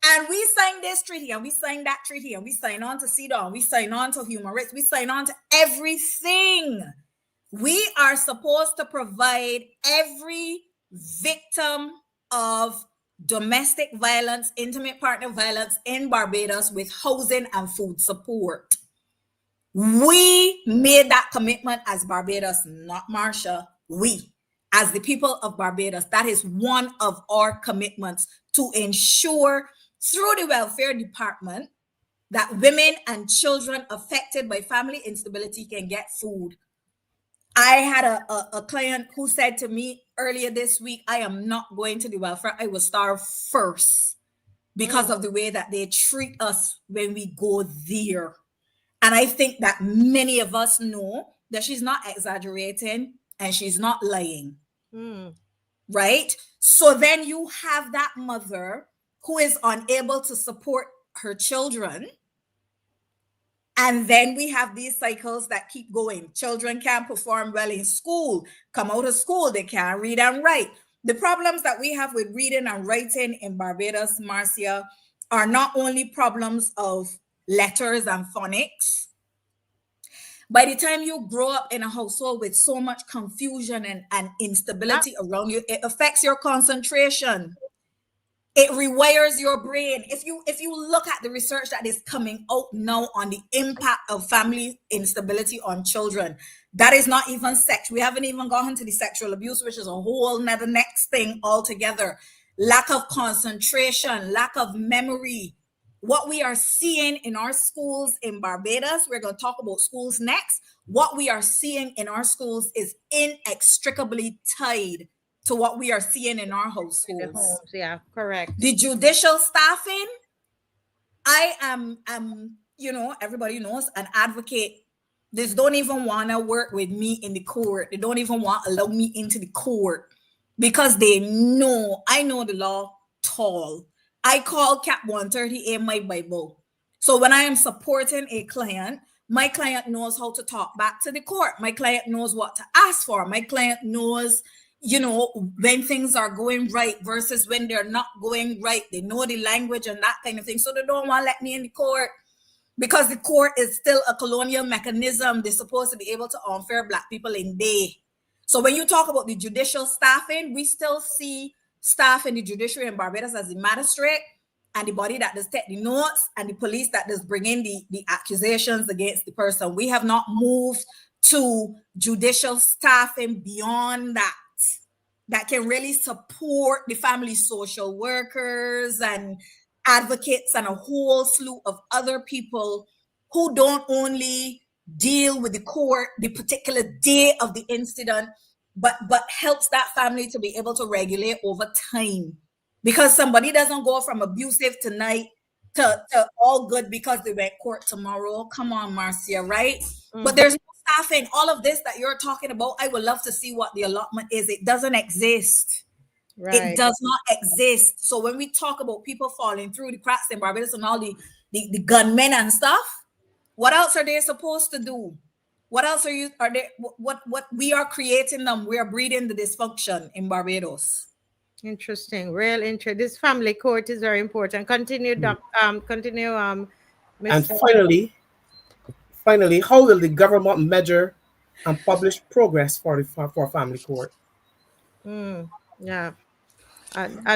Speaker 3: And we signed this treaty, and we signed that treaty, and we signed on to CEDAW, we signed on to human rights, we signed on to everything. We are supposed to provide every victim of domestic violence, intimate partner violence in Barbados with housing and food support. We made that commitment as Barbados, not Marcia. We, as the people of Barbados, that is one of our commitments, to ensure through the welfare department that women and children affected by family instability can get food. I had a client who said to me earlier this week, I am not going to the welfare. I will starve first because of the way that they treat us when we go there. And I think that many of us know that she's not exaggerating and she's not lying. Right? So then you have that mother who is unable to support her children. And then we have these cycles that keep going. Children can't perform well in school, come out of school, they can't read and write. The problems that we have with reading and writing in Barbados, Marcia, are not only problems of letters and phonics. By the time you grow up in a household with so much confusion and instability around you, it affects your concentration. It rewires your brain. If you look at the research that is coming out now on the impact of family instability on children, that is not even sex. We haven't even gone into the sexual abuse, which is a whole nother next thing altogether. Lack of concentration, lack of memory. What we are seeing in our schools in Barbados, we're going to talk about schools next. What we are seeing in our schools is inextricably tied to what we are seeing in our households.
Speaker 1: Yeah, correct.
Speaker 3: The judicial staffing, I am, you know, everybody knows, an advocate. They don't even want to work with me in the court. They don't even want to allow me into the court because they know, I know the law tall. I call Cap 130A my Bible. So when I am supporting a client, my client knows how to talk back to the court. My client knows what to ask for. My client knows, you know, when things are going right versus when they're not going right. They know the language and that kind of thing. So they don't want to let me in the court because the court is still a colonial mechanism. They're supposed to be able to unfair Black people in day. So when you talk about the judicial staffing, we still see staff in the judiciary in Barbados as the magistrate and the body that does take the notes and the police that does bring in the accusations against the person. We have not moved to judicial staffing beyond that can really support the family social workers and advocates and a whole slew of other people who don't only deal with the court the particular day of the incident, but helps that family to be able to regulate over time. Because somebody doesn't go from abusive tonight to all good because they went court tomorrow. Come on, Marcia, right? But there's no staffing. All of this that you're talking about, I would love to see what the allotment is. It doesn't exist. Right. It does not exist. So when we talk about people falling through the cracks in Barbados and all the gunmen and stuff, what else are they supposed to do? What else are they? What we are creating them? We are breeding the dysfunction in Barbados.
Speaker 1: Interesting, real interesting. This family court is very important. Continue, continue.
Speaker 4: And finally, how will the government measure and publish progress for family court?
Speaker 1: Yeah, and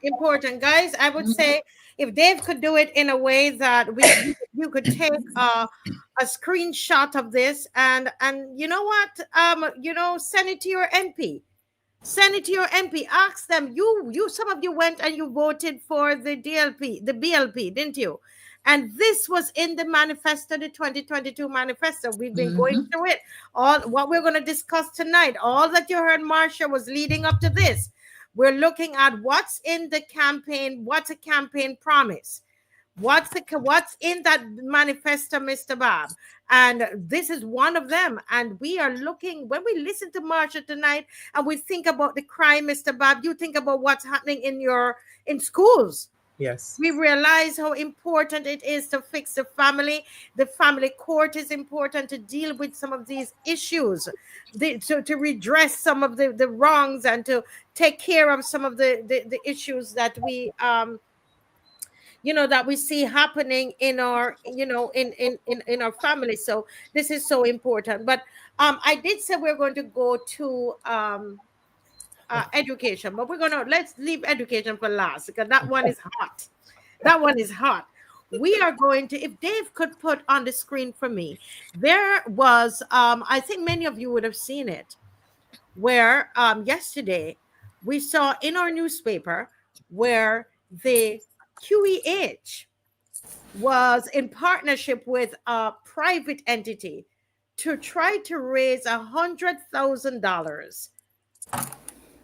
Speaker 1: important, guys. I would say if Dave could do it in a way that you could take a screenshot of this and you know what, send it to your MP. Send it to your MP. Ask them. You some of you went and you voted for the BLP, didn't you? And this was in the manifesto, the 2022 manifesto. We've been going through it. All what we're going to discuss tonight, all that you heard, Marcia, was leading up to this. We're looking at what's in the campaign, what's a campaign promise. what's in that manifesto, Mr. Bob? And this is one of them. And we are looking, when we listen to Marsha tonight and we think about the crime, Mr. Bob, you think about what's happening in schools.
Speaker 4: Yes.
Speaker 1: We realize how important it is to fix the family. The family court is important to deal with some of these issues, to redress some of the wrongs and to take care of some of the issues that we that we see happening in our in our family. So this is so important. But I did say we're going to go to education, but let's leave education for last, because that one is hot. That one is hot. We are going to, if Dave could put on the screen for me, there was I think many of you would have seen it, where yesterday we saw in our newspaper where the QEH was in partnership with a private entity to try to raise $100,000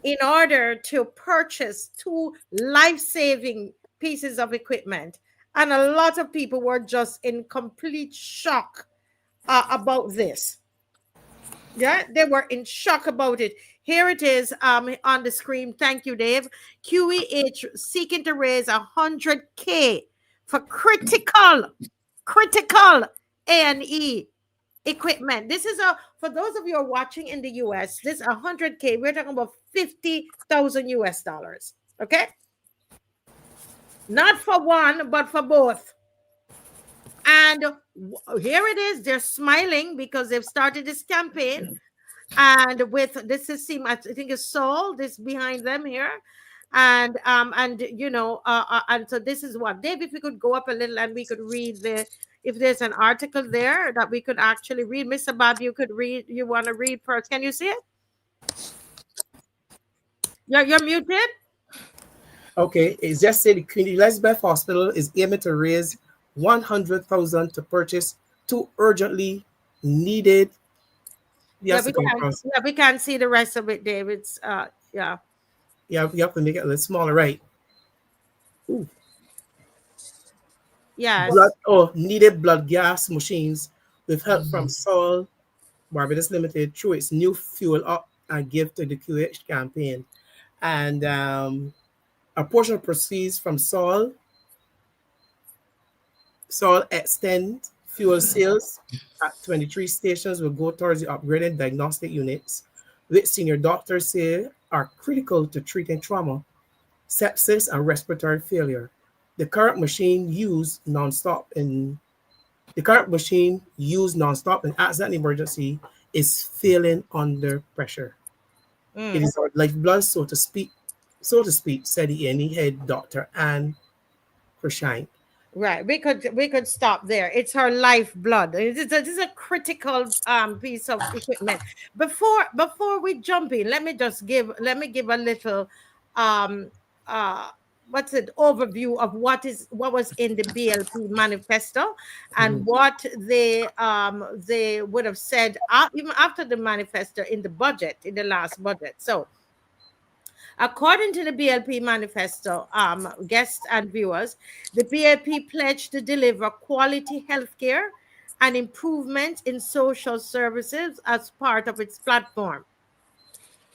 Speaker 1: in order to purchase 2 life-saving pieces of equipment. And a lot of people were just in complete shock about this. Yeah, they were in shock about it. Here it is on the screen. Thank you, Dave. QEH seeking to raise 100K for critical A&E equipment. This is for those of you who are watching in the US, this 100K, we're talking about 50,000 US dollars. Okay? Not for one, but for both. And here it is. They're smiling because they've started this campaign. And with this is I think it's Saul, this behind them here. And and so this is what, Dave, if we could go up a little and we could read if there's an article there that we could actually read. Mr. Bob, you could read. You want to read first? Can you see it? You're muted.
Speaker 4: Okay, it's just said the Queen Elizabeth Hospital is aiming to raise 100,000 to purchase 2 urgently needed.
Speaker 1: Yeah, we can't see the rest of it, Dave. It's yeah.
Speaker 4: Yeah, you have to make it a little smaller, right? Ooh.
Speaker 1: Yes.
Speaker 4: Needed blood gas machines with help from Sol Barbados Limited through its new Fuel Up and Give to the QH campaign. And a portion of proceeds from Sol Extend fuel sales at 23 stations will go towards the upgraded diagnostic units, which senior doctors say are critical to treating trauma, sepsis, and respiratory failure. The current machine used non-stop in accident emergency is failing under pressure. It is our lifeblood, so to speak, said the A&E head, Dr. Anne Cruikshank.
Speaker 1: Right, we could stop there. It's her lifeblood. This is a critical piece of equipment. Before we jump in, let me give a little overview of what was in the BLP manifesto and what they would have said even after the manifesto in the last budget. So according to the BLP manifesto, guests and viewers, the BLP pledged to deliver quality healthcare and improvement in social services as part of its platform.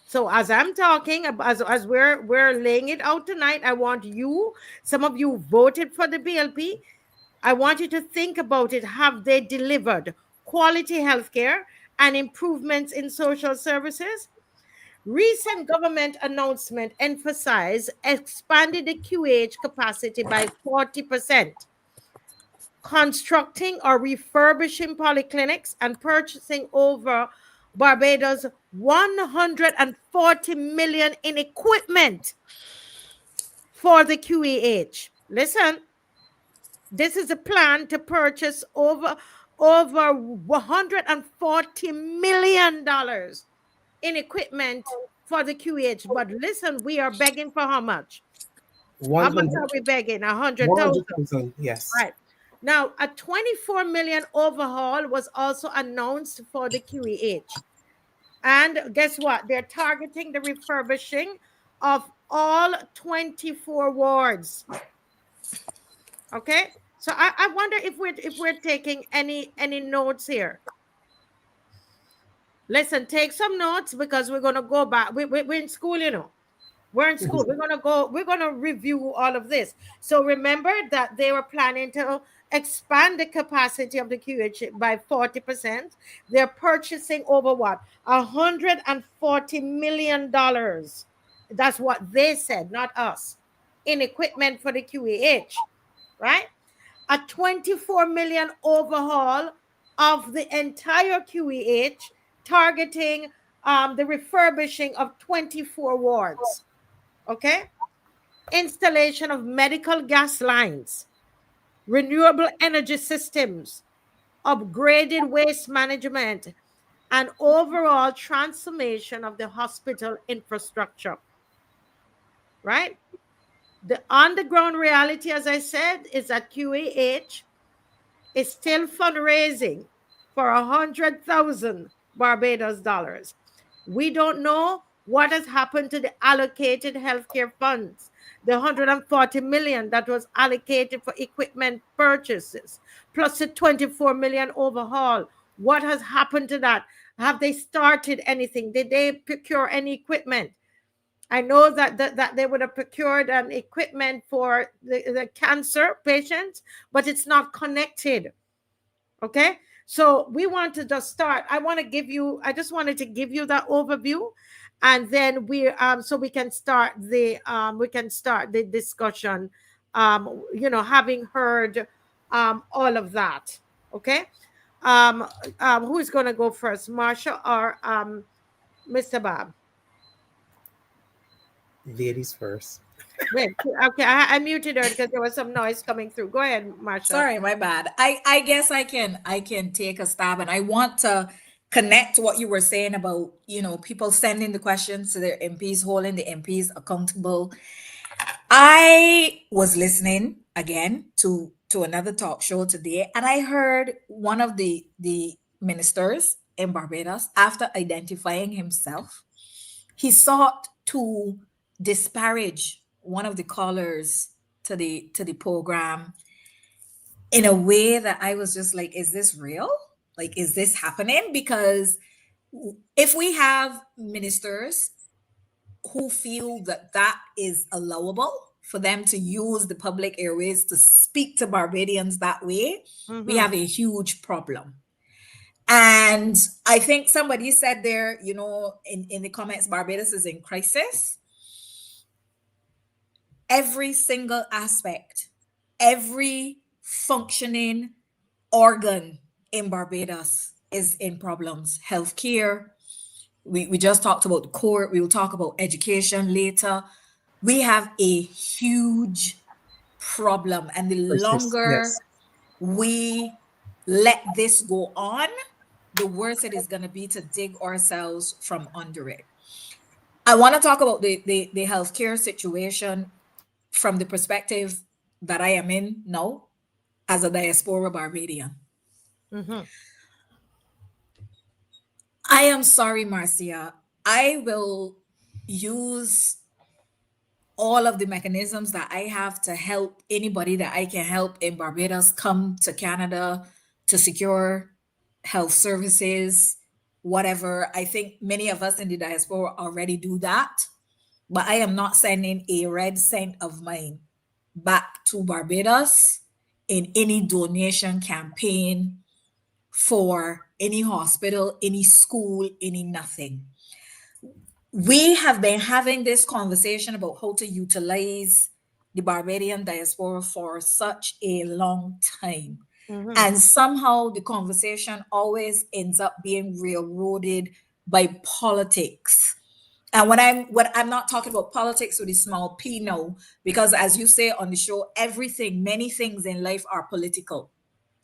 Speaker 1: So as I'm talking, as we're laying it out tonight, I want you, some of you voted for the BLP, I want you to think about it. Have they delivered quality healthcare and improvements in social services? Recent government announcement emphasized expanding the QH capacity by 40%, constructing or refurbishing polyclinics, and purchasing over Barbados 140 million in equipment for the QEH. Listen, this is a plan to purchase over $140 million in equipment for the QH. But listen, we are begging for how much? How much are we begging? 100,000.
Speaker 4: Yes.
Speaker 1: Right. Now, a 24 million overhaul was also announced for the QEH. And guess what? They're targeting the refurbishing of all 24 wards. Okay? So I wonder if we're taking any notes here. Listen, take some notes because we're gonna go back. We're in school, you know. We're in school. We're gonna review all of this. So remember that they were planning to expand the capacity of the QH by 40%. They're purchasing over what? $140 million. That's what they said, not us, in equipment for the QEH, right? A 24 million overhaul of the entire QEH, targeting the refurbishing of 24 wards. Okay? Installation of medical gas lines, renewable energy systems, upgraded waste management, and overall transformation of the hospital infrastructure. Right? The on-the-ground reality, as I said, is that QAH is still fundraising for 100,000 Barbados dollars. We don't know what has happened to the allocated healthcare funds, the 140 million that was allocated for equipment purchases, plus the 24 million overhaul. What has happened to that? Have they started anything? Did they procure any equipment? I know that they would have procured equipment for the cancer patients, but it's not connected. Okay, so we want to just start. I just wanted to give you that overview, and then so we can start the discussion. Having heard all of that. Okay, who is going to go first, Marsha or Mr. BABB?
Speaker 4: Ladies first.
Speaker 1: Wait, okay, I muted her because there was some noise coming through. Go ahead, Marsha.
Speaker 3: Sorry, my bad. I guess I can take a stab, and I want to connect what you were saying about, people sending the questions to their MPs, holding the MPs accountable. I was listening again to another talk show today, and I heard one of the ministers in Barbados, after identifying himself, he sought to disparage one of the callers to the program in a way that I was just like, is this real? Like, is this happening? Because if we have ministers who feel that is allowable for them to use the public airways to speak to Barbadians that way, we have a huge problem. And I think somebody said there, in the comments, Barbados is in crisis. Every single aspect, every functioning organ in Barbados is in problems. Healthcare, we just talked about the court. We will talk about education later. We have a huge problem, and the longer we let this go on, the worse it is going to be to dig ourselves from under it. I want to talk about the healthcare situation from the perspective that I am in now as a diaspora Barbadian. I am sorry, Marcia. I will use all of the mechanisms that I have to help anybody that I can help in Barbados come to Canada to secure health services, whatever. I think many of us in the diaspora already do that, but I am not sending a red cent of mine back to Barbados in any donation campaign for any hospital, any school, any nothing. We have been having this conversation about how to utilize the Barbadian diaspora for such a long time. And somehow the conversation always ends up being railroaded by politics. And when I'm not talking about politics with a small p now, because as you say on the show, many things in life are political,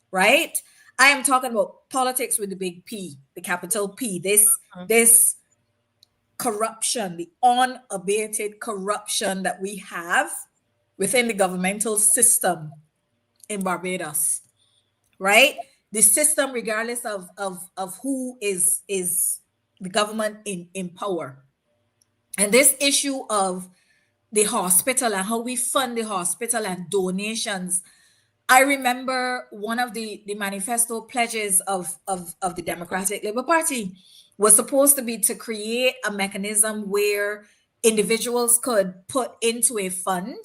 Speaker 3: right? I am talking about politics with the big P, the capital P, this corruption, the unabated corruption that we have within the governmental system in Barbados, right? The system, regardless of who is the government in power. And this issue of the hospital and how we fund the hospital and donations, I remember one of the manifesto pledges of the Democratic Labour Party was supposed to be to create a mechanism where individuals could put into a fund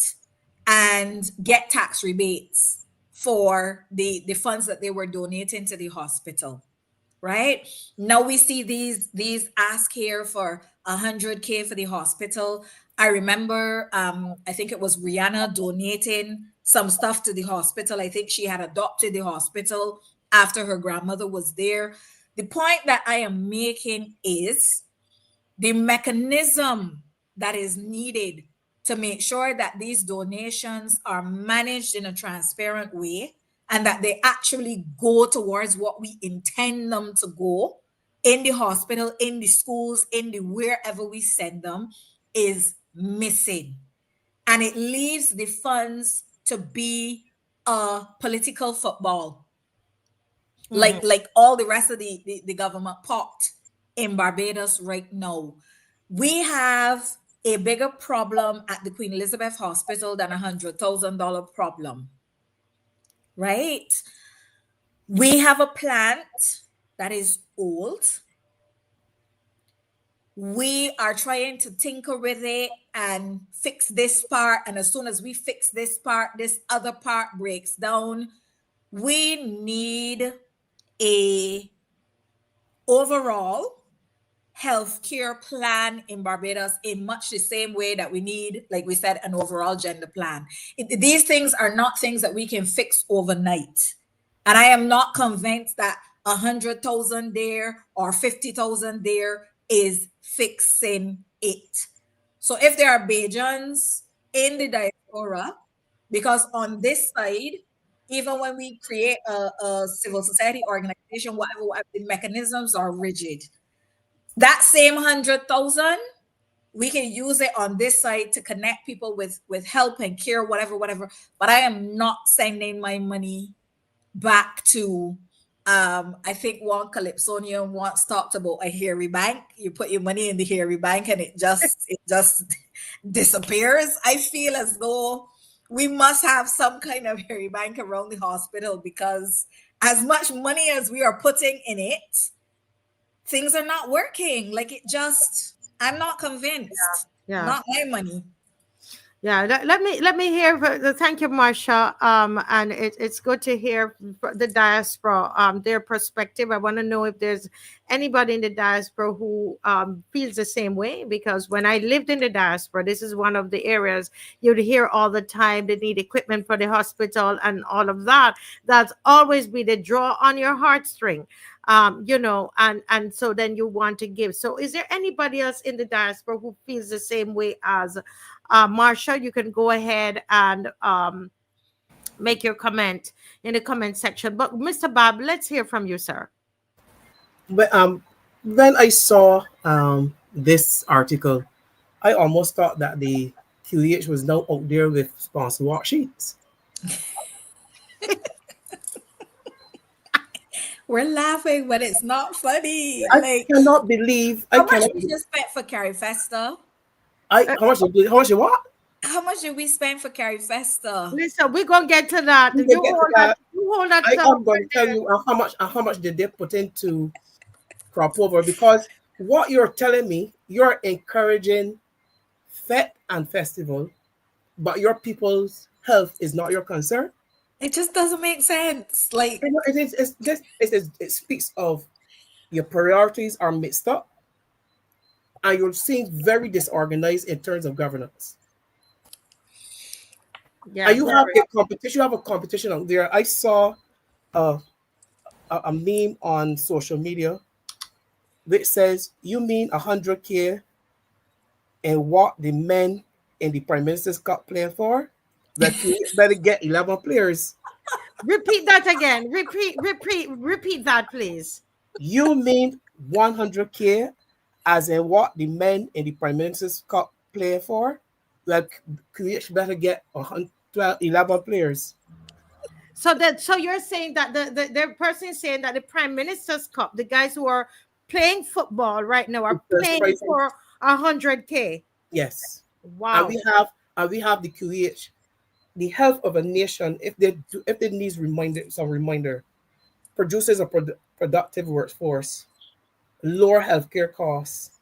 Speaker 3: and get tax rebates for the funds that they were donating to the hospital. Right now we see these ask here for 100K for the hospital. I remember I think it was Rihanna donating some stuff to the hospital. I think she had adopted the hospital after her grandmother was there. The point that I am making is the mechanism that is needed to make sure that these donations are managed in a transparent way and that they actually go towards what we intend them to go in the hospital, in the schools, in the wherever we send them is missing. And it leaves the funds to be a political football, like all the rest of the government pot in Barbados right now. We have a bigger problem at the Queen Elizabeth Hospital than $100,000 problem, right? We have a plant that is old. We are trying to tinker with it and fix this part. And as soon as we fix this part, this other part breaks down. We need a overall healthcare plan in Barbados in much the same way that we need, like we said, an overall gender plan. These things are not things that we can fix overnight. And I am not convinced that 100,000 there or 50,000 there is fixing it. So if there are Bajans in the diaspora, because on this side, even when we create a civil society organization, whatever, the mechanisms are rigid. That same 100,000, we can use it on this side to connect people with help and care, whatever. But I am not sending my money back to I think one Calypsonian once talked about a hairy bank. You put your money in the hairy bank and it just disappears. I feel as though we must have some kind of hairy bank around the hospital, because as much money as we are putting in it, things are not working. Like it just, I'm not convinced.
Speaker 1: Yeah.
Speaker 3: Not my money.
Speaker 1: Yeah, let me hear. Thank you, Marcia. And it's good to hear the diaspora, their perspective. I want to know if there's anybody in the diaspora who feels the same way, because when I lived in the diaspora, this is one of the areas you'd hear all the time. They need equipment for the hospital and all of that. That's always be the draw on your heartstring. And so then you want to give. So is there anybody else in the diaspora who feels the same way as Marcia? You can go ahead and make your comment in the comment section. But Mr. Bob, let's hear from you, sir.
Speaker 4: But when I saw this article, I almost thought that the QEH was now out there with sponsor worksheets.
Speaker 3: We're laughing, but it's not funny.
Speaker 4: I cannot believe.
Speaker 3: How much we just spent for Carifesta?
Speaker 4: How much you what?
Speaker 3: How much did we spend for Carifesta?
Speaker 1: Listen, we're gonna get to that. You hold that.
Speaker 4: I'm going to tell you how much did they put into crop over, because what you're telling me, you're encouraging fete and festival, but your people's health is not your concern.
Speaker 3: It just doesn't make sense. Like
Speaker 4: it speaks of your priorities are mixed up, and you're seeing very disorganized in terms of governance. Yeah, and you have a competition. You have a competition out there. I saw a meme on social media which says, "You mean 100K and what the men in the Prime Minister's Cup playing for? That better get 11 players."
Speaker 1: Repeat that again. Repeat that, please.
Speaker 4: You mean 100K as in what the men in the Prime Minister's Cup play for? Like, QH better get 11 players.
Speaker 1: So you're saying that the person is saying that the Prime Minister's Cup, the guys who are playing football right now are playing for 100K.
Speaker 4: Yes.
Speaker 1: Wow.
Speaker 4: And we have the QH the health of a nation, if they need some reminder, produces a productive workforce, lower healthcare costs,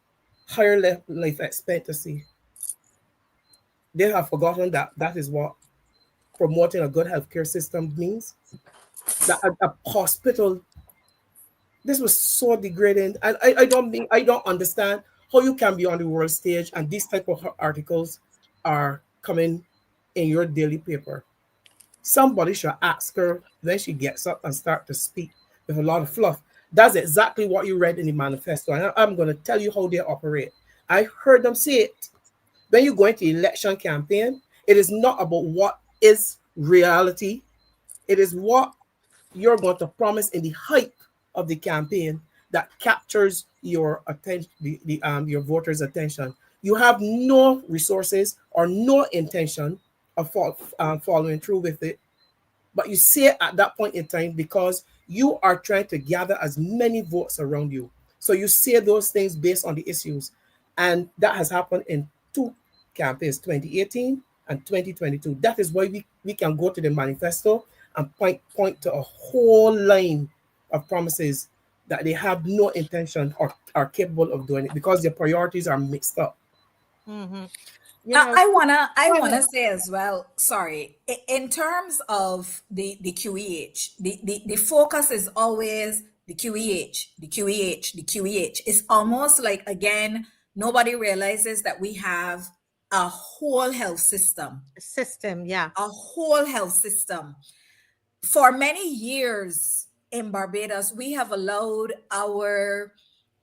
Speaker 4: higher life expectancy. They have forgotten that that is what promoting a good healthcare system means. That a hospital, this was so degrading, and I don't understand how you can be on the world stage and these type of articles are coming in your daily paper. Somebody should ask her when she gets up and start to speak with a lot of fluff. That's exactly what you read in the manifesto, and I'm going to tell you how they operate. I heard them say it. When you go into election campaign, it is not about what is reality. It is what you're going to promise in the hype of the campaign that captures your attention, your voters' attention. You have no resources or no intention of following through with it, but you say it at that point in time because you are trying to gather as many votes around you. So you say those things based on the issues, and that has happened in two campaigns, 2018 and 2022. That is why we can go to the manifesto and point to a whole line of promises that they have no intention or are capable of doing it because their priorities are mixed up.
Speaker 1: Mm-hmm.
Speaker 3: I wanna say as well, sorry, in terms of the QEH, the focus is always the QEH, the QEH, the QEH. It's almost like, again, nobody realizes that we have a whole health system.
Speaker 1: Yeah.
Speaker 3: A whole health system. For many years in Barbados, we have allowed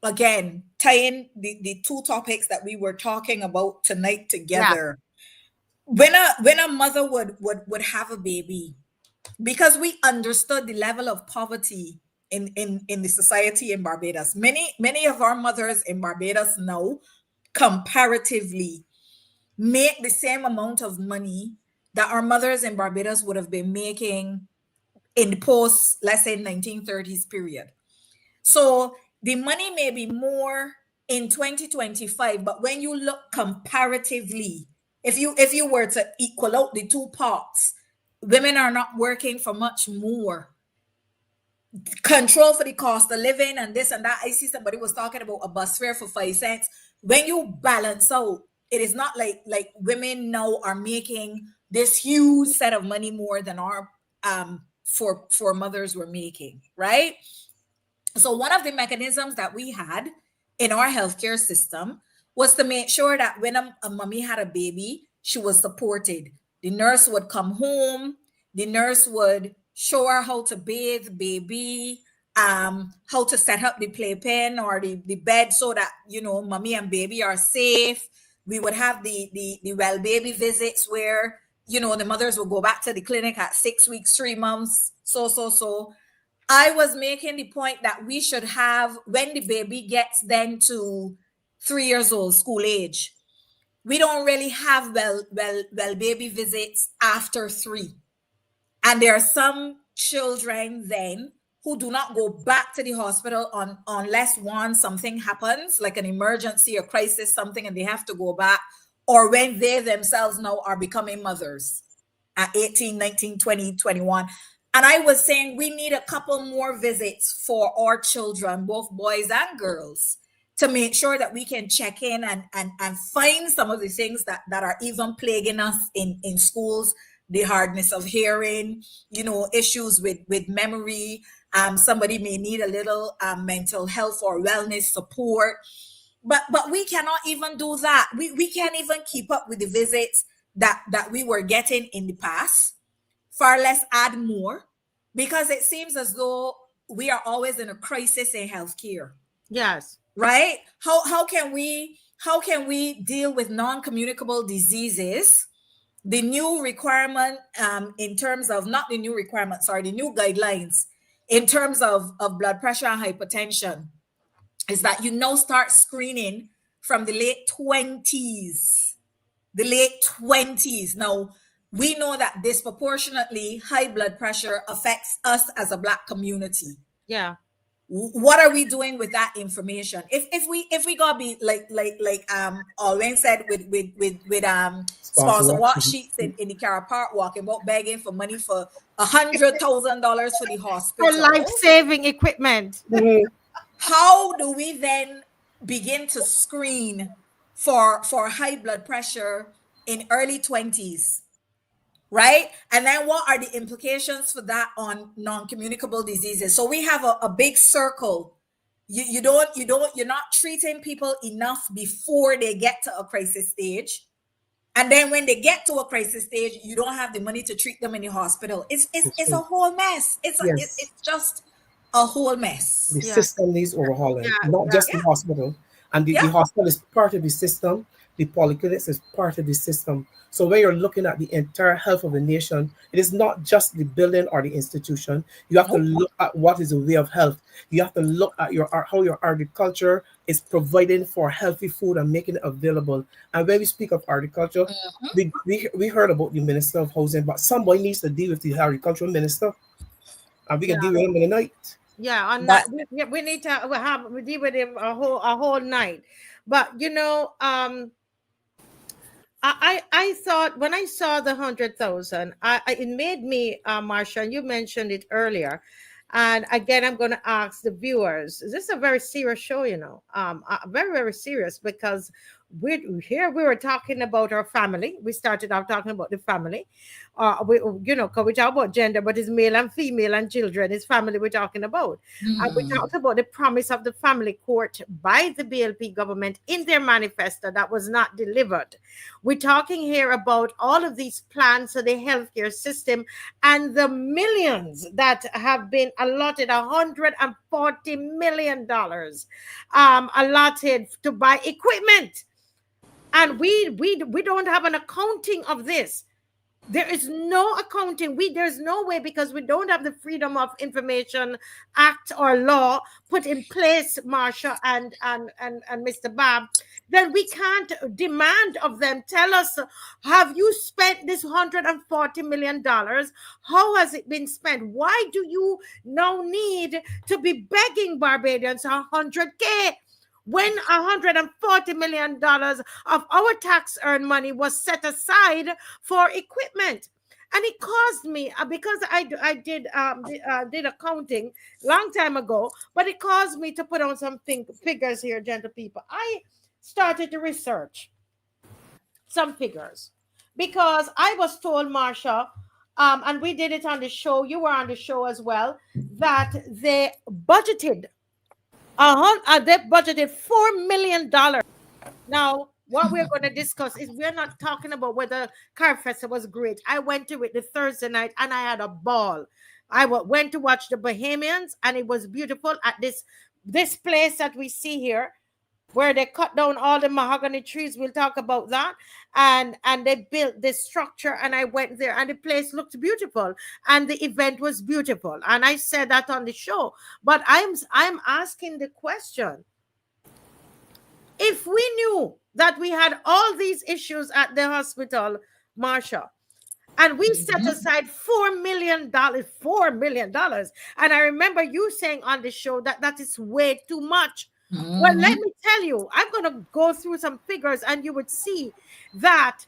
Speaker 3: again, tying the two topics that we were talking about tonight together. Yeah. When a mother would have a baby, because we understood the level of poverty in the society in Barbados. Many of our mothers in Barbados now comparatively make the same amount of money that our mothers in Barbados would have been making in the post, let's say, 1930s period. So the money may be more in 2025, but when you look comparatively, if you were to equal out the two parts, women are not working for much more. Control for the cost of living and this and that. I see somebody was talking about a bus fare for 5 cents. When you balance out, it is not like women now are making this huge set of money more than our for mothers were making, right? So one of the mechanisms that we had in our healthcare system was to make sure that when a mommy had a baby, she was supported. The nurse would come home, the nurse would show her how to bathe the baby, how to set up the playpen or the bed so that, mommy and baby are safe. We would have the well baby visits where, the mothers would go back to the clinic at 6 weeks, 3 months, so. I was making the point that we should have, when the baby gets then to 3 years old, school age, we don't really have well baby visits after 3. And there are some children then who do not go back to the hospital unless something happens, like an emergency or crisis, something, and they have to go back, or when they themselves now are becoming mothers at 18, 19, 20, 21. And I was saying we need a couple more visits for our children, both boys and girls, to make sure that we can check in and find some of the things that are even plaguing us in schools, the hardness of hearing, issues with memory. Somebody may need a little mental health or wellness support. But we cannot even do that. We can't even keep up with the visits that we were getting in the past. Far less add more, because it seems as though we are always in a crisis in healthcare.
Speaker 1: Yes.
Speaker 3: Right? How can we deal with non-communicable diseases? The new requirement in terms of, not the new requirement, sorry, the new guidelines in terms of blood pressure and hypertension is that you now start screening from the late 20s. The late 20s. Now, we know that disproportionately high blood pressure affects us as a Black community.
Speaker 1: Yeah.
Speaker 3: what are we doing with that information? If we gotta be like ALWYN said with sponsor walk sheets in the car park walking about begging for money for $100,000 for the
Speaker 1: For
Speaker 3: hospital.
Speaker 1: life-saving equipment.
Speaker 3: How do we then begin to screen for high blood pressure in early 20s? Right? And then what are the implications for that on non-communicable diseases? So we have a big circle. You're not treating people enough before they get to a crisis stage. And then when they get to a crisis stage, you don't have the money to treat them in the hospital. It's a whole mess. It's just a whole mess.
Speaker 4: The system needs overhauling, not just the hospital. And the hospital is part of the system. The polyclinics is part of the system. So when you're looking at the entire health of the nation, it is not just the building or the institution. You have to look at what is the way of health. You have to look at how your agriculture is providing for healthy food and making it available. And when we speak of agriculture, we heard about the Minister of Housing, but somebody needs to deal with the agricultural minister. And we can deal with him in the night.
Speaker 1: Yeah, on that we need to deal with him a whole night. But I thought when I saw the 100,000, it made me, Marcia, and you mentioned it earlier. And again, I'm going to ask the viewers. This is a very serious show, very, very serious, because we were talking about our family. We started out talking about the family. Because we talk about gender, but it's male and female and children. It's family we're talking about. And we talked about the promise of the family court by the BLP government in their manifesto that was not delivered. We're talking here about all of these plans for the healthcare system and the millions that have been allotted, $140 million allotted to buy equipment. And we don't have an accounting of this. There is no accounting. There's no way, because we don't have the Freedom of Information Act or law put in place, Marcia and Mr. BABB. Then we can't demand of them, tell us, have you spent this $140 million? How has it been spent? Why do you now need to be begging Barbadians $100K? When $140 million of our tax-earned money was set aside for equipment. And it caused me, because I did accounting long time ago, but it caused me to put on some figures here, gentle people. I started to research some figures, because I was told, Marcia, and we did it on the show, you were on the show as well, that they budgeted $4 million. Now, what we're going to discuss is, we're not talking about whether Carifesta was great. I went to it the Thursday night and I had a ball. I went to watch the Bahamians, and it was beautiful at this place that we see here, where they cut down all the mahogany trees. We'll talk about that. And they built this structure, and I went there, and the place looked beautiful, and the event was beautiful. And I said that on the show. But I'm asking the question, if we knew that we had all these issues at the hospital, Marcia, and we set aside $4 million, $4 million. And I remember you saying on the show that is way too much. Well, let me tell you, I'm going to go through some figures, and you would see that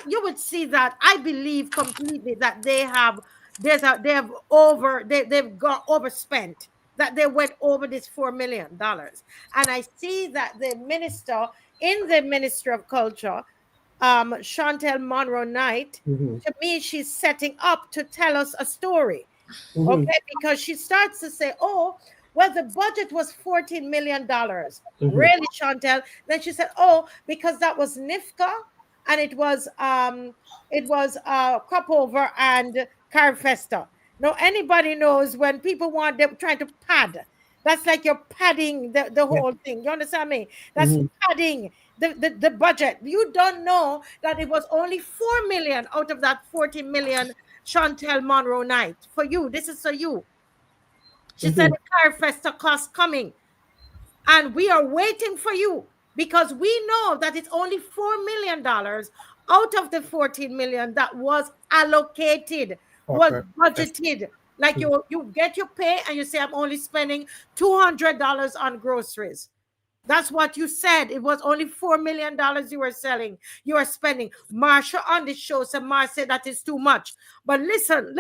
Speaker 1: you would see that I believe completely that they've got overspent, that they went over this $4 million. And I see that the minister in the Ministry of Culture, Chantel Monroe Knight, to me, she's setting up to tell us a story. Okay, because she starts to say, oh, well, the budget was $14 million. Really, Chantel? Then she said, oh, because that was NIFCA, and it was crop over and Carifesta. Now, anybody knows when people they're trying to pad. That's like you're padding the whole thing. You understand me? That's padding the budget. You don't know that it was only $4 million out of that $40 million, Chantel Monroe Knight. For you, this is for you. She said the Carifesta cost coming, and we are waiting for you, because we know that it's only $4 million out of the $14 million that was allocated, was budgeted. Like you get your pay and you say, I'm only spending $200 on groceries. That's what you said. It was only $4 million you were selling. You are spending. Marsha on the show said, Marcia, that is too much. But listen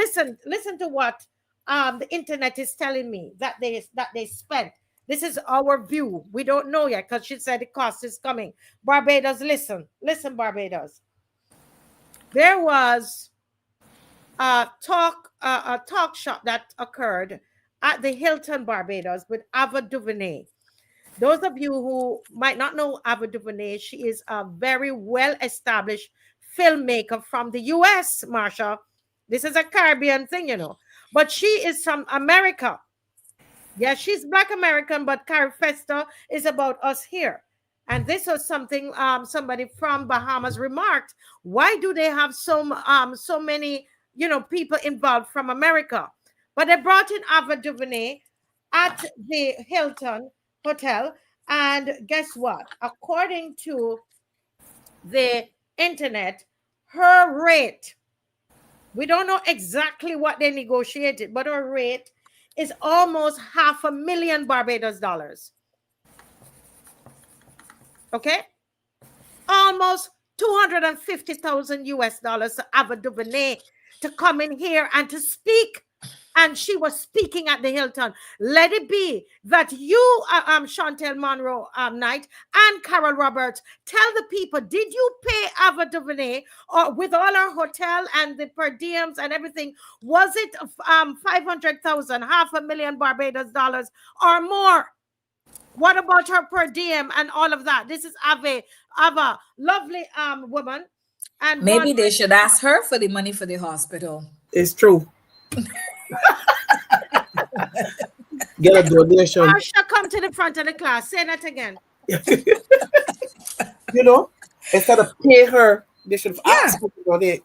Speaker 1: to what the internet is telling me that they spent. This is our view. We don't know yet because she said the cost is coming. Barbados, listen, Barbados. There was a talk show that occurred at the Hilton Barbados with Ava DuVernay. Those of you who might not know Ava DuVernay, she is a very well-established filmmaker from the U.S., Marsha. This is a Caribbean thing, you know. But she is from America. Yeah, she's Black American, but Carifesta is about us here. And this was something somebody from Bahamas remarked. Why do they have so many, people involved from America? But they brought in Ava DuVernay at the Hilton Hotel, and guess what? According to the internet, her rate, we don't know exactly what they negotiated, but her rate is almost $500,000 Barbados dollars. Okay, almost 250,000 US dollars to Ava DuVernay to come in here and to speak. And she was speaking at the Hilton. Let it be that you, Chantel Monroe Knight and Carol Roberts, tell the people, did you pay Ava DuVernay or with all our hotel and the per diems and everything? Was it 500,000, $500,000 Barbados dollars or more? What about her per diem and all of that? This is Ava, lovely woman. And
Speaker 3: maybe they should ask her for the money for the hospital.
Speaker 4: It's true. Get a donation.
Speaker 1: Marsha, come to the front of the class. Say that again.
Speaker 4: Instead of pay her, they should ask her to donate.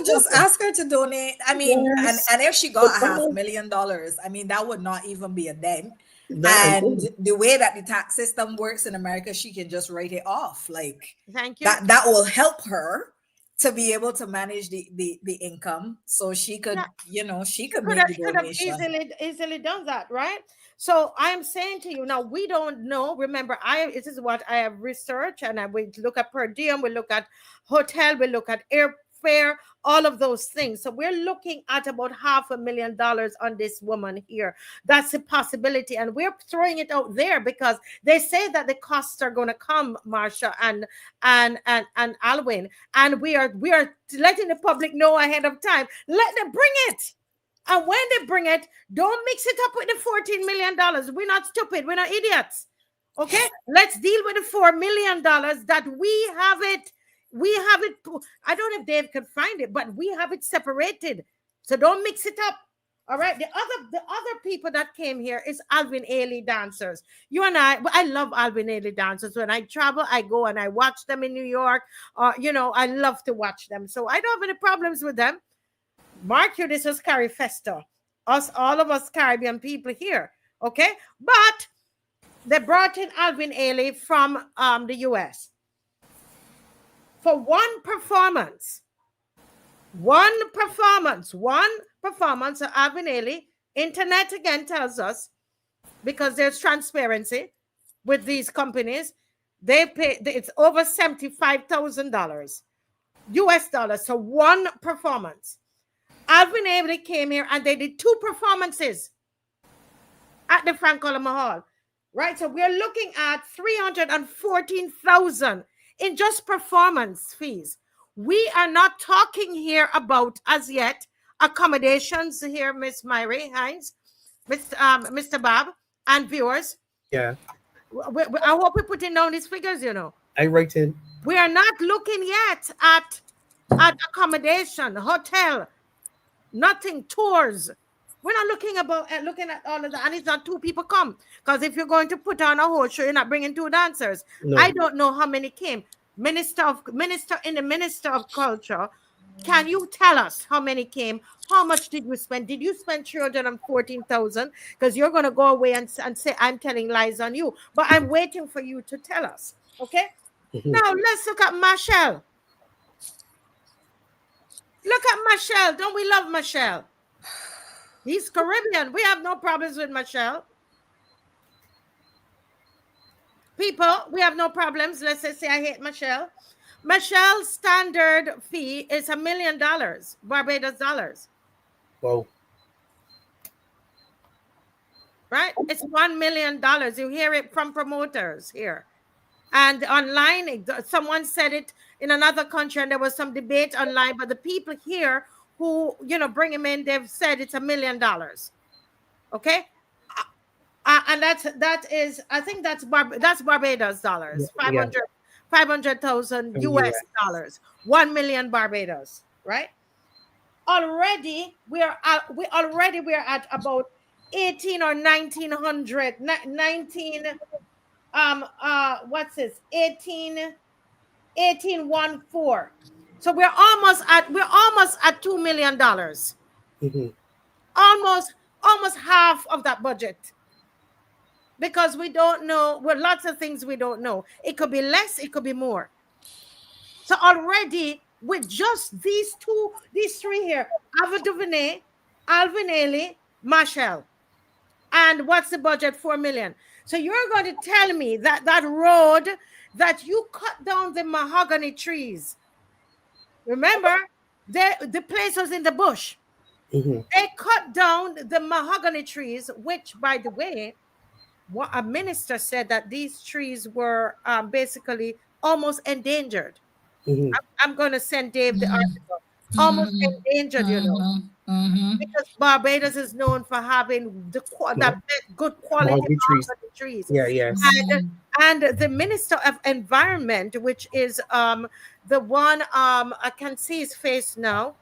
Speaker 3: Just ask her to donate. I mean,
Speaker 4: yes.
Speaker 3: and if she got $500,000, I mean, that would not even be a dent. And the way that the tax system works in America, she can just write it off. Like,
Speaker 1: thank you.
Speaker 3: That will help her to be able to manage the income, so she could, she could make the donation.
Speaker 1: Easily done that, right? So I'm saying to you now, we don't know. Remember, this is what I have researched, and we look at per diem, we look at hotel, we look at airfare, all of those things. So we're looking at about $500,000 on this woman here. That's a possibility, and we're throwing it out there because they say that the costs are going to come, Marsha and ALWYN, and we are letting the public know ahead of time. Let them bring it. And when they bring it, don't mix it up with the $14 million. We're not stupid. We're not idiots. Okay? Let's deal with the $4 million that we have it. We have it. I don't know if Dave can find it, but we have it separated. So don't mix it up. All right. The other people that came here is ALWYN Ailey dancers. You and I love ALWYN Ailey dancers. When I travel, I go and I watch them in New York. I love to watch them. So I don't have any problems with them. Mark you, this is Carifesta. All of us Caribbean people here. Okay. But they brought in ALWYN Ailey from the US. For one performance of ALWYN Ailey, internet again tells us, because there's transparency with these companies, they pay, it's over $75,000 US dollars. So one performance. ALWYN Ailey came here and they did 2 performances at the Frank Coloma Hall, right? So we're looking at $314,000 in just performance fees. We are not talking here about, as yet, accommodations here, Miss Myrie Hines, Mr. Bob, and viewers.
Speaker 4: Yeah.
Speaker 1: I hope we're putting down these figures,
Speaker 4: I write in.
Speaker 1: We are not looking yet at accommodation, hotel, nothing, tours. We're not looking at all of that, and it's not 2 people come. Because if you're going to put on a whole show, you're not bringing 2 dancers. No. I don't know how many came. Minister of Culture, can you tell us how many came? How much did you spend? Did you spend $314,000? Because you're going to go away and say I'm telling lies on you. But I'm waiting for you to tell us. Okay. Now let's look at Michelle. Look at Michelle. Don't we love Michelle? He's Caribbean. We have no problems with Michelle. People, we have no problems. Let's just say I hate Michelle. Michelle's standard fee is $1 million, Barbados dollars.
Speaker 4: Wow.
Speaker 1: Right? It's $1 million. You hear it from promoters here. And online, someone said it in another country, and there was some debate online. But the people here who, bring him in, they've said it's $1 million. Okay, and that is, I think that's Barbados dollars,
Speaker 4: Yeah.
Speaker 1: 500,000 US dollars, 1 million Barbados, right? Already we are at about 18 or 1900, 19 what's this, 1814. So we're almost at $2 million.
Speaker 4: Mm-hmm.
Speaker 1: Almost half of that budget, because we don't know. Well, lots of things we don't know. It could be less, it could be more. So already with just these three here, Ava DuVernay, Alvin Ailey, Marshall, and what's the budget? 4 million. So you're going to tell me that that road that you cut down the mahogany trees, remember, the place was in the bush.
Speaker 4: Mm-hmm.
Speaker 1: They cut down the mahogany trees, which, by the way, what a minister said, that these trees were basically almost endangered.
Speaker 4: Mm-hmm.
Speaker 1: I'm going to send Dave the article. Almost endangered, because Barbados is known for having that good quality
Speaker 4: trees.
Speaker 1: trees.
Speaker 4: Yeah, yes.
Speaker 1: And the Minister of Environment, which is the one, I can see his face now,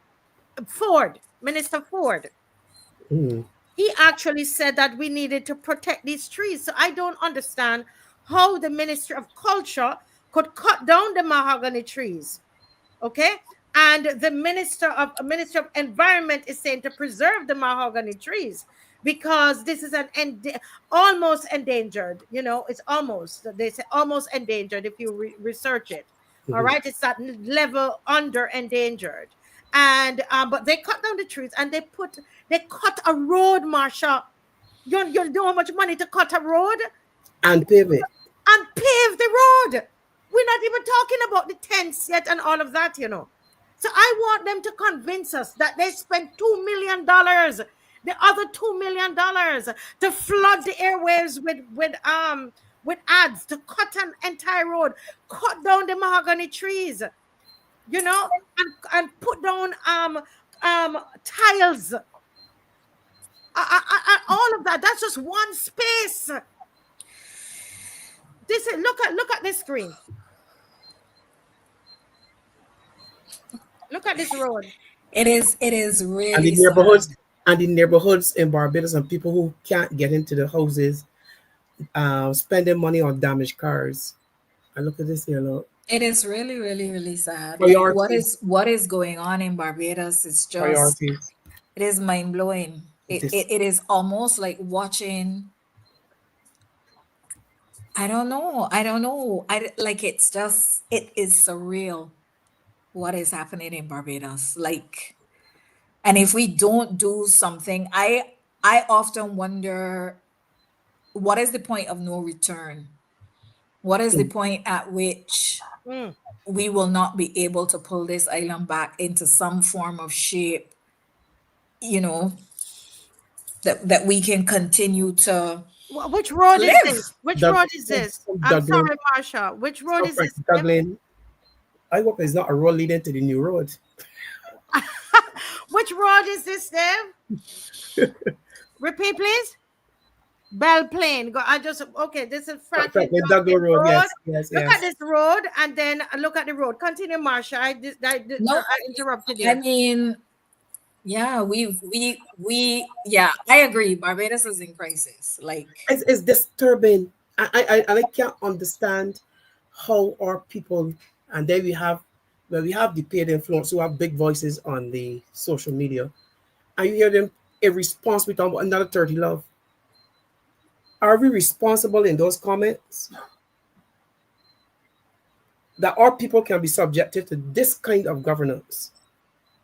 Speaker 1: Minister Ford.
Speaker 4: Mm-hmm.
Speaker 1: He actually said that we needed to protect these trees. So I don't understand how the Ministry of Culture could cut down the mahogany trees. Okay? And the Minister of Environment is saying to preserve the mahogany trees, because this is almost endangered. It's almost, they say almost endangered if you research it.
Speaker 4: Mm-hmm.
Speaker 1: All right? It's that level under endangered. And but they cut down the trees, and they cut a road, Marsha. You know how much money to cut a road?
Speaker 4: And pave it.
Speaker 1: And pave the road. We're not even talking about the tents yet and all of that, So I want them to convince us that they spent $2 million, the other $2 million, to flood the airwaves with ads, to cut an entire road, cut down the mahogany trees, and put down tiles. All of that. That's just one space. This is, look at this screen. Look at this road.
Speaker 3: It is really,
Speaker 4: and the neighborhoods in Barbados, and people who can't get into the houses, spending money on damaged cars. And look at this here, look.
Speaker 3: It is really, really, really sad. Like, what is going on in Barbados is just
Speaker 4: Priorities.
Speaker 3: It is mind blowing. It is almost like watching. I don't know. It is surreal what is happening in Barbados. Like, and if we don't do something, I often wonder, what is the point of no return? What is the point at which we will not be able to pull this island back into some form of shape, that we can continue to
Speaker 1: Which road
Speaker 3: live.
Speaker 1: is this? Which road is this? I'm sorry, Marsha. Which road is this?
Speaker 4: Dublin. I hope it's not a road leading to the new road.
Speaker 1: Which road is this, Dave? Repeat, please. Belle Plaine. This is Franklin
Speaker 4: Douglas Road. Yes.
Speaker 1: Look at this road, and then look at the road. Continue, Marsha. I interrupted you.
Speaker 3: I mean, yeah, I agree. Barbados is in crisis. Like,
Speaker 4: it's disturbing. I can't understand how our people, and then we have the paid influence who have big voices on the social media, and you hear them in response we talk about another 30 love. Are we responsible in those comments that our people can be subjected to this kind of governance,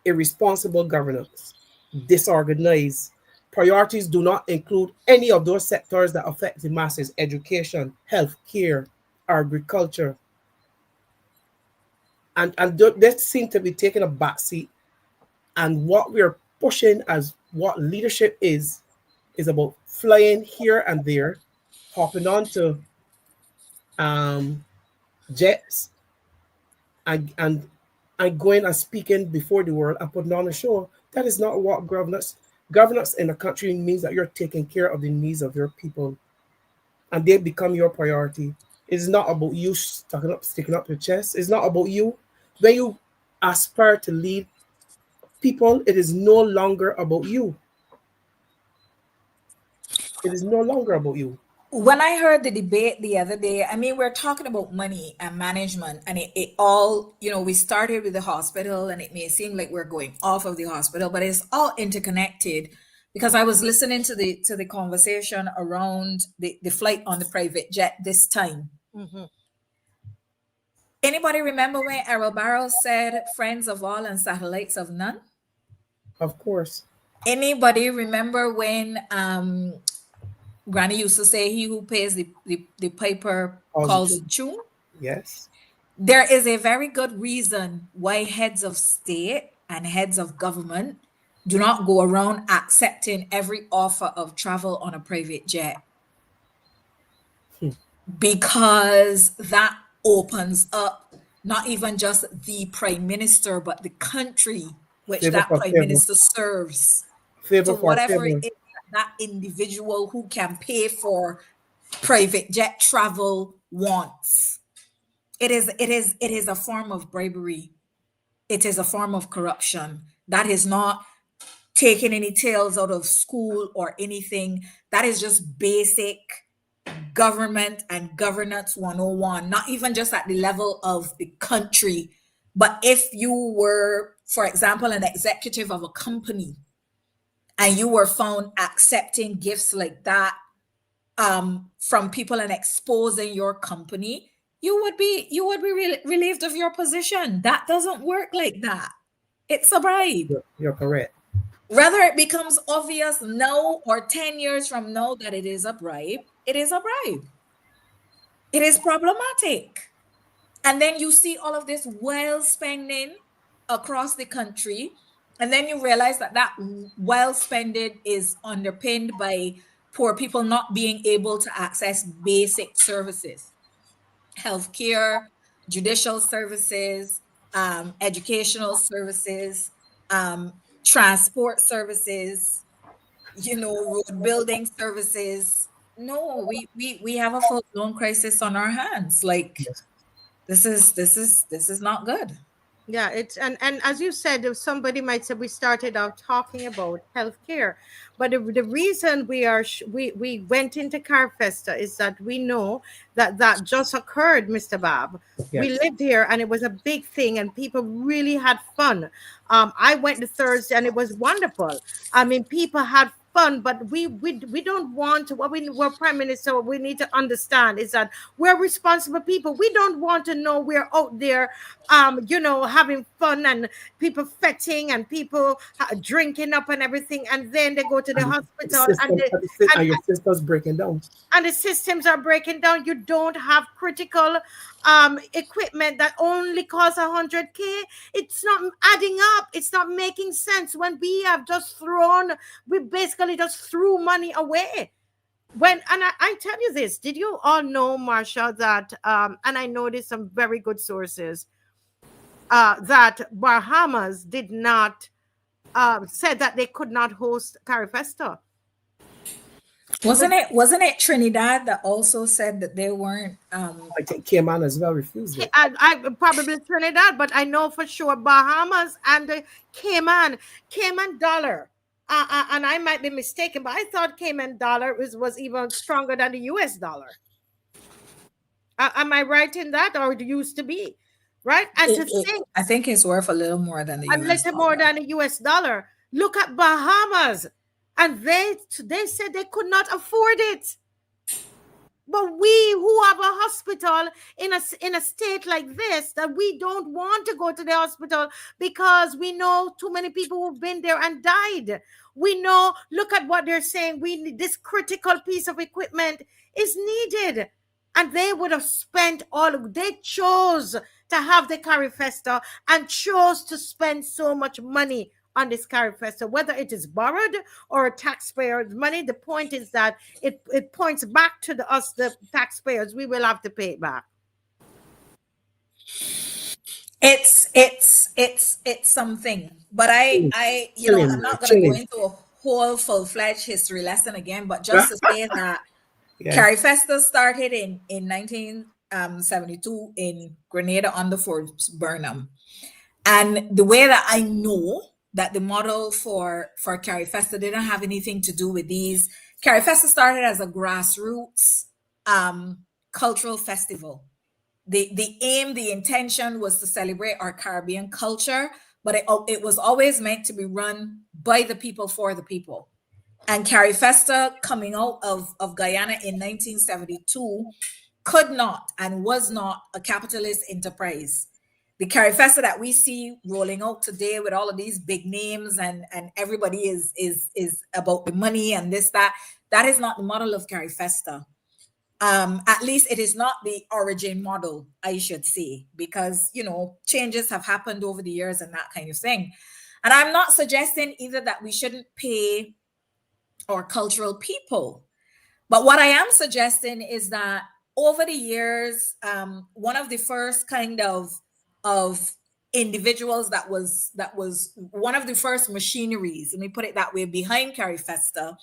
Speaker 4: irresponsible governance, disorganized priorities do not include any of those sectors that affect the masses: education, health care, agriculture. And they seem to be taking a backseat. And what we're pushing as what leadership is about flying here and there, hopping on to jets, and going and speaking before the world and putting on a show. That is not what governance in a country means. That you're taking care of the needs of your people and they become your priority. It's not about you sticking up your chest. It's not about you. When you aspire to lead people, it is no longer about you. It is no longer about you.
Speaker 3: When I heard the debate the other day, I mean, we're talking about money and management, and it all, we started with the hospital, and it may seem like we're going off of the hospital, but it's all interconnected. Because I was listening to the conversation around the flight on the private jet this time.
Speaker 1: Mm-hmm.
Speaker 3: Anybody remember when Errol Barrows said, "Friends of all and satellites of none"?
Speaker 4: Of course.
Speaker 3: Anybody remember when Granny used to say, "He who pays the piper calls the tune"?
Speaker 4: Yes.
Speaker 3: There is a very good reason why heads of state and heads of government do not go around accepting every offer of travel on a private jet. Because that opens up not even just the prime minister, but the country which that prime minister serves. So whatever it is that individual who can pay for private jet travel wants. It is a form of bribery. It is a form of corruption. That is not taking any tales out of school or anything. That is just basic government and governance 101, not even just at the level of the country, but if you were, for example, an executive of a company and you were found accepting gifts like that from people and exposing your company, you would be relieved of your position. That doesn't work like that. It's a bribe.
Speaker 4: You're correct.
Speaker 3: Whether it becomes obvious now or 10 years from now that it is a bribe, it is a bribe. It is problematic. And then you see all of this wild spending across the country. And then you realize that wild spending is underpinned by poor people not being able to access basic services, healthcare, judicial services, educational services, transport services, road building services. No, we have a full-blown crisis on our hands. Like, this is not good.
Speaker 1: Yeah, it's and as you said, if somebody might say we started out talking about healthcare, but the reason we went into Carifesta is that we know that just occurred, Mr. Babb.
Speaker 4: Yes.
Speaker 1: We lived here and it was a big thing and people really had fun. I went to Thursday and it was wonderful. I mean, people had fun, but we don't want to. We're prime minister. What we need to understand is that we're responsible people. We don't want to know we're out there, having fun and people fetting and people drinking up and everything, and then they go to the hospital
Speaker 4: and your systems breaking down.
Speaker 1: And the systems are breaking down. You don't have critical equipment that only costs 100K. It's not adding up. It's not making sense when we basically just threw money away. I tell you this, did you all know, Marcia, that and I know there's some very good sources that Bahamas did not said that they could not host Carifesta.
Speaker 3: Wasn't it Trinidad that also said that they weren't?
Speaker 4: I think Cayman as well refused it.
Speaker 1: I probably Trinidad, but I know for sure Bahamas and the Cayman dollar. And I might be mistaken, but I thought Cayman dollar was even stronger than the US dollar. Am I right in that, or it used to be? Right? And
Speaker 3: I think it's worth a little more than the US dollar. A little
Speaker 1: more than the US dollar. Look at Bahamas. And they said they could not afford it. But we who have a hospital in a state like this, that we don't want to go to the hospital because we know too many people who've been there and died. We know, look at what they're saying. We need this critical piece of equipment is needed. And they would have spent they chose to have the Carifesta and chose to spend so much money on this Carifesta, whether it is borrowed or taxpayers' money. The point is that it points back to us, the taxpayers. We will have to pay it back.
Speaker 3: It's something, but I'm not going to go into a whole full-fledged history lesson again, but just to say that Carifesta started in 1972 in Grenada under Fort Burnham. And the way that I know that the model for Carifesta didn't have anything to do with these. Carifesta started as a grassroots cultural festival. The aim, the intention was to celebrate our Caribbean culture, but it was always meant to be run by the people for the people. And Carifesta, coming out of Guyana in 1972, could not and was not a capitalist enterprise. The Carifesta that we see rolling out today with all of these big names and everybody is about the money and this, that is not the model of Carifesta. At least it is not the origin model, I should say, because, changes have happened over the years and that kind of thing. And I'm not suggesting either that we shouldn't pay our cultural people. But what I am suggesting is that over the years, one of the first kind of individuals that was one of the first machineries, let me put it that way, behind Carifesta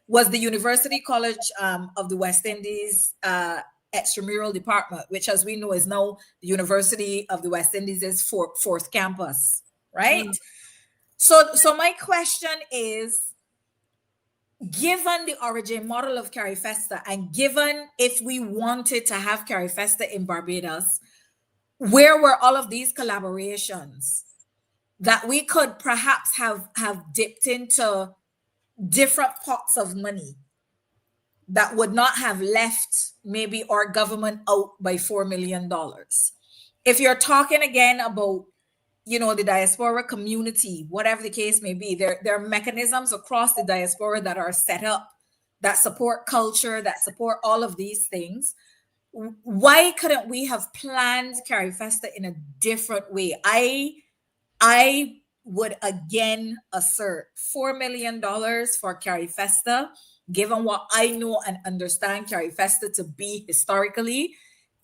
Speaker 3: was the University College of the West Indies extramural department, which, as we know, is now the University of the West Indies' fourth campus, right? So my question is, given the origin model of Carifesta, and given if we wanted to have Carifesta in Barbados, where were all of these collaborations that we could perhaps have dipped into different pots of money that would not have left maybe our government out by $4 million? If you're talking again about, the diaspora community, whatever the case may be, there are mechanisms across the diaspora that are set up that support culture, that support all of these things. Why couldn't we have planned Carifesta in a different way? I would again assert $4 million for Carifesta, given what I know and understand Carifesta to be historically,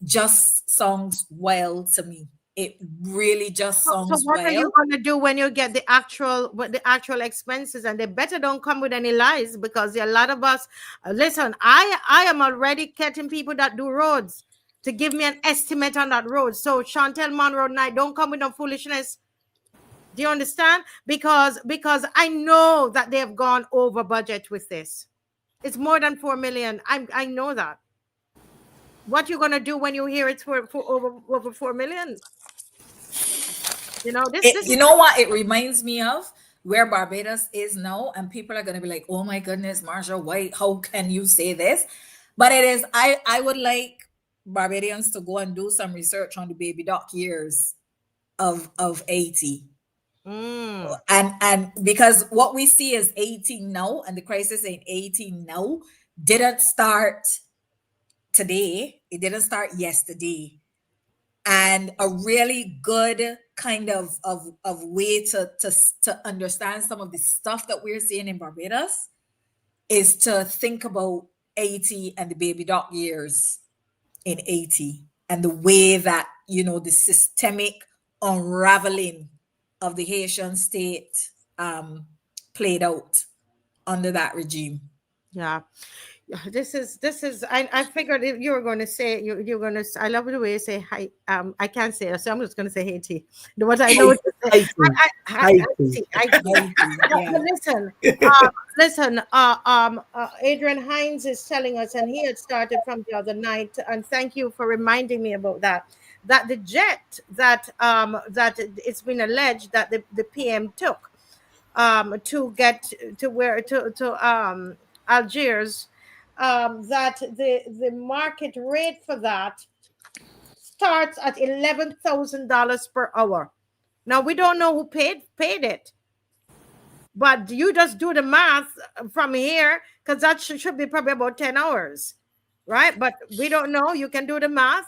Speaker 3: just sounds wild to me. It really just sounds wild. So
Speaker 1: what are you going to do when you get the actual expenses? And they better don't come with any lies, because a lot of us, listen, I am already getting people that do roads to give me an estimate on that road. So Chantel Monroe Knight, don't come with no foolishness. Do you understand? Because I know that they have gone over budget with this. It's more than 4 million. I know that. What you gonna do when you hear it's for over 4 million?
Speaker 3: You know what it reminds me of? Where Barbados is now, and people are gonna be like, "Oh my goodness, Marsha White, how can you say this?" But it is. I would like Barbadians to go and do some research on the baby doc years of 80. And because what we see is 18 now, and the crisis in 18 now didn't start today. It didn't start yesterday. And a really good kind of way to understand some of the stuff that we're seeing in Barbados is to think about 80 and the baby doc years in 80, and the way that, the systemic unraveling of the Haitian state played out under that regime.
Speaker 1: Yeah. This is I figured if you were going to say you're going to, I love the way you say hi. I can't say it, so I'm just going to say Haiti. What I know, listen. Adrian Hines is telling us, and he had started from the other night, and thank you for reminding me about that the jet that it's been alleged that the PM took to get to Algiers, that the market rate for that starts at $11,000 per hour. Now we don't know who paid it. But you just do the math from here, because that should be probably about 10 hours, right? But we don't know. You can do the math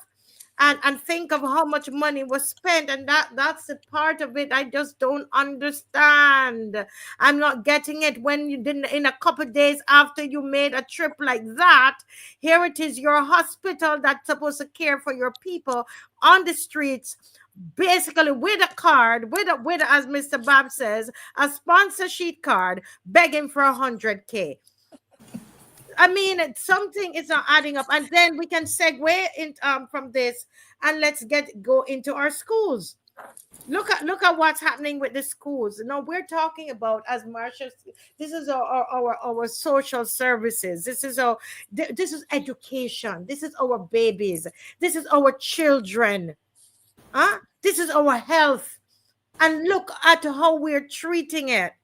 Speaker 1: and think of how much money was spent. And that's the part of it I just don't understand. I'm not getting it. When you didn't, in a couple of days after you made a trip like that, here it is, your hospital that's supposed to care for your people on the streets, basically with a card, with as Mr. BABB says, a sponsor sheet card, begging for 100K. I mean, something is not adding up. And then we can segue in from this, and let's go into our schools. Look at what's happening with the schools. No, we're talking about, as Marcia, this is our social services. This is education. This is our babies. This is our children. This is our health. And look at how we're treating it.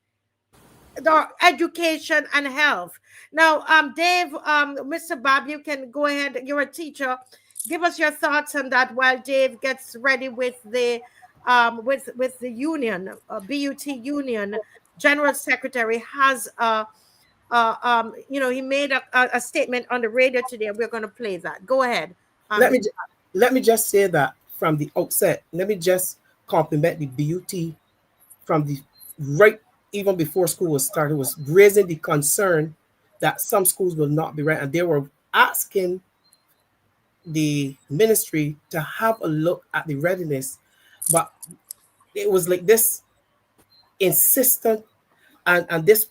Speaker 1: Our education and health. Now, Dave, Mr. BABB, you can go ahead. You're a teacher. Give us your thoughts on that while Dave gets ready with the with the union, BUT union. General Secretary has he made a statement on the radio today. We're going to play that. Go ahead.
Speaker 4: Let me just say that from the outset. Let me just compliment the BUT from the right, even before school was started, was raising the concern that some schools will not be right. And they were asking the ministry to have a look at the readiness. But it was like this insistent and this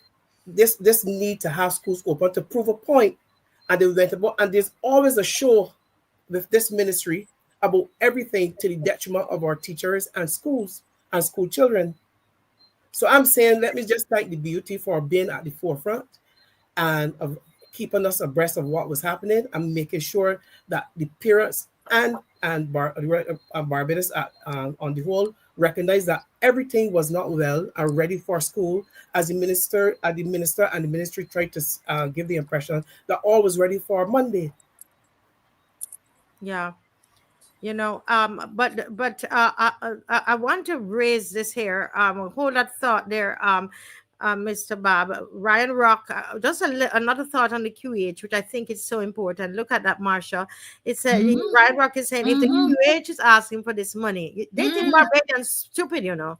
Speaker 4: need to have schools open to prove a point. And they went about, and there's always a show with this ministry about everything to the detriment of our teachers and schools and school children. So I'm saying, let me just thank the BUT for being at the forefront and of keeping us abreast of what was happening and making sure that the parents and Barbados on the whole recognize that everything was not well and ready for school, as the minister and the ministry tried to give the impression that all was ready for Monday.
Speaker 1: Yeah. But I want to raise this here. Hold that thought there, Mr. BABB. Ryan Rock, just another thought on the QH, which I think is so important. Look at that, Marcia. It said Ryan Rock is saying if the QH is asking for this money, they think Barbadians stupid, you know.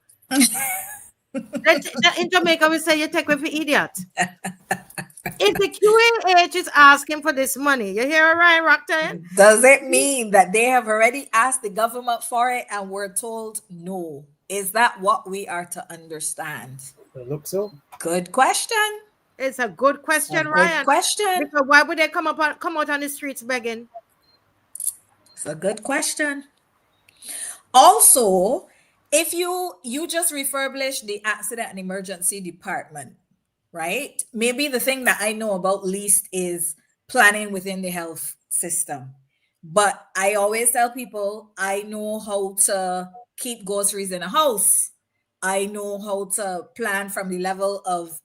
Speaker 1: In Jamaica, we say you take me for idiot. If the QAH is asking for this money, you hear Ryan Rockton?
Speaker 3: Does it mean that they have already asked the government for it and we're told no? Is that what we are to understand?
Speaker 4: It looks so.
Speaker 3: Good question.
Speaker 1: It's a good question, Ryan.
Speaker 3: Good question.
Speaker 1: Because why would they come out on the streets begging?
Speaker 3: It's a good question. Also, if you just refurbish the accident and emergency department, right? Maybe the thing that I know about least is planning within the health system. But I always tell people I know how to keep groceries in a house. I know how to plan from the level of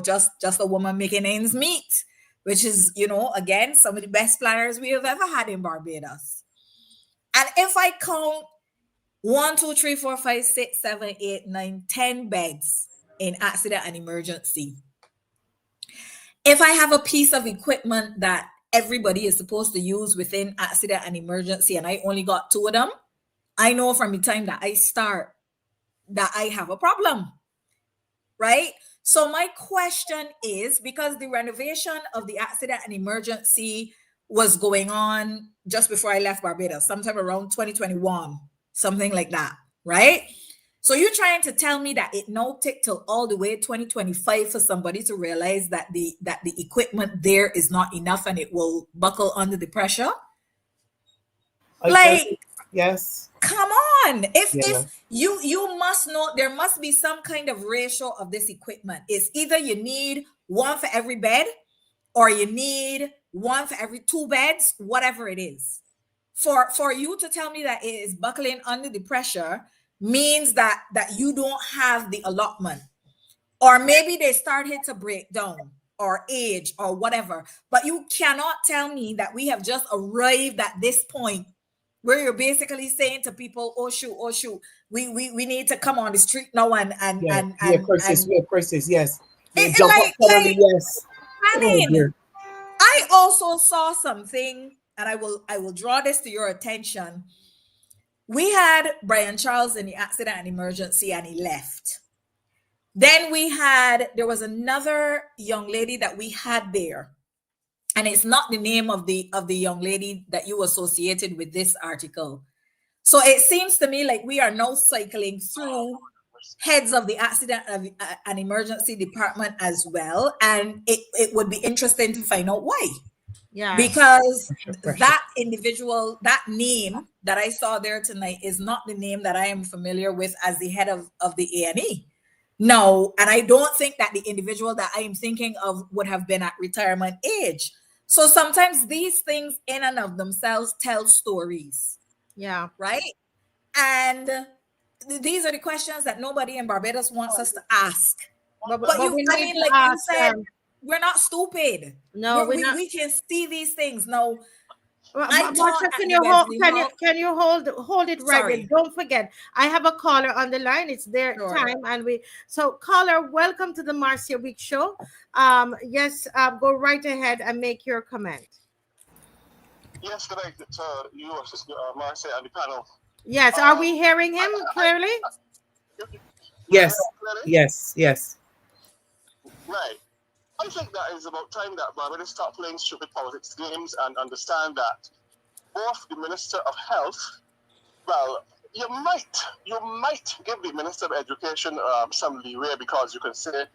Speaker 3: just a woman making ends meet, which is, again, some of the best planners we have ever had in Barbados. And if I count 1, 2, 3, 4, 5, 6, 7, 8, 9, 10 beds in accident and emergency. If I have a piece of equipment that everybody is supposed to use within accident and emergency and I only got 2 of them, I know from the time that I start that I have a problem, right? So my question is, because the renovation of the accident and emergency was going on just before I left Barbados, sometime around 2021, something like that, right? So you're trying to tell me that it now take till all the way 2025 for somebody to realize that the equipment there is not enough and it will buckle under the pressure?
Speaker 4: Yes.
Speaker 3: Come on. If you must know, there must be some kind of ratio of this equipment. It's either you need 1 for every bed or you need 1 for every 2 beds, whatever it is. For you to tell me that it is buckling under the pressure means that you don't have the allotment, or maybe they started to break down or age or whatever. But you cannot tell me that we have just arrived at this point where you're basically saying to people, oh shoot, we need to come on the street now and
Speaker 4: Yeah, we are crisis, yes. They
Speaker 3: it,
Speaker 4: jump up suddenly, yes.
Speaker 3: I
Speaker 4: Oh
Speaker 3: mean,
Speaker 4: dear.
Speaker 3: I also saw something, and I will draw this to your attention. We had Brian Charles in the accident and emergency, and he left. Then there was another young lady that we had there, and it's not the name of the young lady that you associated with this article. So it seems to me like we are now cycling through heads of the accident and emergency department as well, and it would be interesting to find out why.
Speaker 1: Yeah,
Speaker 3: because that individual, that name that I saw there tonight is not the name that I am familiar with as the head of the A&E. No, and I don't think that the individual that I am thinking of would have been at retirement age. So sometimes these things in and of themselves tell stories.
Speaker 1: Yeah.
Speaker 3: Right? And these are the questions that nobody in Barbados wants us to ask. But you, I mean, like you said, we're not stupid.
Speaker 1: No,
Speaker 3: we can see these things. No,
Speaker 1: Marsha, can you hold it right there? Don't forget, I have a caller on the line. It's their time, and so caller, welcome to the Marcia Week Show. Yes, go right ahead and make your comment.
Speaker 5: Yes, good night to you, Marcia, and the panel.
Speaker 1: Yes, are we hearing him clearly?
Speaker 4: Yes, yes.
Speaker 5: Right. I think that it's about time that Barbados stop playing stupid politics games and understand that both the Minister of Health, well, you might give the Minister of Education some leeway because you can say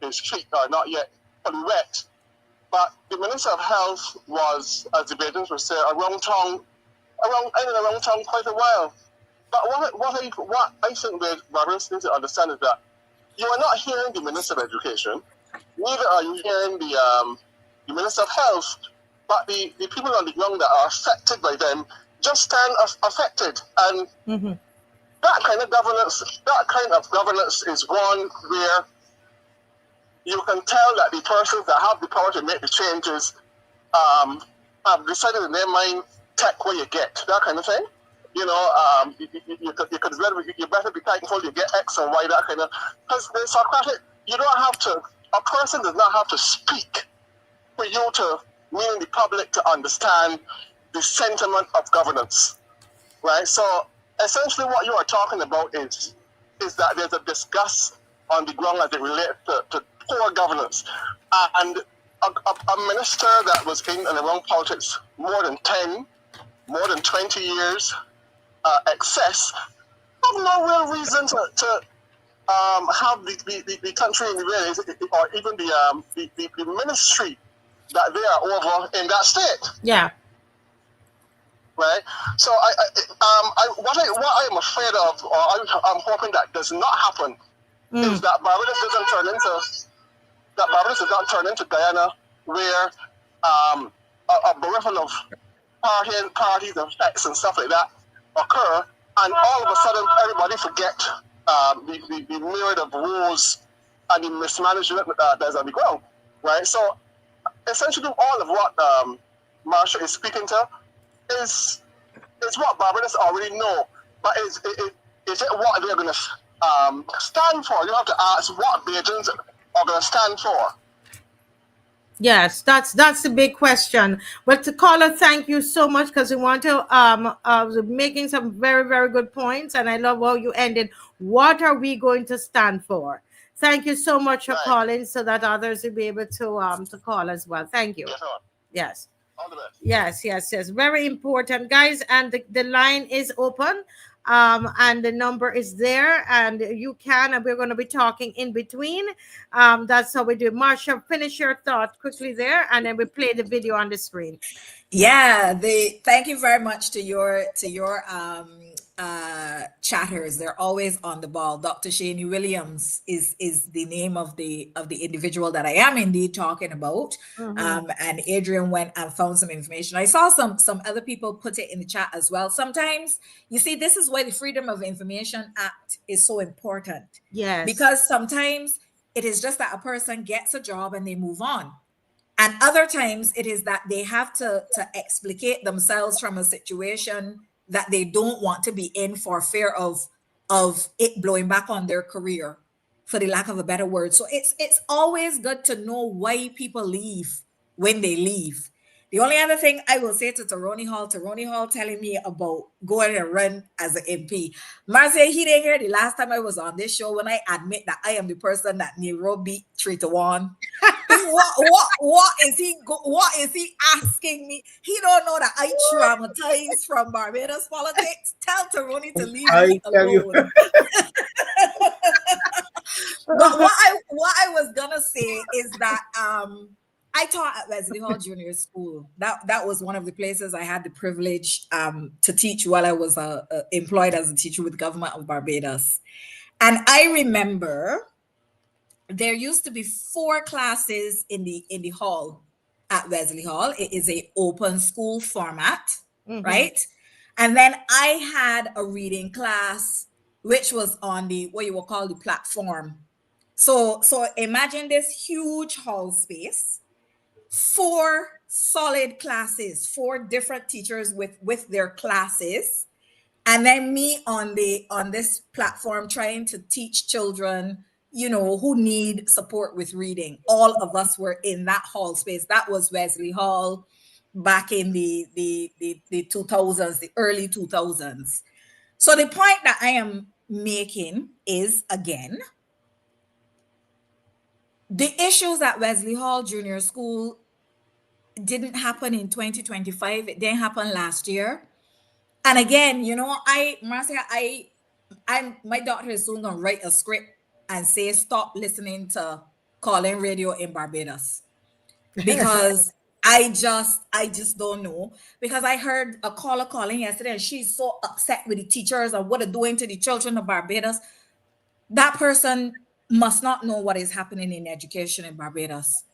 Speaker 5: his feet are not yet fully wet. But the Minister of Health was, as debaters would say, around town quite a while. But what I think that Barbados need to understand is that you are not hearing the Minister of Education, neither are you hearing the Minister of Health, but the people on the ground that are affected by them just stand affected. And that kind of governance is one where you can tell that the persons that have the power to make the changes have decided in their mind, take what you get, that kind of thing. You know, you better be thankful you get X and Y, that kind of. Because the Socratic, you don't have to. A person does not have to speak for you to, meaning the public, to understand the sentiment of governance, right? So essentially, what you are talking about is that there's a disgust on the ground as it relates to poor governance, and a minister that was in and around politics more than 20 years. Excess, have no real reason to have the country in the way, or even the ministry that they are over in that state.
Speaker 1: Yeah.
Speaker 5: Right. So what I am afraid of, or I'm hoping that does not happen, is that Barbados does not turn into Guyana, where a bereft of parties and facts and stuff like that occur, and all of a sudden everybody forget the myriad of woes and the mismanagement that's on the ground, right? So essentially all of what Marcia is speaking to is what Barbados already know, but is it what they're going to stand for? You have to ask what Bajans are going to stand for.
Speaker 1: Yes, that's the big question. But to caller, thank you so much, because we want to making some very, very good points, and I love how you ended. What are we going to stand for? Thank you so much for calling, so that others will be able to call as well. Thank you. Yes.
Speaker 5: All the best.
Speaker 1: Yes. Very important, guys. And the line is open. And the number is there, and you can, and we're going to be talking in between. That's how we do. Marcia, finish your thought quickly there, and then we play the video on the screen.
Speaker 3: Yeah, thank you very much to your chatters. They're always on the ball. Dr. Shani Williams is the name of the individual that I am indeed talking about. And Adrian went and found some information. I saw some other people put it in the chat as well. Sometimes, you see, this is why the Freedom of Information Act is so important.
Speaker 1: Yes.
Speaker 3: Because sometimes it is just that a person gets a job and they move on. And other times it is that they have to explicate themselves from a situation that they don't want to be in for fear of it blowing back on their career, for the lack of a better word. So it's always good to know why people leave when they leave. The only other thing I will say to Tyrone Hall telling me about going and run as an MP. Marcia, he didn't hear the last time I was on this show when I admit that I am the person that Nero beat 3-1. What is he asking me? He don't know that I traumatized from Barbados politics. Tell Tyrone to leave me alone. But what I was gonna say is that I taught at Wesley Hall Junior School. That was one of the places I had the privilege to teach while I was employed as a teacher with the government of Barbados. And I remember there used to be 4 classes in the hall at Wesley Hall. It is an open school format, right? And then I had a reading class, which was on the what you will call the platform. So imagine this huge hall space, 4 solid classes, 4 different teachers with their classes, and then me on this platform trying to teach children, you know, who need support with reading. All of us were in that hall space. That was Wesley Hall back in the 2000s, the early 2000s. So the point that I am making is, again, the issues at Wesley Hall Junior School didn't happen in 2025. It didn't happen last year. And again, you know, Marcia, my daughter is soon gonna write a script and say stop listening to call-in radio in Barbados, because I just don't know. Because I heard a caller calling yesterday and she's so upset with the teachers and what they're doing to the children of Barbados. That person must not know what is happening in education in Barbados.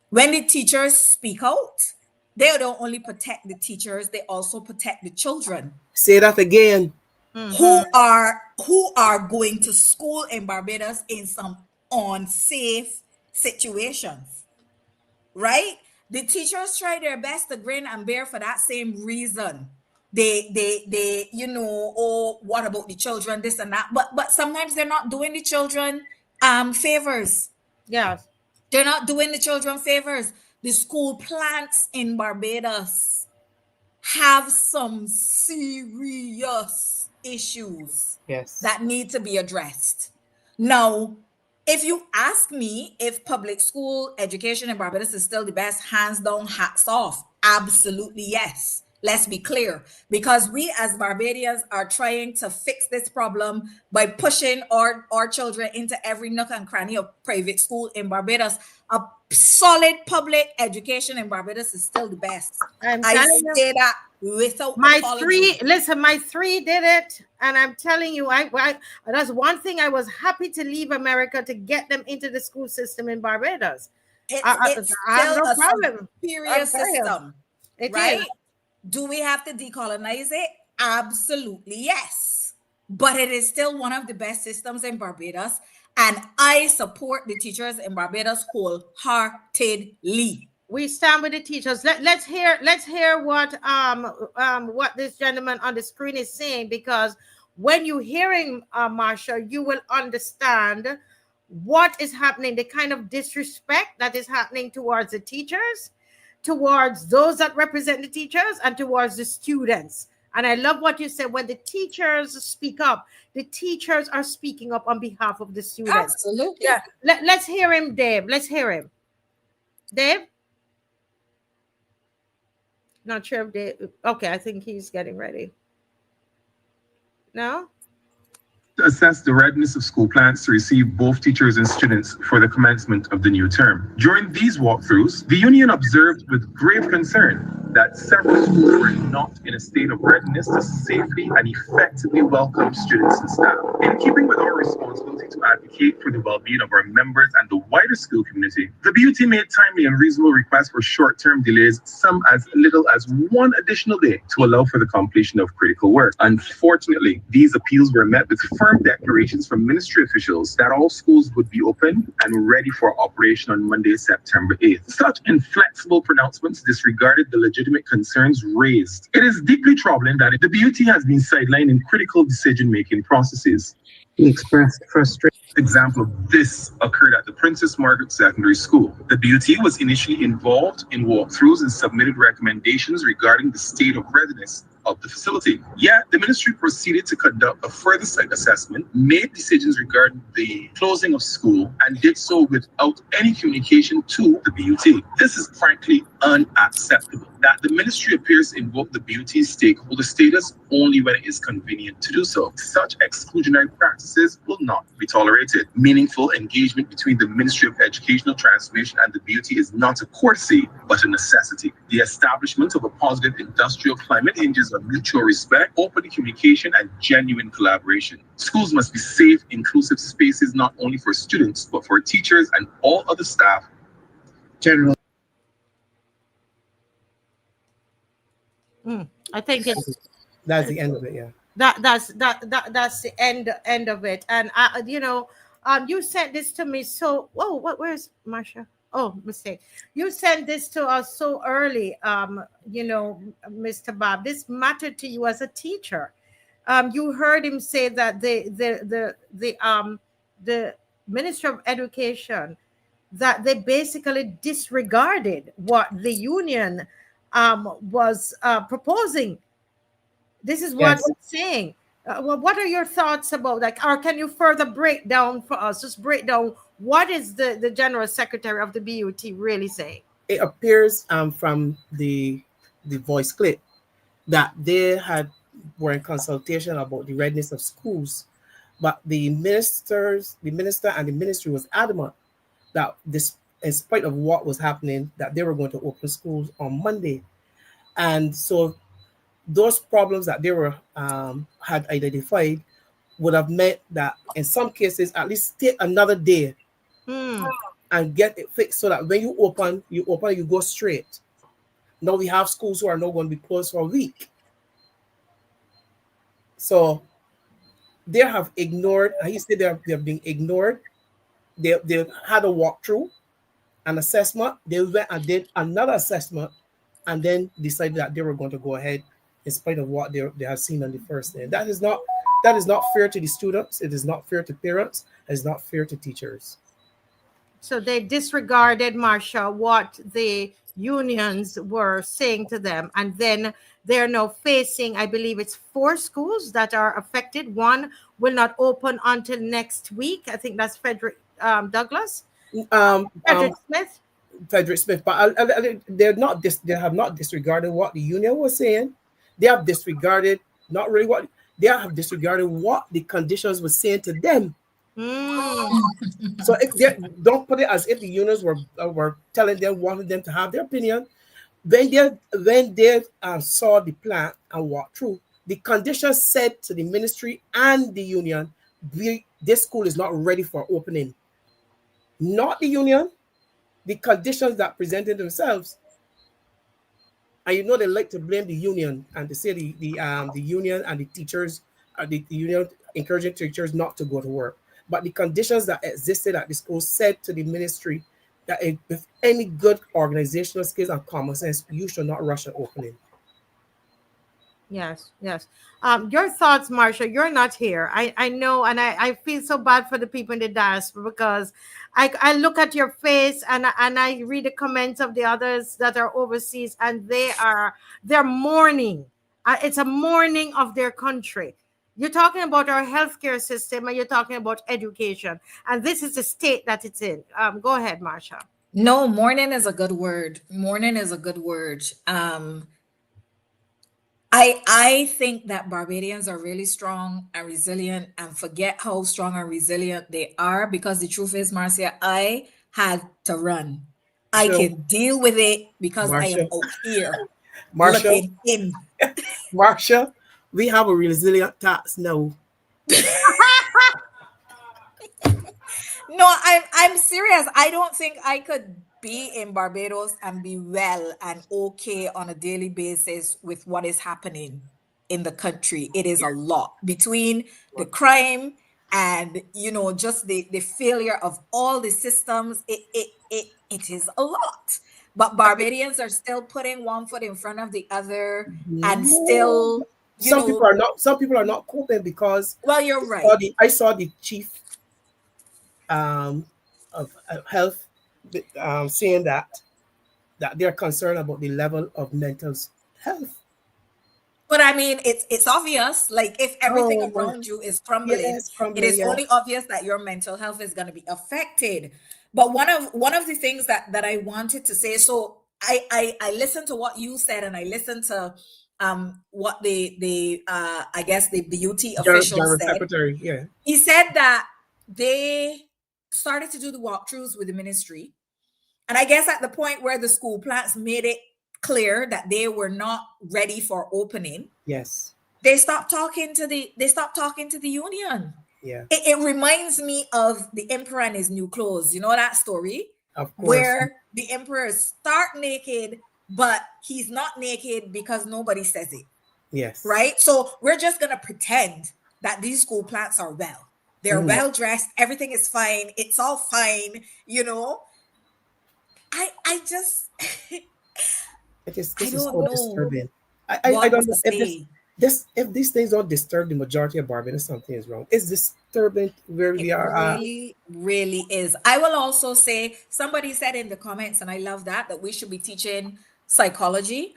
Speaker 3: When the teachers speak out, they don't only protect the teachers, they also protect the children.
Speaker 4: Say that again.
Speaker 3: Who are going to school in Barbados in some unsafe situations, right? The teachers try their best to grin and bear for that same reason. They you know, oh, what about the children, this and that, but sometimes they're not doing the children favors.
Speaker 1: Yes.
Speaker 3: They're not doing the children favors. The school plants in Barbados have some serious issues that need to be addressed. Now, if you ask me if public school education in Barbados is still the best, hands down, hats off, absolutely yes. Let's be clear, because we as Barbadians are trying to fix this problem by pushing our children into every nook and cranny of private school in Barbados. A solid public education in Barbados is still the best. I say that without
Speaker 1: my
Speaker 3: apology.
Speaker 1: My 3 did it, and I'm telling you, I that's one thing I was happy to leave America to get them into the school system in Barbados.
Speaker 3: It's
Speaker 1: I have
Speaker 3: still
Speaker 1: no
Speaker 3: a
Speaker 1: problem.
Speaker 3: superior system, right?
Speaker 1: Is.
Speaker 3: Do we have to decolonize it? Absolutely, yes. But it is still one of the best systems in Barbados. And I support the teachers in Barbados wholeheartedly.
Speaker 1: We stand with the teachers. Let's hear what this gentleman on the screen is saying, because when you're hearing Marcia, you will understand what is happening, the kind of disrespect that is happening towards the teachers, towards those that represent the teachers, and towards the students. And I love what you said. When the teachers speak up, the teachers are speaking up on behalf of the students.
Speaker 3: Absolutely.
Speaker 1: Yeah. Let's hear him, Dave. Let's hear him. Dave? Not sure if Dave. Okay, I think he's getting ready. No?
Speaker 6: To assess the readiness of school plans to receive both teachers and students for the commencement of the new term. During these walkthroughs, the union observed with grave concern that several schools were not in a state of readiness to safely and effectively welcome students and staff. In keeping with our responsibility to advocate for the well-being of our members and the wider school community, the BUT made timely and reasonable requests for short-term delays, some as little as one additional day, to allow for the completion of critical work. Unfortunately, these appeals were met with firm declarations from ministry officials that all schools would be open and ready for operation on Monday, September 8th. Such inflexible pronouncements disregarded the legitimate concerns raised. It is deeply troubling that the BUT has been sidelined in critical decision-making processes. He expressed frustration. Example of this occurred at the Princess Margaret Secondary School. The BUT was initially involved in walkthroughs and submitted recommendations regarding the state of readiness of the facility. Yet, the ministry proceeded to conduct a further site assessment, made decisions regarding the closing of school, and did so without any communication to the BUT. This is frankly unacceptable. That the ministry appears to invoke the BUT's stakeholder status only when it is convenient to do so. Such exclusionary practices will not be tolerated. Meaningful engagement between the Ministry of Educational Transformation and the BUT is not a courtesy, but a necessity. The establishment of a positive industrial climate hinges on mutual respect, open communication, and genuine collaboration. Schools must be safe, inclusive spaces not only for students, but for teachers and all other staff. General.
Speaker 1: I think it's
Speaker 4: That's the end of it. Yeah.
Speaker 1: that's the end of it. And you sent this to me. So where's Marsha? Oh, mistake. You sent this to us so early. Mr. Bob, this mattered to you as a teacher. You heard him say that the Minister of Education, that they basically disregarded what the union was proposing. This is what we're saying. Well, what are your thoughts about that? Or can you further break down for us? Just break down what is the General Secretary of the BUT really saying?
Speaker 4: It appears from the voice clip that they were in consultation about the readiness of schools, but the minister and the ministry was adamant that this, in spite of what was happening, that they were going to open schools on Monday. And so those problems that they were had identified would have meant that in some cases, at least take another day and get it fixed so that when you open, you go straight. Now we have schools who are not going to be closed for a week. So they have ignored, he said they're being ignored. They had a walkthrough, an assessment. They went and did another assessment and then decided that they were going to go ahead in spite of what they have seen on the first day. That is not fair to the students. It is not fair to parents. It is not fair to teachers.
Speaker 1: So they disregarded, Marsha, what the unions were saying to them. And then they're now facing, I believe it's 4 schools that are affected. One will not open until next week. I think that's Frederick Douglass. Frederick Smith.
Speaker 4: Frederick Smith. But they have not disregarded what the union was saying. They have disregarded what the conditions were saying to them. So if they don't put it as if the unions were telling them, wanting them to have their opinion. When they saw the plan and walked through, the conditions said to the ministry and the union, this school is not ready for opening. Not the union, the conditions that presented themselves. And they like to blame the union and to say the union and the teachers, the union encouraging teachers not to go to work. But the conditions that existed at the school said to the ministry that with any good organizational skills and common sense, you should not rush an opening.
Speaker 1: Yes. Your thoughts, Marsha, you're not here. I know, and I feel so bad for the people in the diaspora because I look at your face and I read the comments of the others that are overseas, and they're mourning. It's a mourning of their country. You're talking about our healthcare system and you're talking about education, and this is the state that it's in. Go ahead, Marsha.
Speaker 3: No, mourning is a good word. Mourning is a good word. I think that Barbadians are really strong and resilient, and forget how strong and resilient they are, because the truth is, Marcia, I had to run. I can deal with it because Marcia, I am out here.
Speaker 4: Marcia,
Speaker 3: looking in.
Speaker 4: Marcia, we have a resilient tax now.
Speaker 3: No, I'm serious. I don't think I could be in Barbados and be well and okay on a daily basis with what is happening in the country. It is a lot between the crime and just the failure of all the systems. It is a lot. But Barbadians are still putting one foot in front of the other and
Speaker 4: No.
Speaker 3: still,
Speaker 4: Some people are not. Some people are not coping because.
Speaker 3: well, you're right.
Speaker 4: I saw the chief of health saying that they're concerned about the level of mental health.
Speaker 3: But I mean, it's obvious. Like if everything
Speaker 4: Oh,
Speaker 3: around you is crumbling,
Speaker 4: yes, crumbling,
Speaker 3: it is
Speaker 4: yeah.
Speaker 3: only obvious that your mental health is going to be affected. But one of the things that I wanted to say, so I listened to what you said, and I listened to what the I guess the beauty official
Speaker 4: General
Speaker 3: said.
Speaker 4: Secretary, yeah.
Speaker 3: He said that they started to do the walkthroughs with the ministry, and I guess at the point where the school plants made it clear that they were not ready for opening,
Speaker 4: Yes,
Speaker 3: they stopped talking to the union.
Speaker 4: yeah,
Speaker 3: It reminds me of the emperor and his new clothes. You know that story?
Speaker 4: of course.
Speaker 3: Where the emperor start naked, but he's not naked because nobody says it.
Speaker 4: Yes.
Speaker 3: Right? So we're just gonna pretend that these school plants are well. They're well dressed, everything is fine, it's all fine, I just
Speaker 4: This
Speaker 3: I
Speaker 4: is
Speaker 3: don't
Speaker 4: so
Speaker 3: know
Speaker 4: disturbing. I
Speaker 3: what
Speaker 4: don't
Speaker 3: to
Speaker 4: know if these things don't disturb the majority of Barbados, something is wrong. It's disturbing where we are at.
Speaker 3: Really, really is. I will also say, somebody said in the comments, and I love that we should be teaching psychology.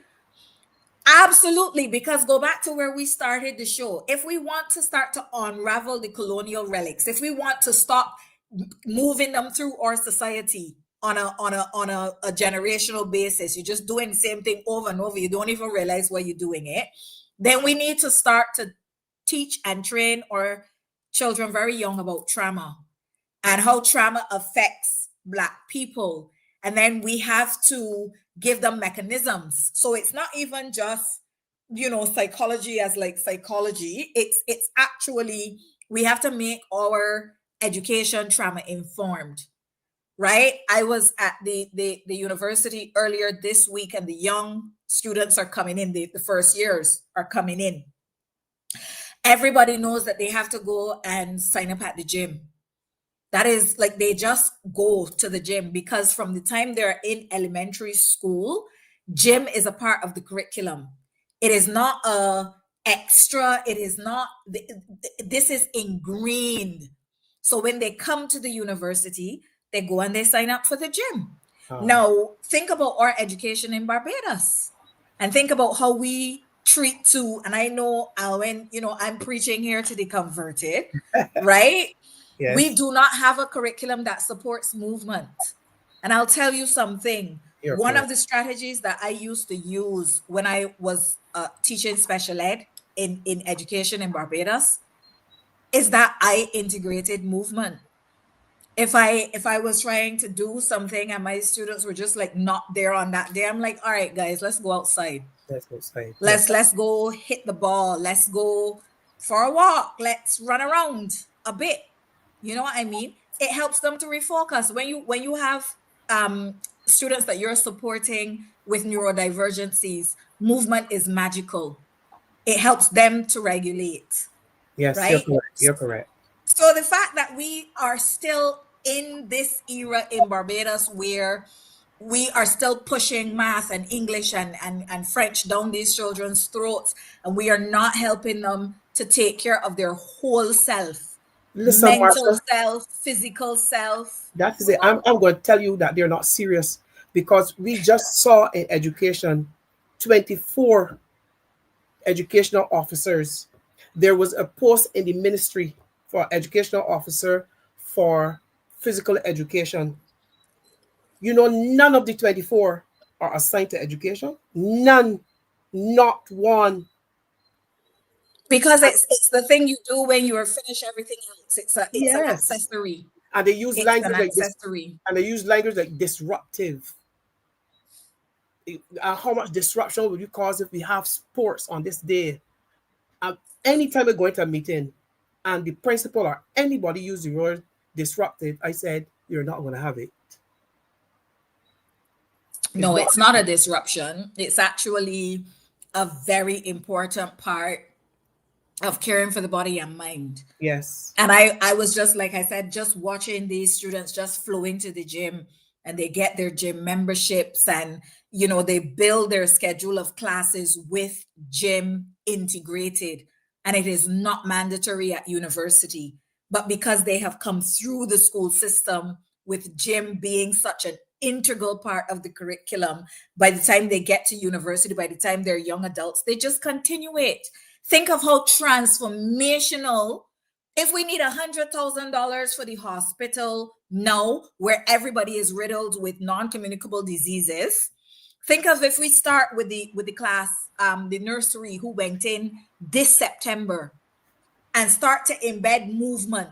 Speaker 3: Absolutely, because go back to where we started the show. If we want to start to unravel the colonial relics, if we want to stop moving them through our society on a generational basis, you're just doing the same thing over and over, you don't even realize why you're doing it, then we need to start to teach and train our children very young about trauma and how trauma affects Black people. And then we have to give them mechanisms. So it's not even just, psychology as like psychology. It's actually, we have to make our education trauma informed, right? I was at the university earlier this week, and the young students are coming in, the first years are coming in. Everybody knows that they have to go and sign up at the gym. That is like, they just go to the gym because from the time they're in elementary school, gym is a part of the curriculum. It is not a extra. It is not, this is ingrained. So when they come to the university, they go and they sign up for the gym. Now, think about our education in Barbados and think about how we treat to, and I know, ALWYN, I'm preaching here to the converted, right?
Speaker 4: Yes.
Speaker 3: We do not have a curriculum that supports movement. And I'll tell you something. One of the strategies that I used to use when I was teaching special ed in education in Barbados is that I integrated movement. If I was trying to do something and my students were just like not there on that day, I'm like, all right, guys, let's go outside. Let's go hit the ball. Let's go for a walk. Let's run around a bit. You know what I mean? It helps them to refocus. When you have students that you're supporting with neurodivergencies, movement is magical. It helps them to regulate.
Speaker 4: Yes,
Speaker 3: right?
Speaker 4: You're correct.
Speaker 3: So the fact that we are still in this era in Barbados where we are still pushing math and English and French down these children's throats, and we are not helping them to take care of their whole self.
Speaker 4: Listen,
Speaker 3: mental
Speaker 4: Marcia,
Speaker 3: self, physical self.
Speaker 4: that is it. I'm going to tell you that they're not serious because we just saw in education 24 educational officers. There was a post in the ministry for educational officer for physical education. None of the 24 are assigned to education. None, not one.
Speaker 3: Because it's the thing you do when you are finished everything else. It's an
Speaker 4: Yes.
Speaker 3: accessory.
Speaker 4: And they use
Speaker 3: It's
Speaker 4: language
Speaker 3: an
Speaker 4: like this.
Speaker 3: accessory.
Speaker 4: And they use language like disruptive. how much disruption would you cause if we have sports on this day? Anytime we're going to a meeting and the principal or anybody use the word disrupted, I said, you're not going to have it.
Speaker 3: No, it's not a disruption. It's actually a very important part of caring for the body and mind.
Speaker 4: Yes.
Speaker 3: And I was just, like I said, just watching these students just flow into the gym, and they get their gym memberships, and, you know, they build their schedule of classes with gym integrated. And it is not mandatory at university, but because they have come through the school system with gym being such an integral part of the curriculum, by the time they get to university, by the time they're young adults, they just continue it. Think of how transformational. If we need $100,000 for the hospital now, where everybody is riddled with non-communicable diseases, think of if we start with the class, the nursery who went in this September, and start to embed movement,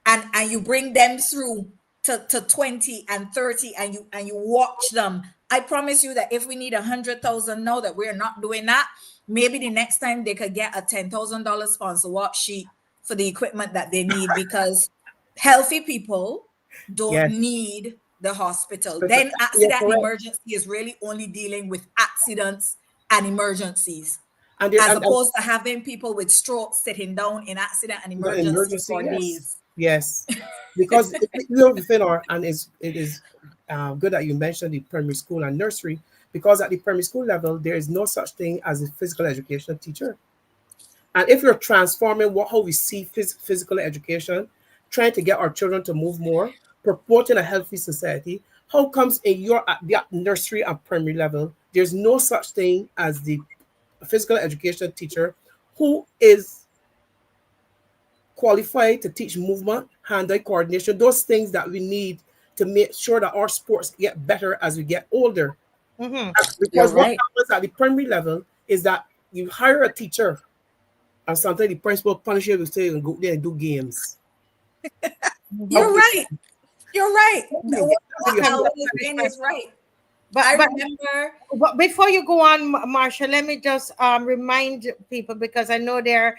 Speaker 3: and you bring them through to 20 and 30, and you watch them. I promise you that if we need 100,000 now, that we're not doing that, maybe the next time they could get a $10,000 sponsor worksheet for the equipment that they need, because healthy people don't need the hospital. Then accident and emergency is really only dealing with accidents and emergencies, as opposed to having people with strokes sitting down in accident and emergency for days.
Speaker 4: Yes, because within and it is good that you mentioned the primary school and nursery, because at the primary school level, there is no such thing as a physical education teacher. And if you're transforming how we see physical education, trying to get our children to move more, purporting a healthy society, how comes at the nursery and primary level, there's no such thing as the physical education teacher who is qualified to teach movement, hand-eye coordination, those things that we need to make sure that our sports get better as we get older.
Speaker 1: Mm-hmm.
Speaker 4: Because what happens at the primary level is that you hire a teacher, and sometimes the principal punishes you to say and go there and do games.
Speaker 3: You're right. You're right. What Alwyn is saying is right. But I remember.
Speaker 1: But before you go on, Marcia, let me just remind people, because I know they're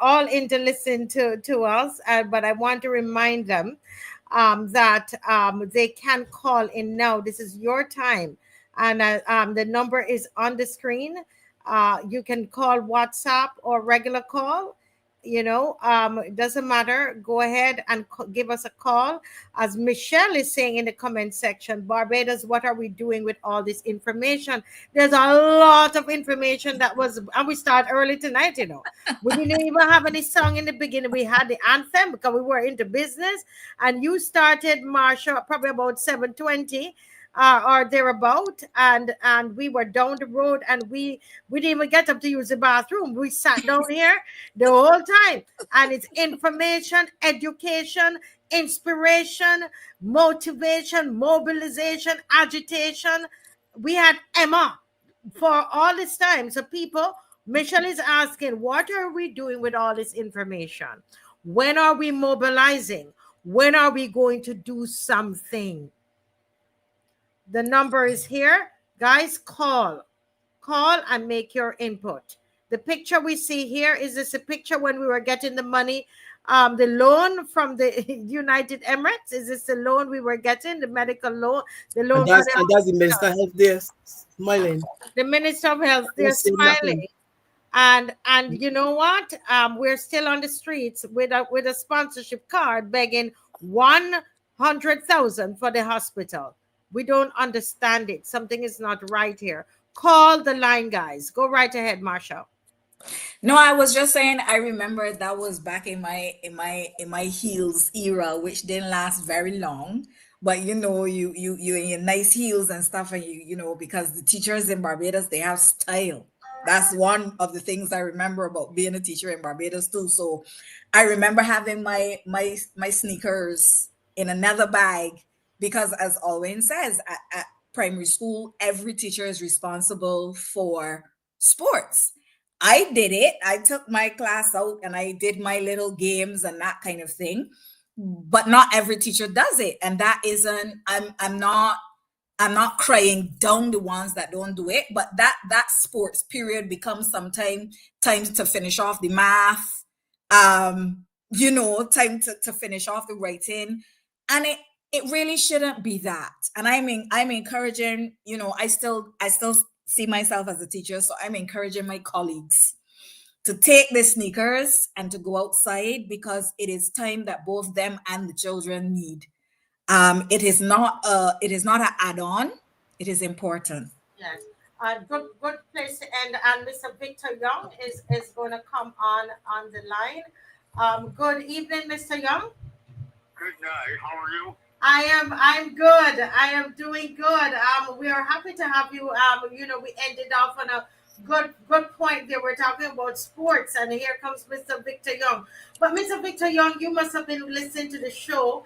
Speaker 1: all in to listen to us, but I want to remind them that they can call in now. This is your time, and the number is on the screen. You can call WhatsApp or regular call. You know, it doesn't matter. Go ahead and give us a call. As Michelle is saying in the comment section, Barbados, what are we doing with all this information? There's a lot of information and we start early tonight, you know. We didn't even have any song in the beginning. We had the anthem because we were into business. And you started, Marcia, probably about 7:20. Or thereabout, and we were down the road, and we didn't even get up to use the bathroom. We sat down here the whole time, and it's information, education, inspiration, motivation, mobilization, agitation. We had Emma for all this time. So people, Michelle is asking, what are we doing with all this information? When are we mobilizing? When are we going to do something? The number is here. Guys, call and make your input. The picture we see here, is this a picture when we were getting the money, the loan from the United Emirates? Is this the loan we were getting, the medical loan? The loan,
Speaker 4: and that's the Minister of Health there smiling.
Speaker 1: The Minister of Health there smiling. And you know what? We're still on the streets with a sponsorship card begging 100,000 for the hospital. We don't understand it. Something is not right here. Call the line, guys. Go right ahead, Marcia.
Speaker 3: No, I was just saying, I remember that was back in my heels era, which didn't last very long. But you know, you in your nice heels and stuff, and you know, because the teachers in Barbados, they have style. That's one of the things I remember about being a teacher in Barbados too. So I remember having my sneakers in another bag, because as ALWYN says, at primary school, every teacher is responsible for sports. I did it. I took my class out and I did my little games and that kind of thing. But not every teacher does it. And that isn't, I'm not I'm not crying down the ones that don't do it, but that sports period becomes time to finish off the math, time to finish off the writing, and it really shouldn't be that. And I'm encouraging, I still see myself as a teacher, so I'm encouraging my colleagues to take their sneakers and to go outside, because it is time that both them and the children need. It is not an add-on. It is important.
Speaker 1: Yes. Good place to end. And Mr. Victor Young is going to come on the line. Good evening, Mr. Young.
Speaker 5: Good night. How are you?
Speaker 1: I'm good. I am doing good. We are happy to have you. We ended off on a good point there. We're talking about sports, and here comes Mr. Victor Young. But Mr. Victor Young, you must have been listening to the show.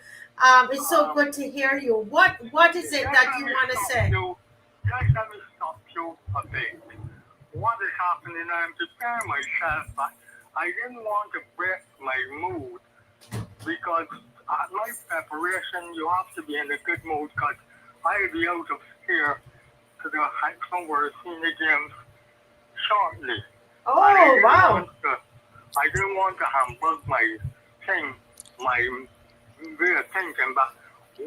Speaker 1: It's so good to hear you. What is it that you want to say?
Speaker 5: Just let me stop you a bit. What is happening? I'm preparing myself, but I didn't want to break my mood, because at my preparation, you have to be in a good mood, because I'll be out of here to the somewhere senior games shortly.
Speaker 1: Oh, wow.
Speaker 5: I didn't want to hamburg my thing, my way of thinking, but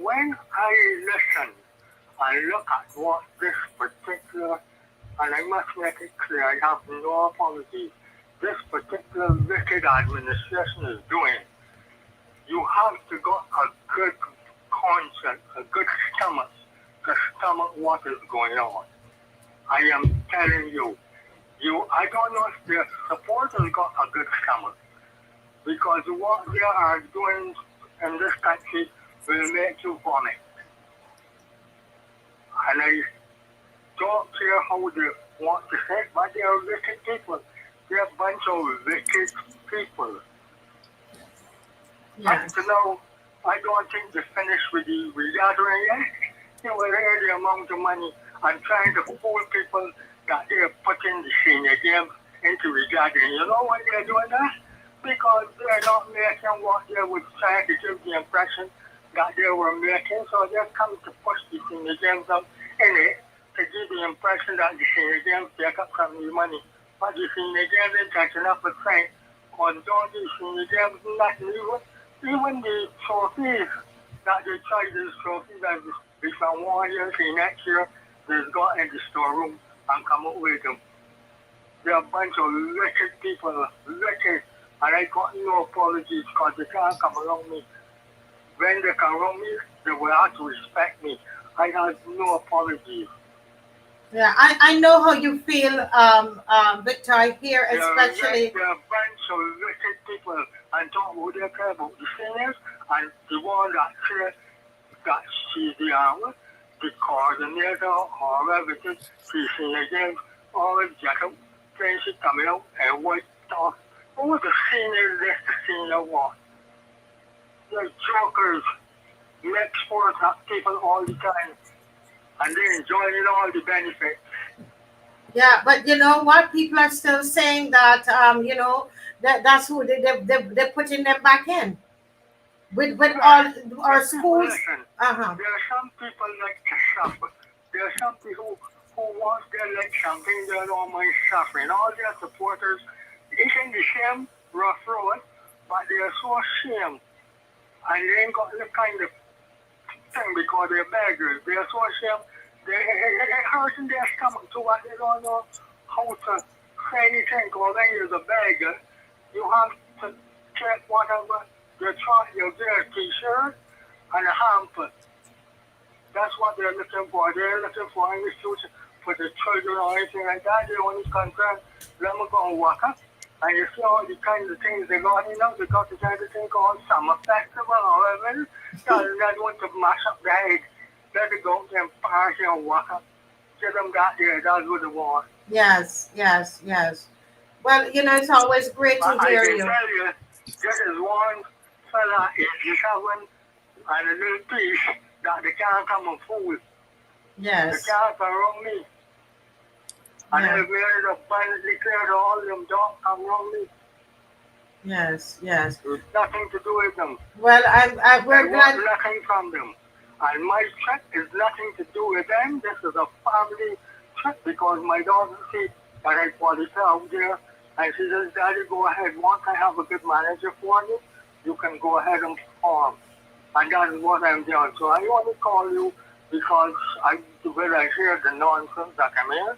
Speaker 5: when I listen and look at what this particular, and I must make it clear, I have no apologies, this particular wicked administration is doing, you have to got a good conscience, a good stomach to stomach what is going on. I am telling you, I don't know if the supporters got a good stomach, because what they are doing in this country will make you vomit. And I don't care how they want to say it, but they are wicked people. They're a bunch of wicked people.
Speaker 1: Yes.
Speaker 5: And now, I don't think they finished with the regathering yet. They will hear the amount of money and trying to fool people that they're putting the senior game into regathering. You know why they're doing that? Because they're not making what they were trying to give the impression that they were making. So they're coming to push the senior games up in it to give the impression that the senior games take up some of the money. But the senior games ain't catching up with time. Because don't the senior games not even the trophies that they try, these trophies that we can 1 year see next year, they've got in the storeroom and come up with them. They're a bunch of wicked people, wicked. And I got no apologies, because they can't come around me. When they come around me, they will have to respect me. I have no apologies.
Speaker 1: Yeah, I know how you feel, Victor. I hear especially.
Speaker 5: They're a bunch of wicked people, and don't who they care about the seniors, and the one that says that she's the coordinator or everything, she's senior games, always get up, then she coming out and white stuff. Who the senior list the senior one? They're jokers, make sports at people all the time, and they're enjoying all the benefits.
Speaker 1: Yeah, but you know what? People are still saying that that's who they're putting them back in with all our schools.
Speaker 5: Listen,
Speaker 1: Uh-huh.
Speaker 5: there are some people like to suffer. There are some people who want their leg something they don't mind suffering. All their supporters, it's in the same rough road, but they are so ashamed. And they ain't got the kind of thing because they're beggars. They are so ashamed. It hurts in their stomach too, but they don't know how to say anything. Because when you're the beggar, you have to take whatever you try, you get a t-shirt and a hamper. That's what they're looking for. They're looking for any future for the children or anything like that. They only concern, let me go and walk up. And you see all the kinds of things they got, they got the kind of thing called summer festival or whatever. They want to mash up their head. Let them go and party and walk up. Get them that there, that's what they want.
Speaker 1: Yes. Well, it's always great to hear you.
Speaker 5: I can tell you, there is one fella in G7 and a little piece that they can't come and fool.
Speaker 1: Yes.
Speaker 5: They can't come around me. And
Speaker 1: Yeah.
Speaker 5: they've made a abundantly clear to all of them, don't come around me.
Speaker 1: Yes.
Speaker 5: There's nothing to do with them.
Speaker 1: Well, we're
Speaker 5: I want
Speaker 1: glad.
Speaker 5: nothing from them.
Speaker 7: And my trip is nothing to do with them. This is a family trip because my daughter said that I qualify out there. And she says, Daddy, go ahead. Once I have a good manager for you, you can go ahead and perform. And that is what I'm doing. So I want to call you because when I hear the nonsense that I'm in,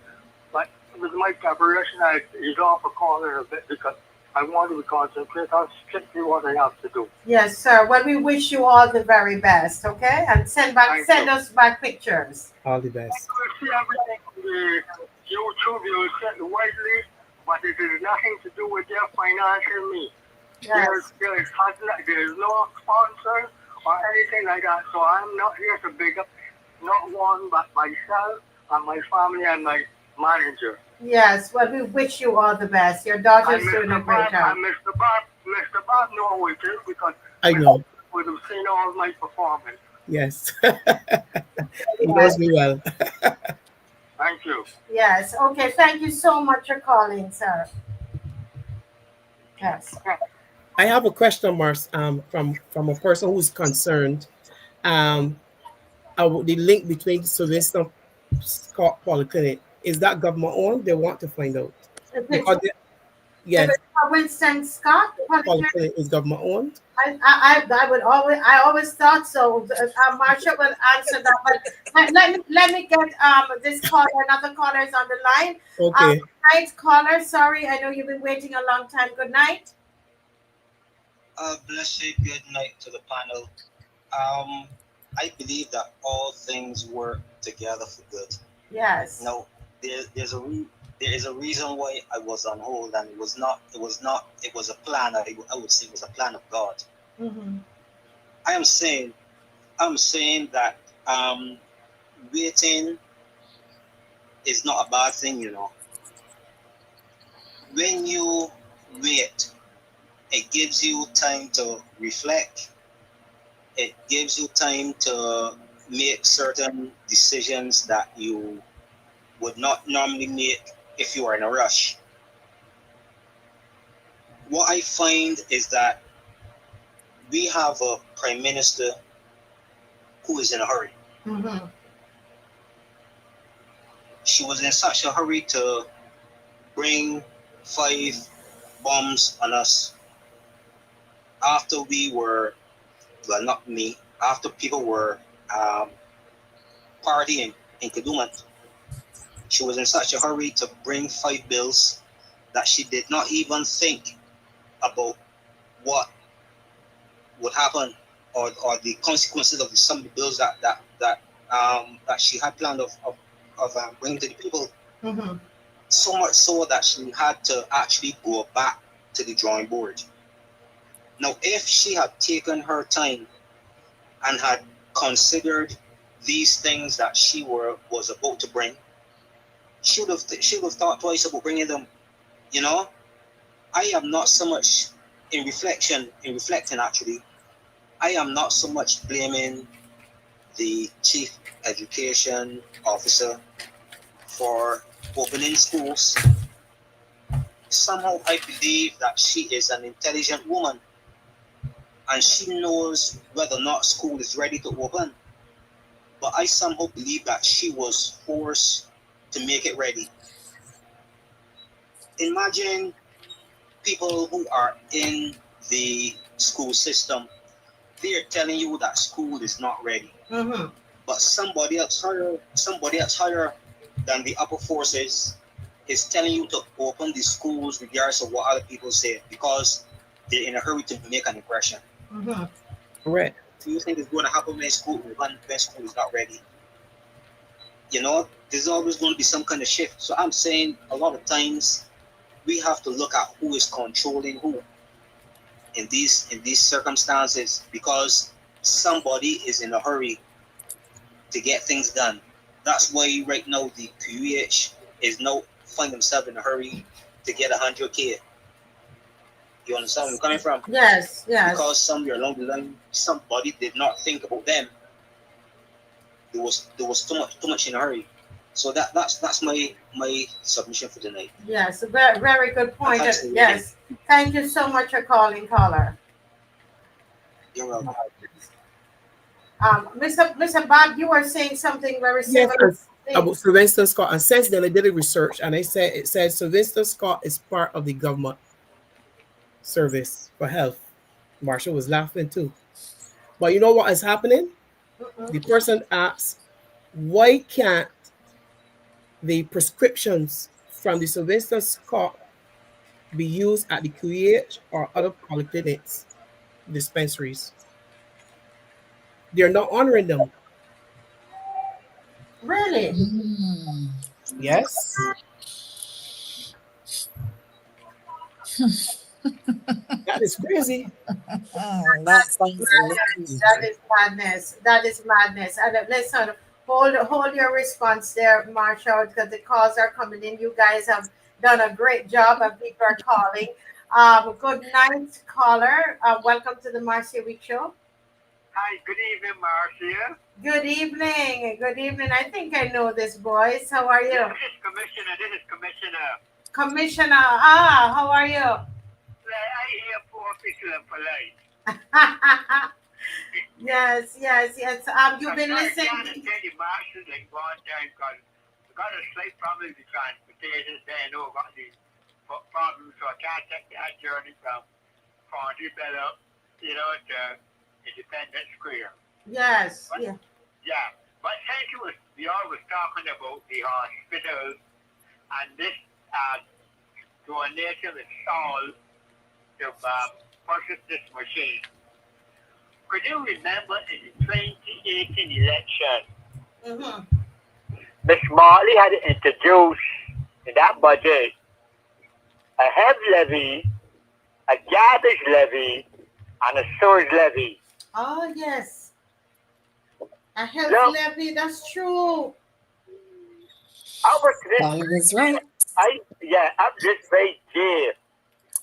Speaker 7: but with my preparation, I ease off a corner a bit because I want to concentrate on strictly what I have to do.
Speaker 1: Yes, sir. Well, we wish you all the very best, okay? And send us back pictures.
Speaker 4: All the best.
Speaker 7: You will see everything on the YouTube, you will see it widely, but it has nothing to do with their financial needs.
Speaker 1: Yes.
Speaker 7: There is no sponsor or anything like that. So I'm not here to big up not one but myself and my family and my manager.
Speaker 1: Yes, well, we wish you all the best. Your daughter's doing a great job.
Speaker 7: And Mr. Bob know who it is because
Speaker 4: I know.
Speaker 7: would have seen all my performance.
Speaker 4: Yes. He knows me well.
Speaker 7: Thank you.
Speaker 1: Yes, okay. Thank you so much for calling, sir. Yes.
Speaker 4: I have a question, Mars, from a person who's concerned. The link between Sylvester Scott Polyclinic, is that government owned? They want to find out. Yes.
Speaker 1: Winston Scott
Speaker 4: Polyclinic is government owned.
Speaker 1: I always thought so. Marcia will answer that, but let me get this caller. Another caller is on the line.
Speaker 4: Okay.
Speaker 1: Good night, caller. Sorry, I know you've been waiting a long time. Good night.
Speaker 8: Blessed good night to the panel. I believe that all things work together for good.
Speaker 1: Yes.
Speaker 8: Now, there is a reason why I was on hold, and it was a plan. I would say it was a plan of God.
Speaker 1: Mm-hmm.
Speaker 8: I'm saying that waiting is not a bad thing, you know. When you wait, it gives you time to reflect. It gives you time to make certain decisions that you would not normally make if you are in a rush. What I find is that we have a prime minister who is in a hurry.
Speaker 1: Mm-hmm.
Speaker 8: She was in such a hurry to bring 5 bombs on us after we were, well, not me, after people were partying in Kadooment. She was in such a hurry to bring 5 bills that she did not even think about what would happen or the consequences of some of the bills that she had planned of bringing to the people.
Speaker 1: Mm-hmm.
Speaker 8: So much so that she had to actually go back to the drawing board. Now, if she had taken her time and had considered these things that she was about to bring, she would have thought twice about bringing them. You know, I am not so much in reflecting actually. I am not so much blaming the chief education officer for opening schools. Somehow I believe that she is an intelligent woman and she knows whether or not school is ready to open. But I somehow believe that she was forced to make it ready. Imagine people who are in the school system, they are telling you that school is not ready.
Speaker 1: Mm-hmm.
Speaker 8: But somebody else higher than the upper forces is telling you to open the schools regardless of what other people say because they're in a hurry to make an impression.
Speaker 1: Mm-hmm.
Speaker 4: Correct.
Speaker 8: Do you think it's going to happen when school is not ready? You know, there's always going to be some kind of shift. So I'm saying a lot of times we have to look at who is controlling who in these circumstances because somebody is in a hurry to get things done. That's why right now the QEH is now find themselves in a hurry to get 100K. You understand where I'm coming from?
Speaker 1: Yes, yes.
Speaker 8: Because somewhere along the line, somebody did not think about them. There was too much in a hurry. So that's my submission for tonight.
Speaker 1: Yes, a very, very good point. Yes. Thank you so much for calling, caller.
Speaker 8: You're welcome.
Speaker 1: Mr. Bob, you were saying something very
Speaker 4: Yes,
Speaker 1: similar.
Speaker 4: about Sylvester Scott. And since then, I did a research, and it said Sylvester Scott is part of the government service for health. Marsha was laughing too. But you know what is happening? The person asks, why can't the prescriptions from the Sylvester Scott be used at the QEH or other polyclinics, dispensaries? They're not honoring them.
Speaker 1: Really?
Speaker 4: Yes. That is crazy.
Speaker 3: That sounds amazing.
Speaker 1: That is madness. That is madness. And listen, hold your response there, Marshall, because the calls are coming in. You guys have done a great job, and people are calling. Good night, caller. Welcome to the Marcia Week Show.
Speaker 7: Hi, good evening, Marcia.
Speaker 1: Good evening. Good evening. I think I know this voice. How are you?
Speaker 7: This is Commissioner.
Speaker 1: Commissioner. How are you?
Speaker 7: I hear poor people and polite.
Speaker 1: Yes. You've been listening.
Speaker 7: I'm trying to tell you, Marcia, like one time, because I got a slight problem with transportation. Then I know about the problems, so I can't take that journey from Bella, to Independence Square.
Speaker 1: Yes.
Speaker 7: But, yeah. But since we all was talking about the hospitals and this donation is all to purchase this machine. Could you remember in the 2018 election, Ms. Marley had introduced in that budget a health levy, a garbage levy, and a sewage levy.
Speaker 1: Oh, yes. A health levy, that's true.
Speaker 3: That is right.
Speaker 7: Up this very day,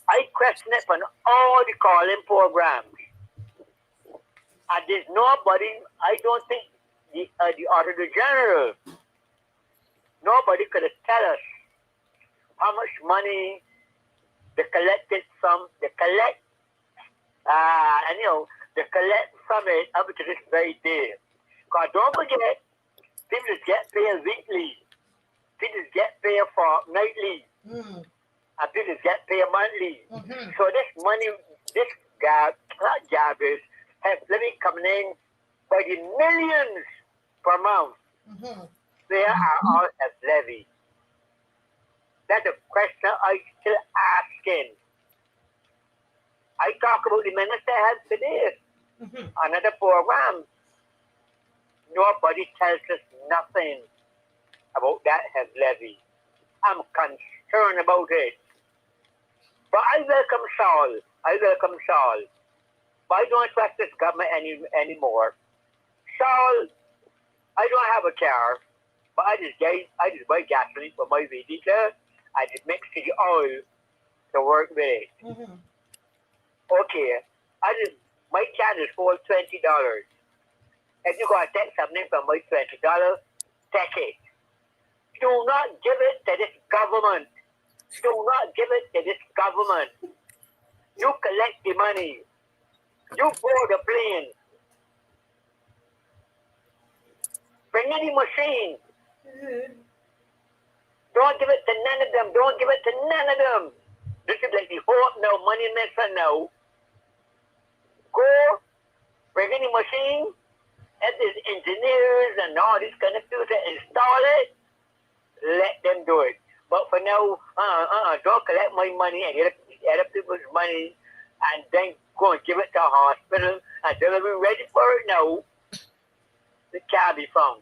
Speaker 7: I question it from all the calling programs. And there's nobody, I don't think the Auditor General, nobody could tell us how much money they collected from, they collect from it up to this very day. Because don't forget, people get paid weekly, people get paid fortnightly, and people get paid monthly. So this money, this garbage, has living coming in by the millions per month. They are all as levy. That's a question I still asking. I talk about the Minister of Health today. Another program. Nobody tells us nothing about that health levy. I'm concerned about it. But I welcome Saul. But I don't trust this government anymore. Saul, I don't have a car, but I just buy gasoline for my vehicle. I just mix the oil to work with it. Okay, my car is for $20. If you gotta take something from my $20, take it. Do not give it to this government. You collect the money. You board the plane. Bring in the machine. Don't give it to none of them. This is like the hope now, money maker now. Go, bring in the machine, and there's engineers and all this kind of people to install it. Let them do it. But for now, don't collect my money and get other people's money and then go and give it to a hospital until we're ready for it now. It can't be found.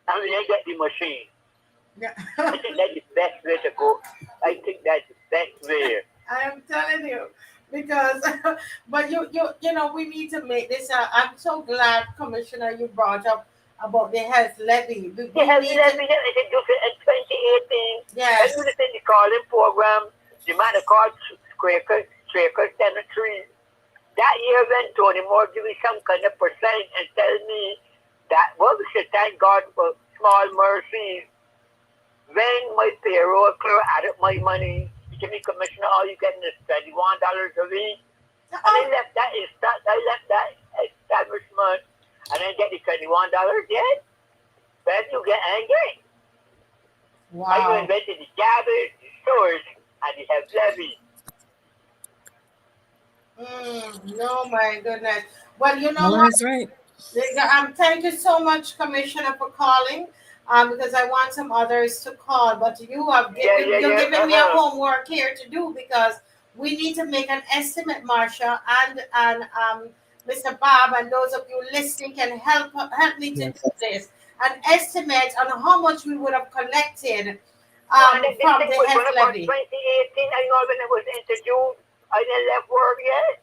Speaker 7: I mean, they get the machine. I think that's the best way to go. I think that's the best way.
Speaker 1: I am telling you, because, but you know, we need to make this. I'm so glad, Commissioner, you brought up about the health levy. The health levy,
Speaker 7: they introduced it in 2018.
Speaker 1: Yes.
Speaker 7: And you listen to the calling program, the man called Quaker Cemetery. That year when Tony Moore give me some kind of percent and tell me that, well, we should thank God for small mercies. When my payroll clerk added my money, he gave me commissioner, all you getting is $21 a week. And I left that establishment and then get the $21 yet? Then you get angry. Why you invented the garbage, the stores, and the health levy?
Speaker 1: No, my goodness. Well, you know
Speaker 3: Marlon
Speaker 1: what?
Speaker 3: is right.
Speaker 1: Thank you so much, Commissioner, for calling. Because I want some others to call, but you're giving me a homework here to do, because we need to make an estimate, Marcia, and Mr. Bob, and those of you listening can help me to do this. An estimate on how much we would have collected from the health levy.
Speaker 7: 2018, I know when it was introduced, I didn't left work yet.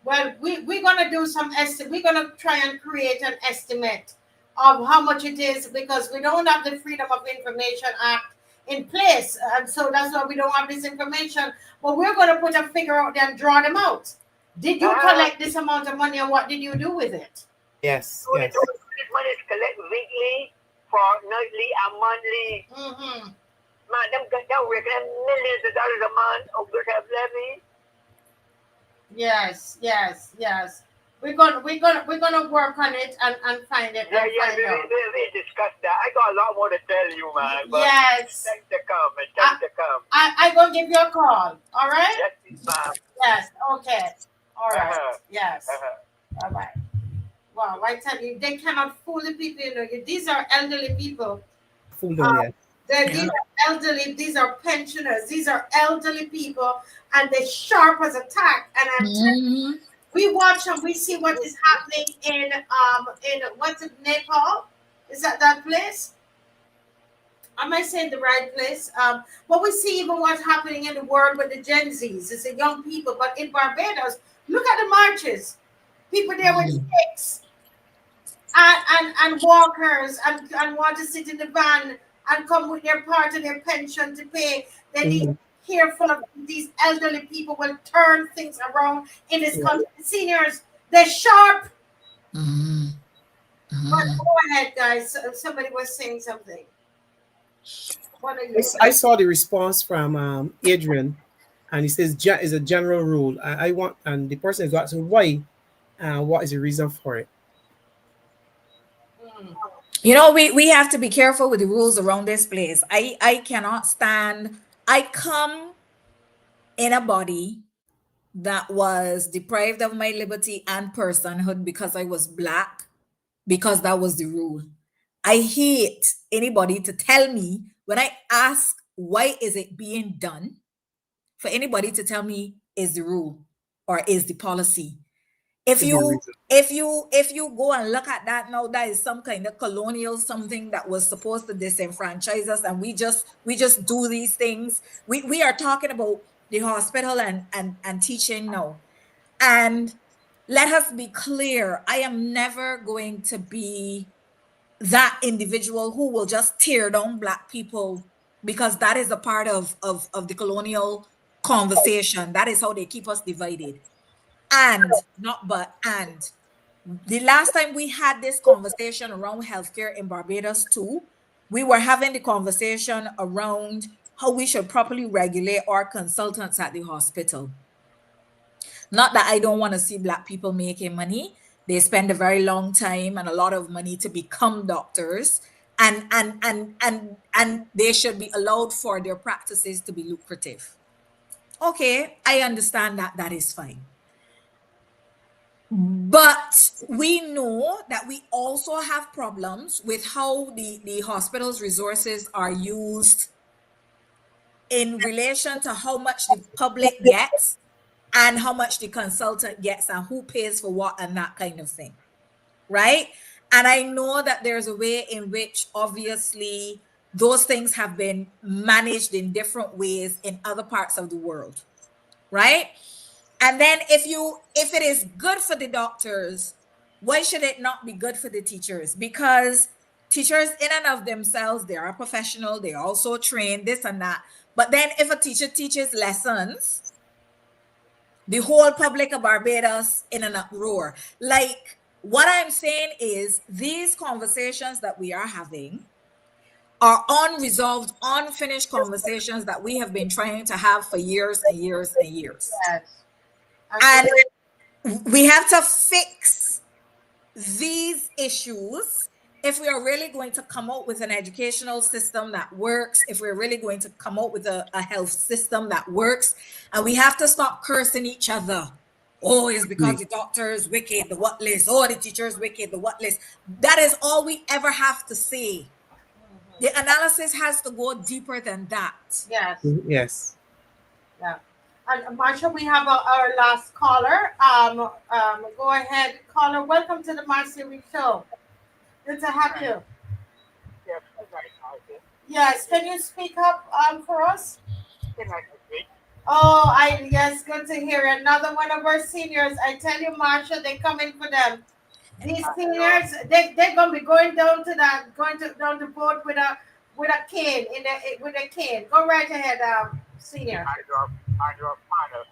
Speaker 1: Well, we're gonna do some estimate. We're gonna try and create an estimate of how much it is, because we don't have the Freedom of Information Act in place, and so that's why we don't have this information. But we're going to put a figure out there and draw them out. Did you collect this amount of money, and what did you do with it?
Speaker 7: Yes. This money is collected weekly, fortnightly, and monthly. Man, them reckon millions of dollars a month of this health levy.
Speaker 1: Yes. We're gonna work on it and find it.
Speaker 7: We discussed that. I got a lot more to tell you, man. But
Speaker 1: yes.
Speaker 7: Time to come.
Speaker 1: I'm gonna give you a call. All right.
Speaker 7: Yes, ma'am.
Speaker 1: Yes. Okay. All right. Yes. All right. Wow, I tell you, they cannot fool the people. You know, these are elderly people.
Speaker 4: Fool them,
Speaker 1: These are elderly. These are pensioners. These are elderly people, and they're sharp as a tack. And I'm telling you, we watch and we see what is happening in what's it, Nepal? Is that place? Am I saying the right place? But we see even what's happening in the world with the Gen Zs. It's the young people. But in Barbados, look at the marches. People there with sticks and walkers and want to sit in the van and come with their part of their pension to pay. They need careful of these elderly people will turn things around in this country. Seniors, they're sharp. But go ahead, guys. Somebody was saying something. What are you?
Speaker 4: I saw the response from Adrian, and he says is a general rule. I want, and the person is asking why, what is the reason for it?
Speaker 3: You know, we have to be careful with the rules around this place. I cannot stand. I come in a body that was deprived of my liberty and personhood because I was Black, because that was the rule. I hate anybody to tell me when I ask why is it being done, for anybody to tell me is the rule or is the policy. If you go and look at that now, that is some kind of colonial something that was supposed to disenfranchise us, and we just do these things. We are talking about the hospital and teaching now. And let us be clear, I am never going to be that individual who will just tear down Black people, because that is a part of the colonial conversation. That is how they keep us divided. And the last time we had this conversation around healthcare in Barbados too, we were having the conversation around how we should properly regulate our consultants at the hospital. Not that I don't want to see Black people making money. They spend a very long time and a lot of money to become doctors, and they should be allowed for their practices to be lucrative. Okay, I understand that is fine. But we know that we also have problems with how the hospital's resources are used in relation to how much the public gets and how much the consultant gets and who pays for what and that kind of thing, right? And I know that there's a way in which obviously those things have been managed in different ways in other parts of the world, right? And then if it is good for the doctors, why should it not be good for the teachers? Because teachers in and of themselves, they are professional, they also train this and that. But then if a teacher teaches lessons, the whole public of Barbados in an uproar. Like, what I'm saying is these conversations that we are having are unresolved, unfinished conversations that we have been trying to have for years and years and years.
Speaker 1: Yes.
Speaker 3: And we have to fix these issues, if we are really going to come out with an educational system that works, if we're really going to come out with a health system that works, and we have to stop cursing each other. Oh, it's because the doctor is wicked, the what list. Oh, the teacher is wicked, the what list. That is all we ever have to say. The analysis has to go deeper than that.
Speaker 1: Yes.
Speaker 4: Yes.
Speaker 1: Yeah. And Marsha, we have our last caller. Go ahead, caller. Welcome to the Marcia Week Show. Good to have you.
Speaker 7: Yes, good night, Marcia.
Speaker 1: Yes. Can you speak up for us?
Speaker 7: Good night, Miss.
Speaker 1: Oh, yes, good to hear another one of our seniors. I tell you, Marsha, they coming for them. These seniors, they're gonna be going down to down the boat with a cane with a cane. Go right ahead, senior.
Speaker 7: On your panel.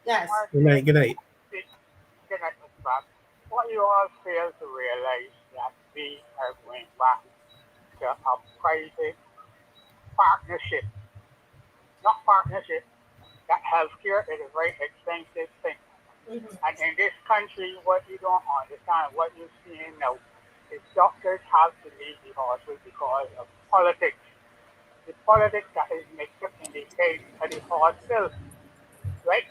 Speaker 1: Yes.
Speaker 4: Good night. Good night.
Speaker 7: Good night, Mr. Bob. What you all fail to realize that we are going back to a private partnership. Not partnership. That healthcare is a very expensive thing.
Speaker 1: Mm-hmm.
Speaker 7: And in this country, what you don't understand, what you're seeing now, is doctors have to leave the hospital because of politics. The politics that is mixed up in the case of the hospital, right?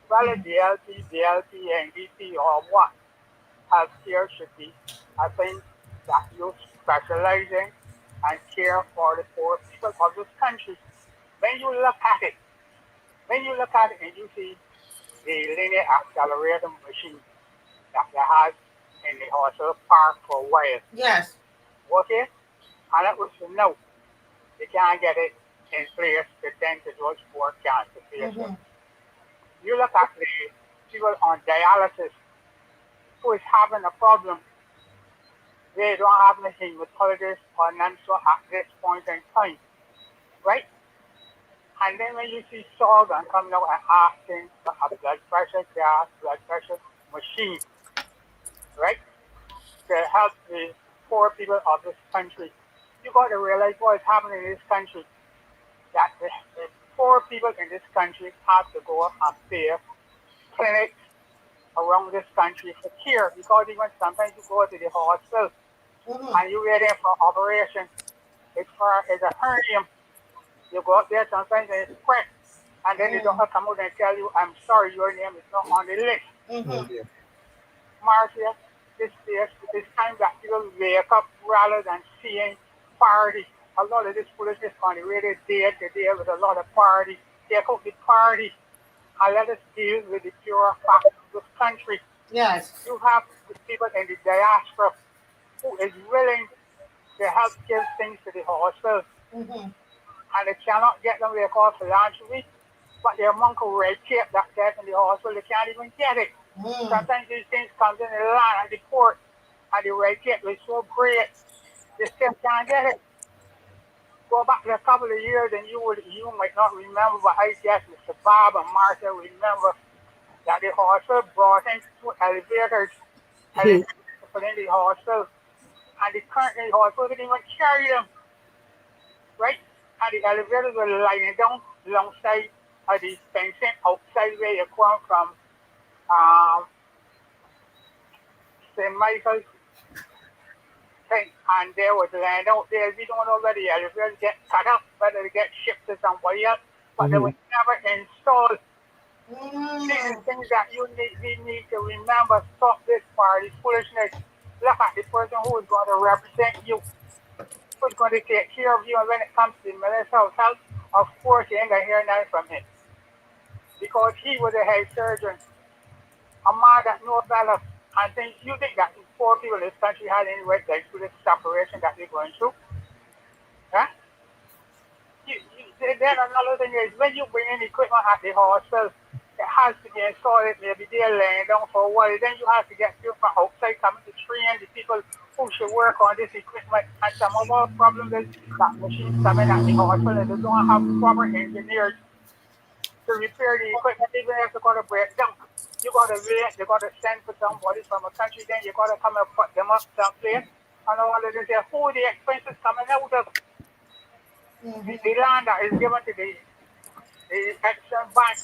Speaker 7: Well, DLT, NDT, or what? Healthcare should be a thing that you specialize in and care for the poor people of this country. When you look at it and you see the linear accelerator machine that they had in the hospital park for a while.
Speaker 1: Yes.
Speaker 7: Okay? And it was to know they can't get it in place to tend to those poor cancer patients.
Speaker 1: Mm-hmm.
Speaker 7: You look at the people on dialysis who is having a problem. They don't have a hematologist or none so at this point in time. Right? And then when you see Sorgan coming out and asking for a blood pressure machine, right, to help the poor people of this country, you got to realize what is happening in this country. That the poor people in this country have to go and pay clinics around this country for care, because even sometimes you go to the hospital and you're waiting for operation. It's a hernia. You go up there sometimes and it's quick, and then the doctor come out and tell you, I'm sorry, your name is not on the list.
Speaker 1: Mm-hmm.
Speaker 7: Marcia, this time that people wake up rather than seeing party. A lot of this foolishness on the radio day to day with a lot of party. Take out the party and let us deal with the pure fact of this country.
Speaker 1: Yes.
Speaker 7: You have the people in the diaspora who is willing to help give things to the hospital.
Speaker 1: Mm-hmm.
Speaker 7: And they cannot get them their call financially, but their uncle red tape that death in the hospital, they can't even get it. Sometimes these things come in the line at the court, and the red tape is so great, they still can't get it. Go back to a couple of years, and you might not remember, but I guess Mr. Bob and Martha remember that the hospital brought in 2 elevators and put in the hospital, and the current in the hospital didn't even carry them, right? And the elevators were lying down alongside of the fencing outside where you come from St. Michael's thing. And there was land out there. We don't know whether the elevators get cut up, whether they get shipped to somebody else, but they were never installed. These are things that we need to remember. Stop this party foolishness. Look at the person who is going to represent you, who's going to take care of you. And when it comes to the Minister of Health, of course, you ain't going to hear nothing from him, because he was a head surgeon, a man that knows better. And think you think that the poor people in this country had any right to through this separation that they're going through? Huh? Then another thing is, when you bring in equipment at the hospital, it has to be installed. Maybe they're laying down for a while. Then you have to get people from outside coming to train the people who should work on this equipment. And some of our problems is that machines coming at the hospital, they don't have proper engineers to repair the equipment, even if they're going to break down. You got to wait, you got to send for somebody from a country, then you got to come and put them up someplace. And all of this, who the expenses coming out of? The land that is given to the Exxon Bank,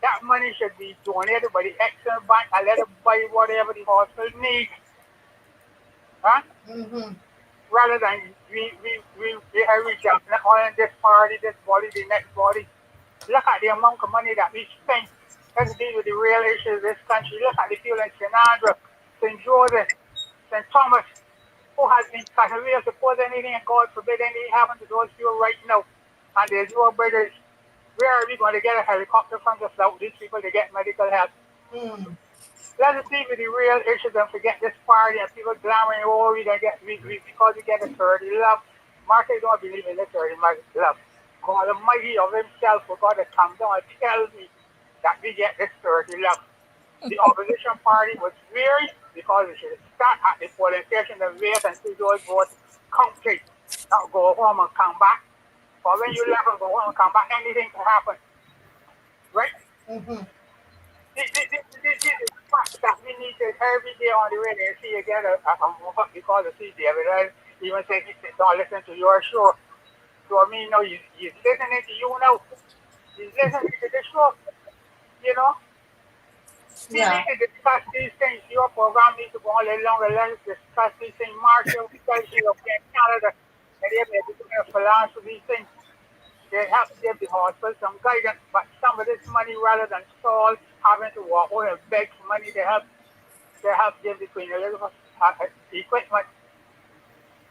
Speaker 7: that money should be donated by the Exxon Bank and let them buy whatever the hospital needs. Huh?
Speaker 1: Mm-hmm.
Speaker 7: Rather than we reach out on this party, this body, the next body. Look at the amount of money that we spend. Let's deal with the real issues of this country. Look at the people in St. Andrew, St. Joseph, St. Thomas, who has been cut away. Suppose anything, and God forbid anything happens to those people right now. And there's no bridges. Where are we going to get a helicopter from the south, these people to get medical help?
Speaker 1: Mm.
Speaker 7: Let us deal with the real issues and forget this party and people glamoring, oh, because we get a 30 love. Marcus don't believe in the 30 love. God Almighty of Himself for God to come down and tell me that we get this 30 love. The opposition party was weary because it should start at the polling station and wait until those votes counted. Not go home and come back. But when you left and go home and come back, anything can happen. Right?
Speaker 1: Mm-hmm.
Speaker 7: This is fact that we need to every day on the radio see you get a because of see David even say don't listen to your show. So I mean, no, he's listening to you now. He's listening to the show. You know, we
Speaker 1: Yeah.
Speaker 7: need to discuss these things. Your program needs to go on a little longer. Let's discuss these things. Marshall, because she's up in Canada, and they're doing a philosophy things. They have to give the hospital some guidance, but some of this money, rather than Saul having to walk out and beg for money, they have give the Queen Elizabeth equipment.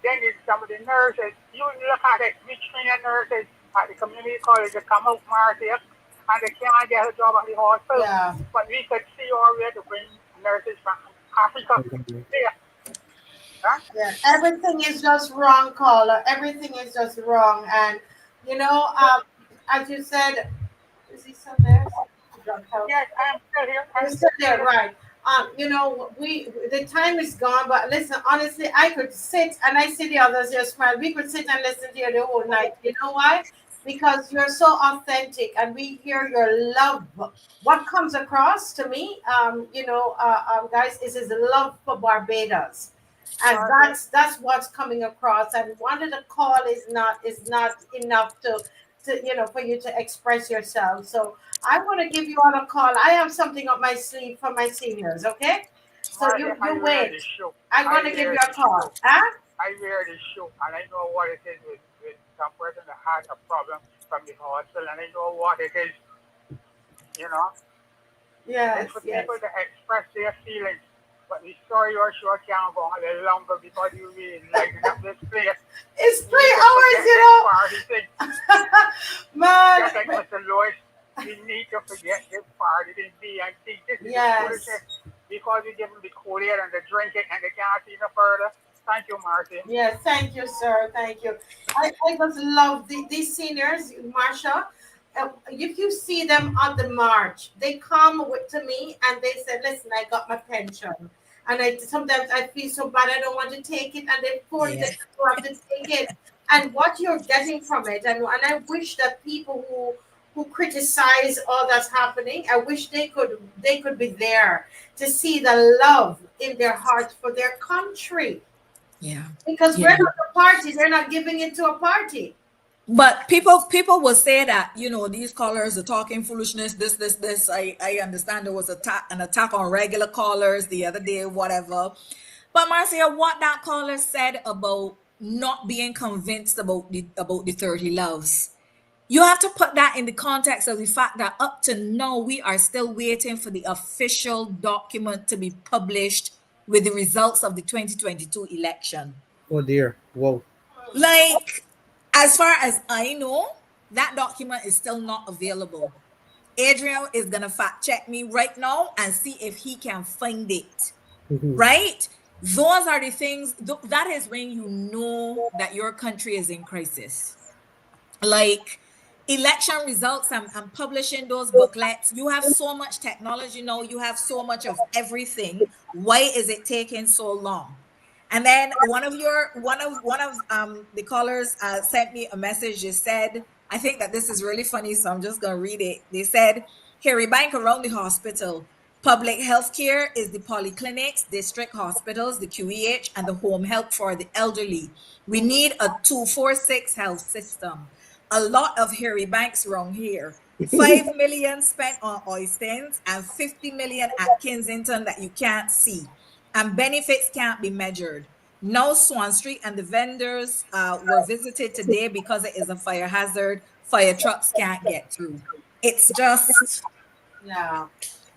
Speaker 7: Then there's some of the nurses. You look at it, we train nurses at the community college to come out MARCIA, and they can't get a job at the hospital.
Speaker 1: Yeah.
Speaker 7: But we could see our way to bring nurses from Africa there. Huh?
Speaker 1: Yeah. Everything is just wrong, caller. Everything is just wrong. And you know, as you said, is he still there?
Speaker 7: Yes, I'm still here.
Speaker 1: You're still there, right? You know, the time is gone, but listen, honestly, I could sit and I see the others here smile. We could sit and listen to you the whole night. You know why? Because you're so authentic and we hear your love. What comes across to me, guys, is his love for Barbados. And that's what's coming across. And wanting to call is not enough to for you to express yourself. So I want to give you all a call. I have something up my sleeve for my seniors, okay? So you wait. I'm going to give you a call. Huh?
Speaker 7: I wear this shoe, and I know what it is with some person that had a problem from the hospital, and I know what it is, you know?
Speaker 1: Yes,
Speaker 7: it's for people to express their feelings. But we saw your show can't go on a little longer because you really lighting up this place.
Speaker 1: It's 3 hours, you know.
Speaker 7: Party thing.
Speaker 1: Man.
Speaker 7: Just like Mr. Lewis, we need to forget this party, this B&T. This is foolishness because we give them the cool air and the drink it and they can't see no further. Thank you, Marcy.
Speaker 1: Yes, thank you, sir. Thank you. I just love these seniors, Marsha. If you see them on the march, they come to me and they say, listen, I got my pension. And sometimes I feel so bad, I don't want to take it. And they force it to have to take it. And what you're getting from it, and I wish that people who criticize all that's happening, I wish they could be there to see the love in their hearts for their country.
Speaker 3: Yeah.
Speaker 1: Because we're not a party, they're not giving it to a party.
Speaker 3: But people will say that, these callers are talking foolishness, this. I understand there was an attack on regular callers the other day, whatever. But Marcia, what that caller said about not being convinced about the 30 loves, you have to put that in the context of the fact that up to now, we are still waiting for the official document to be published with the results of the 2022 election.
Speaker 4: Oh dear. Whoa.
Speaker 3: Like, as far as I know, that document is still not available. Adrian is going to fact check me right now and see if he can find it. Mm-hmm. Right? Those are the things, that is when you know that your country is in crisis. Like, election results and publishing those booklets, you have so much technology now, you have so much of everything. Why is it taking so long? And then one of the callers sent me a message. They said, I think that this is really funny, so I'm just going to read it. They said, Harry Bank around the hospital. Public health care is the polyclinics, district hospitals, the QEH, and the home health for the elderly. We need a 246 health system. A lot of Harry Banks around here. 5 million spent on Oistins and 50 million at Kensington that you can't see. And benefits can't be measured. Now Swan Street and the vendors were visited today because it is a fire hazard. Fire trucks can't get through. It's just
Speaker 1: Yeah,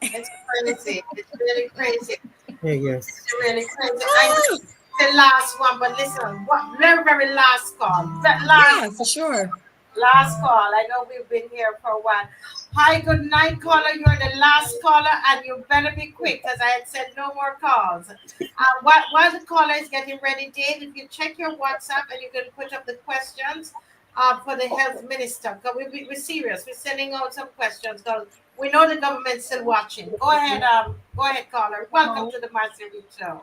Speaker 1: it's crazy. It's really crazy.
Speaker 4: Yes.
Speaker 1: It's really crazy. I know the last one, but listen, what very, very last call. That last
Speaker 3: yeah, for sure.
Speaker 1: Last call. I know we've been here for a while. Hi, good night, caller. You're the last caller, and you better be quick because I had said no more calls. While the caller is getting ready, Dave, if you check your WhatsApp and you can put up the questions for the health minister, because we're serious. We're sending out some questions because we know the government's still watching. Go ahead, caller. Welcome to the Master Week Show.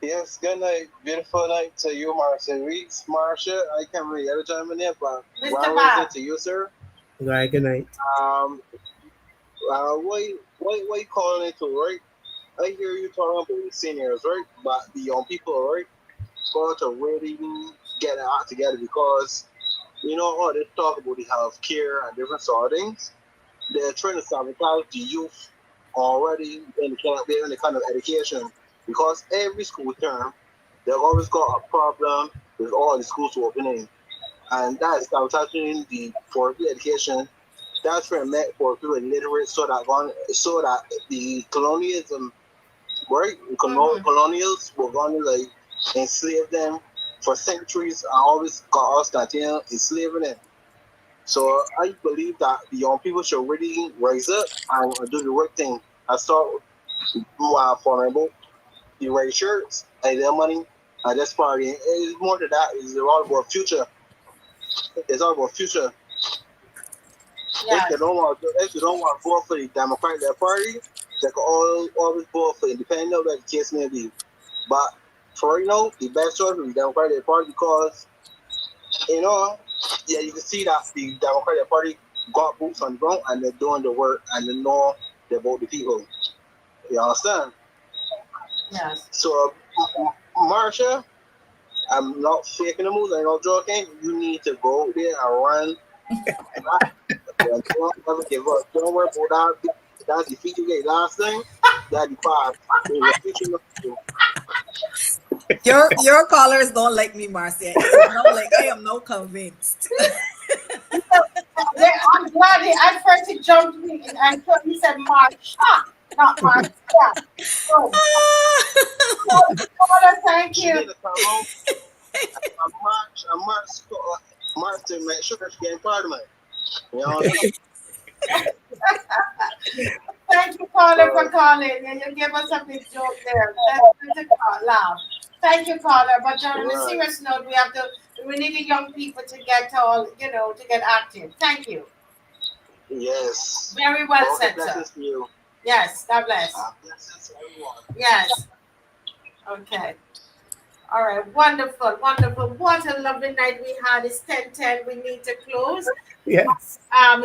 Speaker 9: Yes, good night. Beautiful night to you, Marcia Weeks. Marcia, I can't really get a time in there, but
Speaker 1: Mr. Bob.
Speaker 9: to you, sir.
Speaker 4: Right, good night.
Speaker 9: What you calling it to, right? I hear you talking about the seniors, right? But the young people, right? Got to really get it out together because, you know, all this talk about the health care and different sort of things, they're trying to sabotage the youth already in the kind of education. Because every school term, they've always got a problem with all the schools opening. And that is sabotaging for the education. That's where meant for people illiterate so that the colonialism, right? Colonials were going to like enslave them for centuries and always got us continue enslaving them. So I believe that the young people should really rise up and do the right thing. I start for example, the right shirts and their money and that's party. It's more than that. It's all about future. It's all about future.
Speaker 1: Yes.
Speaker 9: If you don't want to vote for the Democratic Party, they can always vote for independent, whatever the case may be. But for right now, the best choice is the Democratic Party because, you know, yeah, you can see that the Democratic Party got boots on the ground and they're doing the work and they know they're about the people. You understand?
Speaker 1: Yes.
Speaker 9: So, Marcia, I'm not faking the moves, I'm not joking. You need to go out there and run. Don't ever give up. Don't worry about that. That's the feature gate. Last thing, that's the part.
Speaker 3: Your callers don't like me, Marcia. I am not convinced.
Speaker 1: I'm glad at first he jumped me and he said Marsha, not Marcia. So, thank you.
Speaker 9: March to make sure she getting part of me. You know?
Speaker 1: Thank you, caller, for calling. And you gave us a big joke there. That's a laugh. Thank you, caller. But on a serious note, we need the young people to get to get active. Thank you.
Speaker 9: Yes.
Speaker 1: Very well said, sir.
Speaker 9: You.
Speaker 1: Yes, God bless. Yes. Okay. All right, wonderful, wonderful. What a lovely night we had. It's 10:10. We need to close.
Speaker 4: Yes.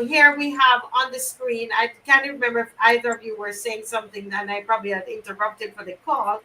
Speaker 1: Here we have on the screen. I can't remember if either of you were saying something, and I probably had interrupted for the call.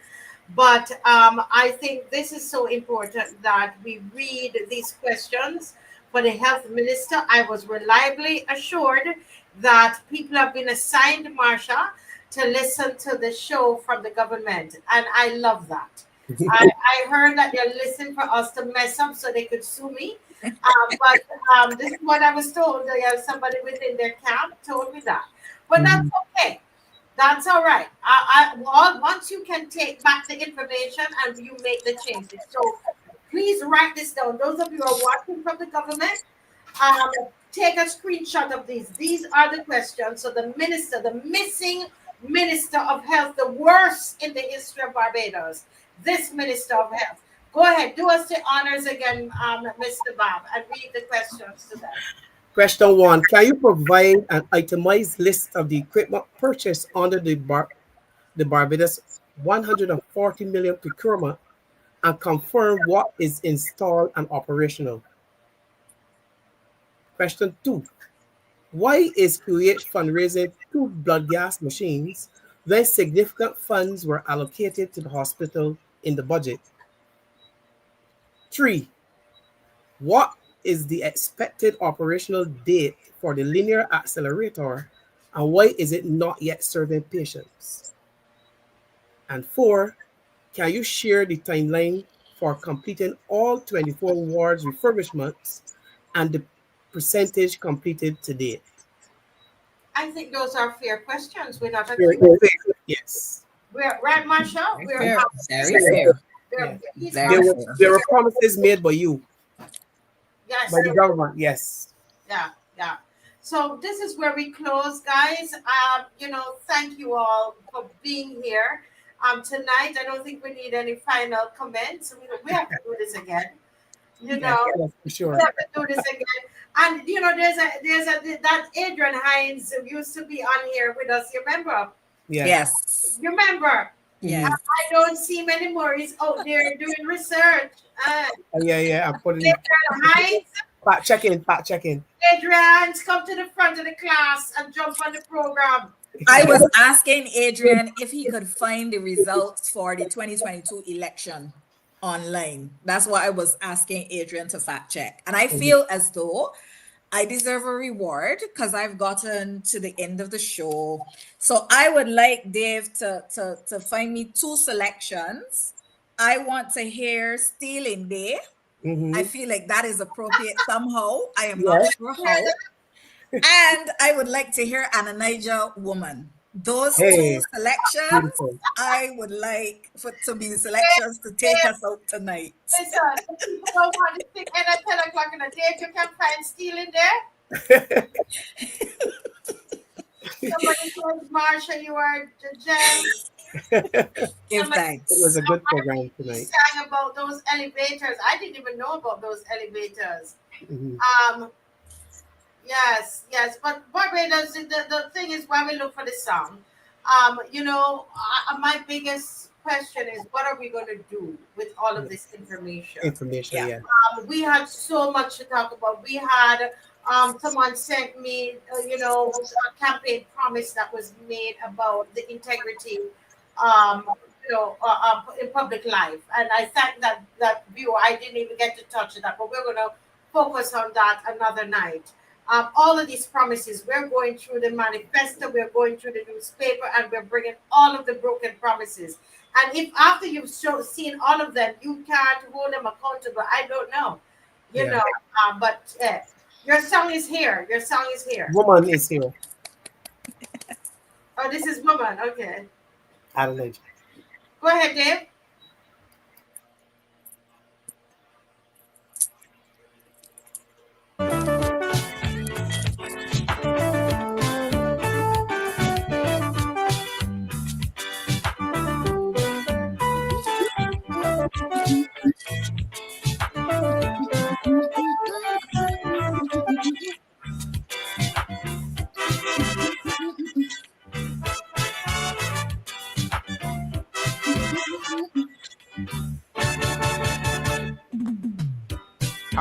Speaker 1: But I think this is so important that we read these questions for the health minister. I was reliably assured that people have been assigned, Marsha, to listen to the show from the government, and I love that. I heard that they're listening for us to mess up so they could sue me. But this is what I was told. Somebody within their camp told me that. But that's okay. That's all right. Once you can take back the information and you make the changes. So please write this down. Those of you who are watching from the government, take a screenshot of these. These are the questions. So the missing minister of health, the worst in the history of Barbados. This Minister of Health. Go ahead, do us the honors again, Mr. Bob, and read the questions to them.
Speaker 4: Question 1. Can you provide an itemized list of the equipment purchased under the Barbados 140 million procurement and confirm what is installed and operational? Question 2. Why is QH fundraising 2 blood gas machines when significant funds were allocated to the hospital in the budget? 3. What is the expected operational date for the linear accelerator and why is it not yet serving patients? And 4. can you share the timeline for completing all 24 wards refurbishments and the percentage completed to date?
Speaker 1: I think those are fair questions without a
Speaker 4: Very
Speaker 1: Q.
Speaker 4: yes.
Speaker 1: We're right, Marsha. We're
Speaker 3: Fair.
Speaker 1: out.
Speaker 3: Very fair.
Speaker 4: Yeah.
Speaker 1: He's
Speaker 3: Very
Speaker 1: on.
Speaker 3: fair.
Speaker 4: There were promises made by you,
Speaker 1: Yes.
Speaker 4: by the government. Yes.
Speaker 1: Yeah. So this is where we close, guys. Thank you all for being here. Tonight, I don't think we need any final comments. We have to do this again.
Speaker 4: Yes, for sure.
Speaker 1: We have to do this again. And that Adrian Hines who used to be on here with us. You remember?
Speaker 3: Yes.
Speaker 1: You remember?
Speaker 3: Yes.
Speaker 1: I don't see him anymore. He's out there doing research.
Speaker 4: I put it in.
Speaker 1: Adrian Hines.
Speaker 4: Fact checking.
Speaker 1: Adrian, come to the front of the class and jump on the program.
Speaker 3: I was asking Adrian if he could find the results for the 2022 election online. That's what I was asking Adrian to fact check. And I feel as though I deserve a reward because I've gotten to the end of the show. So I would like Dave to find me 2 selections. I want to hear Stealing Day. I feel like that is appropriate somehow. I am not sure how. And I would like to hear Ananija Woman. Those 2 selections,
Speaker 4: Beautiful.
Speaker 3: I would like to be the selections to take us out tonight.
Speaker 1: Listen, people don't want to stick in at 10 o'clock in the day. You can find Stealing there. Somebody says, Marsha, you are the gem.
Speaker 3: Give thanks.
Speaker 4: It was a good program tonight.
Speaker 1: Sang about those elevators. I didn't even know about those elevators. Yes. But Barbados, the thing is, why we look for the song. My biggest question is, what are we going to do with all of this information?
Speaker 4: Yeah.
Speaker 1: We had so much to talk about. We had someone sent me, a campaign promise that was made about the integrity, in public life. And I thank that viewer. I didn't even get to touch that, but we're going to focus on that another night. All of these promises, we're going through the manifesto, we're going through the newspaper, and we're bringing all of the broken promises. And if after you've seen all of them, you can't hold them accountable, I don't know. But your song is here.
Speaker 4: Woman is here.
Speaker 1: Oh, this is Woman. Okay.
Speaker 4: Adelaide.
Speaker 1: Go ahead, Dave.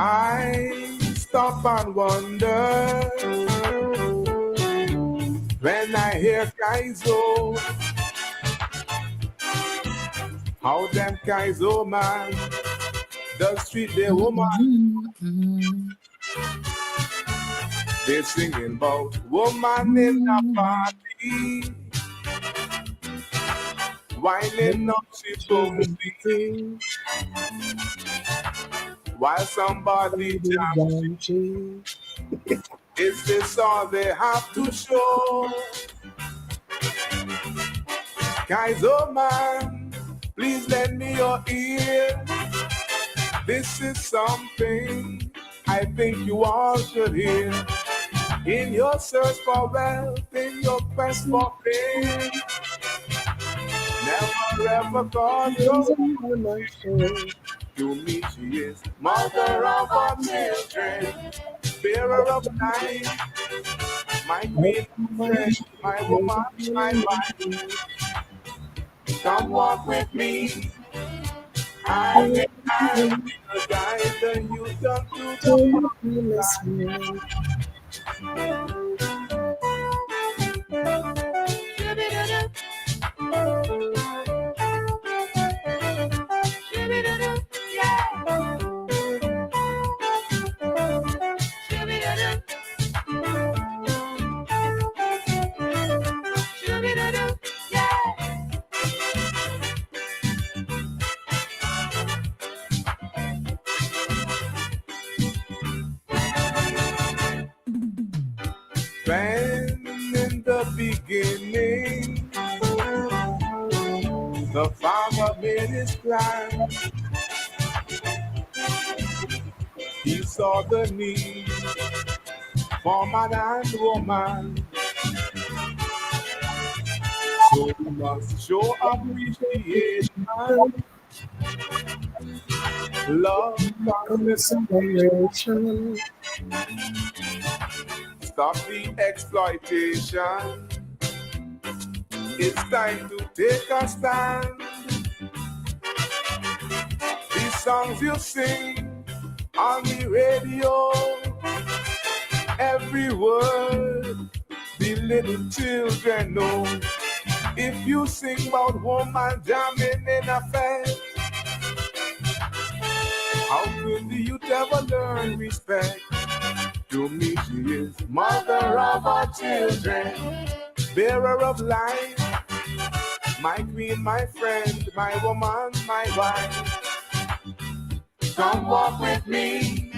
Speaker 10: I stop and wonder when I hear Kaizo, how them Kaizo man does treat their woman. They singing about woman in a party, whining up she booming, while somebody jams. Is this all they have to show? Guys, oh man, please lend me your ear. This is something I think you all should hear. In your search for wealth, in your quest for fame, never ever call your woman. To me she is mother of our children, bearer of life, my queen of friend, my woman, my wife. Come walk with me. I will guide the youth unto the promised land. When in the beginning, the farmer made his plan. He saw the need for man and woman. So we must show appreciation, love, consideration. Stop the exploitation. It's time to take a stand. These songs you sing on the radio, every word the little children know. If you sing about woman jamming in a fest, how could the youth ever learn respect? To me she is mother of our children, bearer of life, my queen, my friend, my woman, my wife. Come walk with me,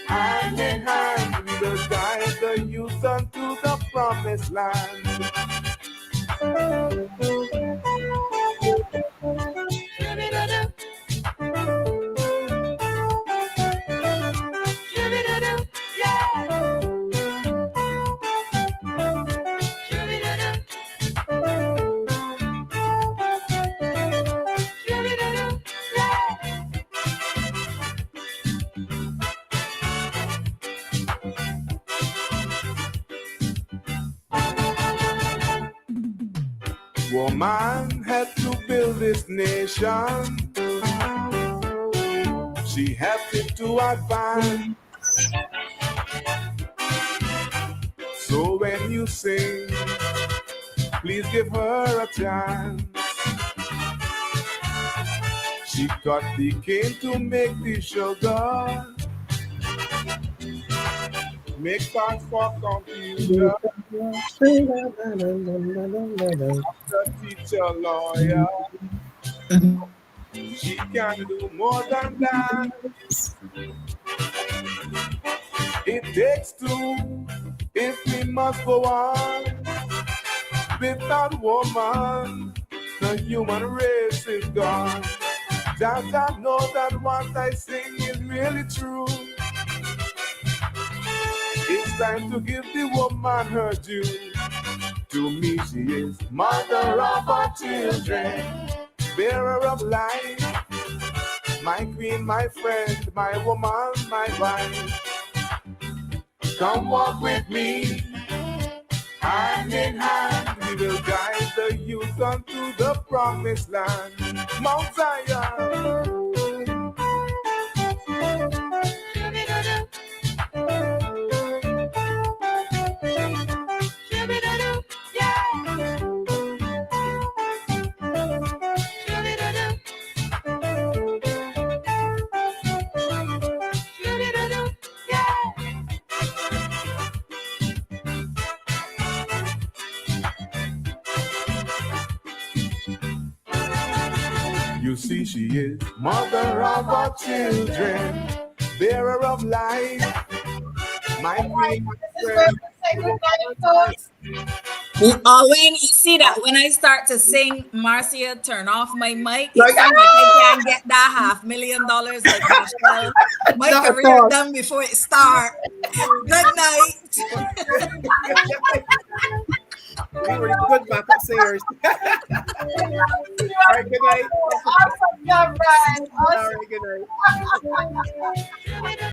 Speaker 10: hand in hand, we will guide the youth unto the promised land. Woman helped to build this nation. She helped it to advance. So when you sing, please give her a chance. She cut the cane to make the sugar, make parts for computer. The teacher, lawyer, she can do more than that. It takes two if we must go on. Without woman, the human race is gone. Just I know that what I sing is really true. It's time to give the woman her due. To me she is mother of our children, bearer of life, my queen, my friend, my woman, my wife. Come walk with me, hand in hand, we will guide the youth unto the promised land, Mount Zion. You see, she is mother of our children, bearer of life, my queen, friend.
Speaker 3: ALWYN, you see that when I start to sing, Marcia, turn off my mic. It seems like I can't get that $500,000 like Michelle. My career done before it start. Good night.
Speaker 4: We were good backup singers. All right, good night.
Speaker 1: Awesome job, Brian. Awesome.
Speaker 4: All right, good night.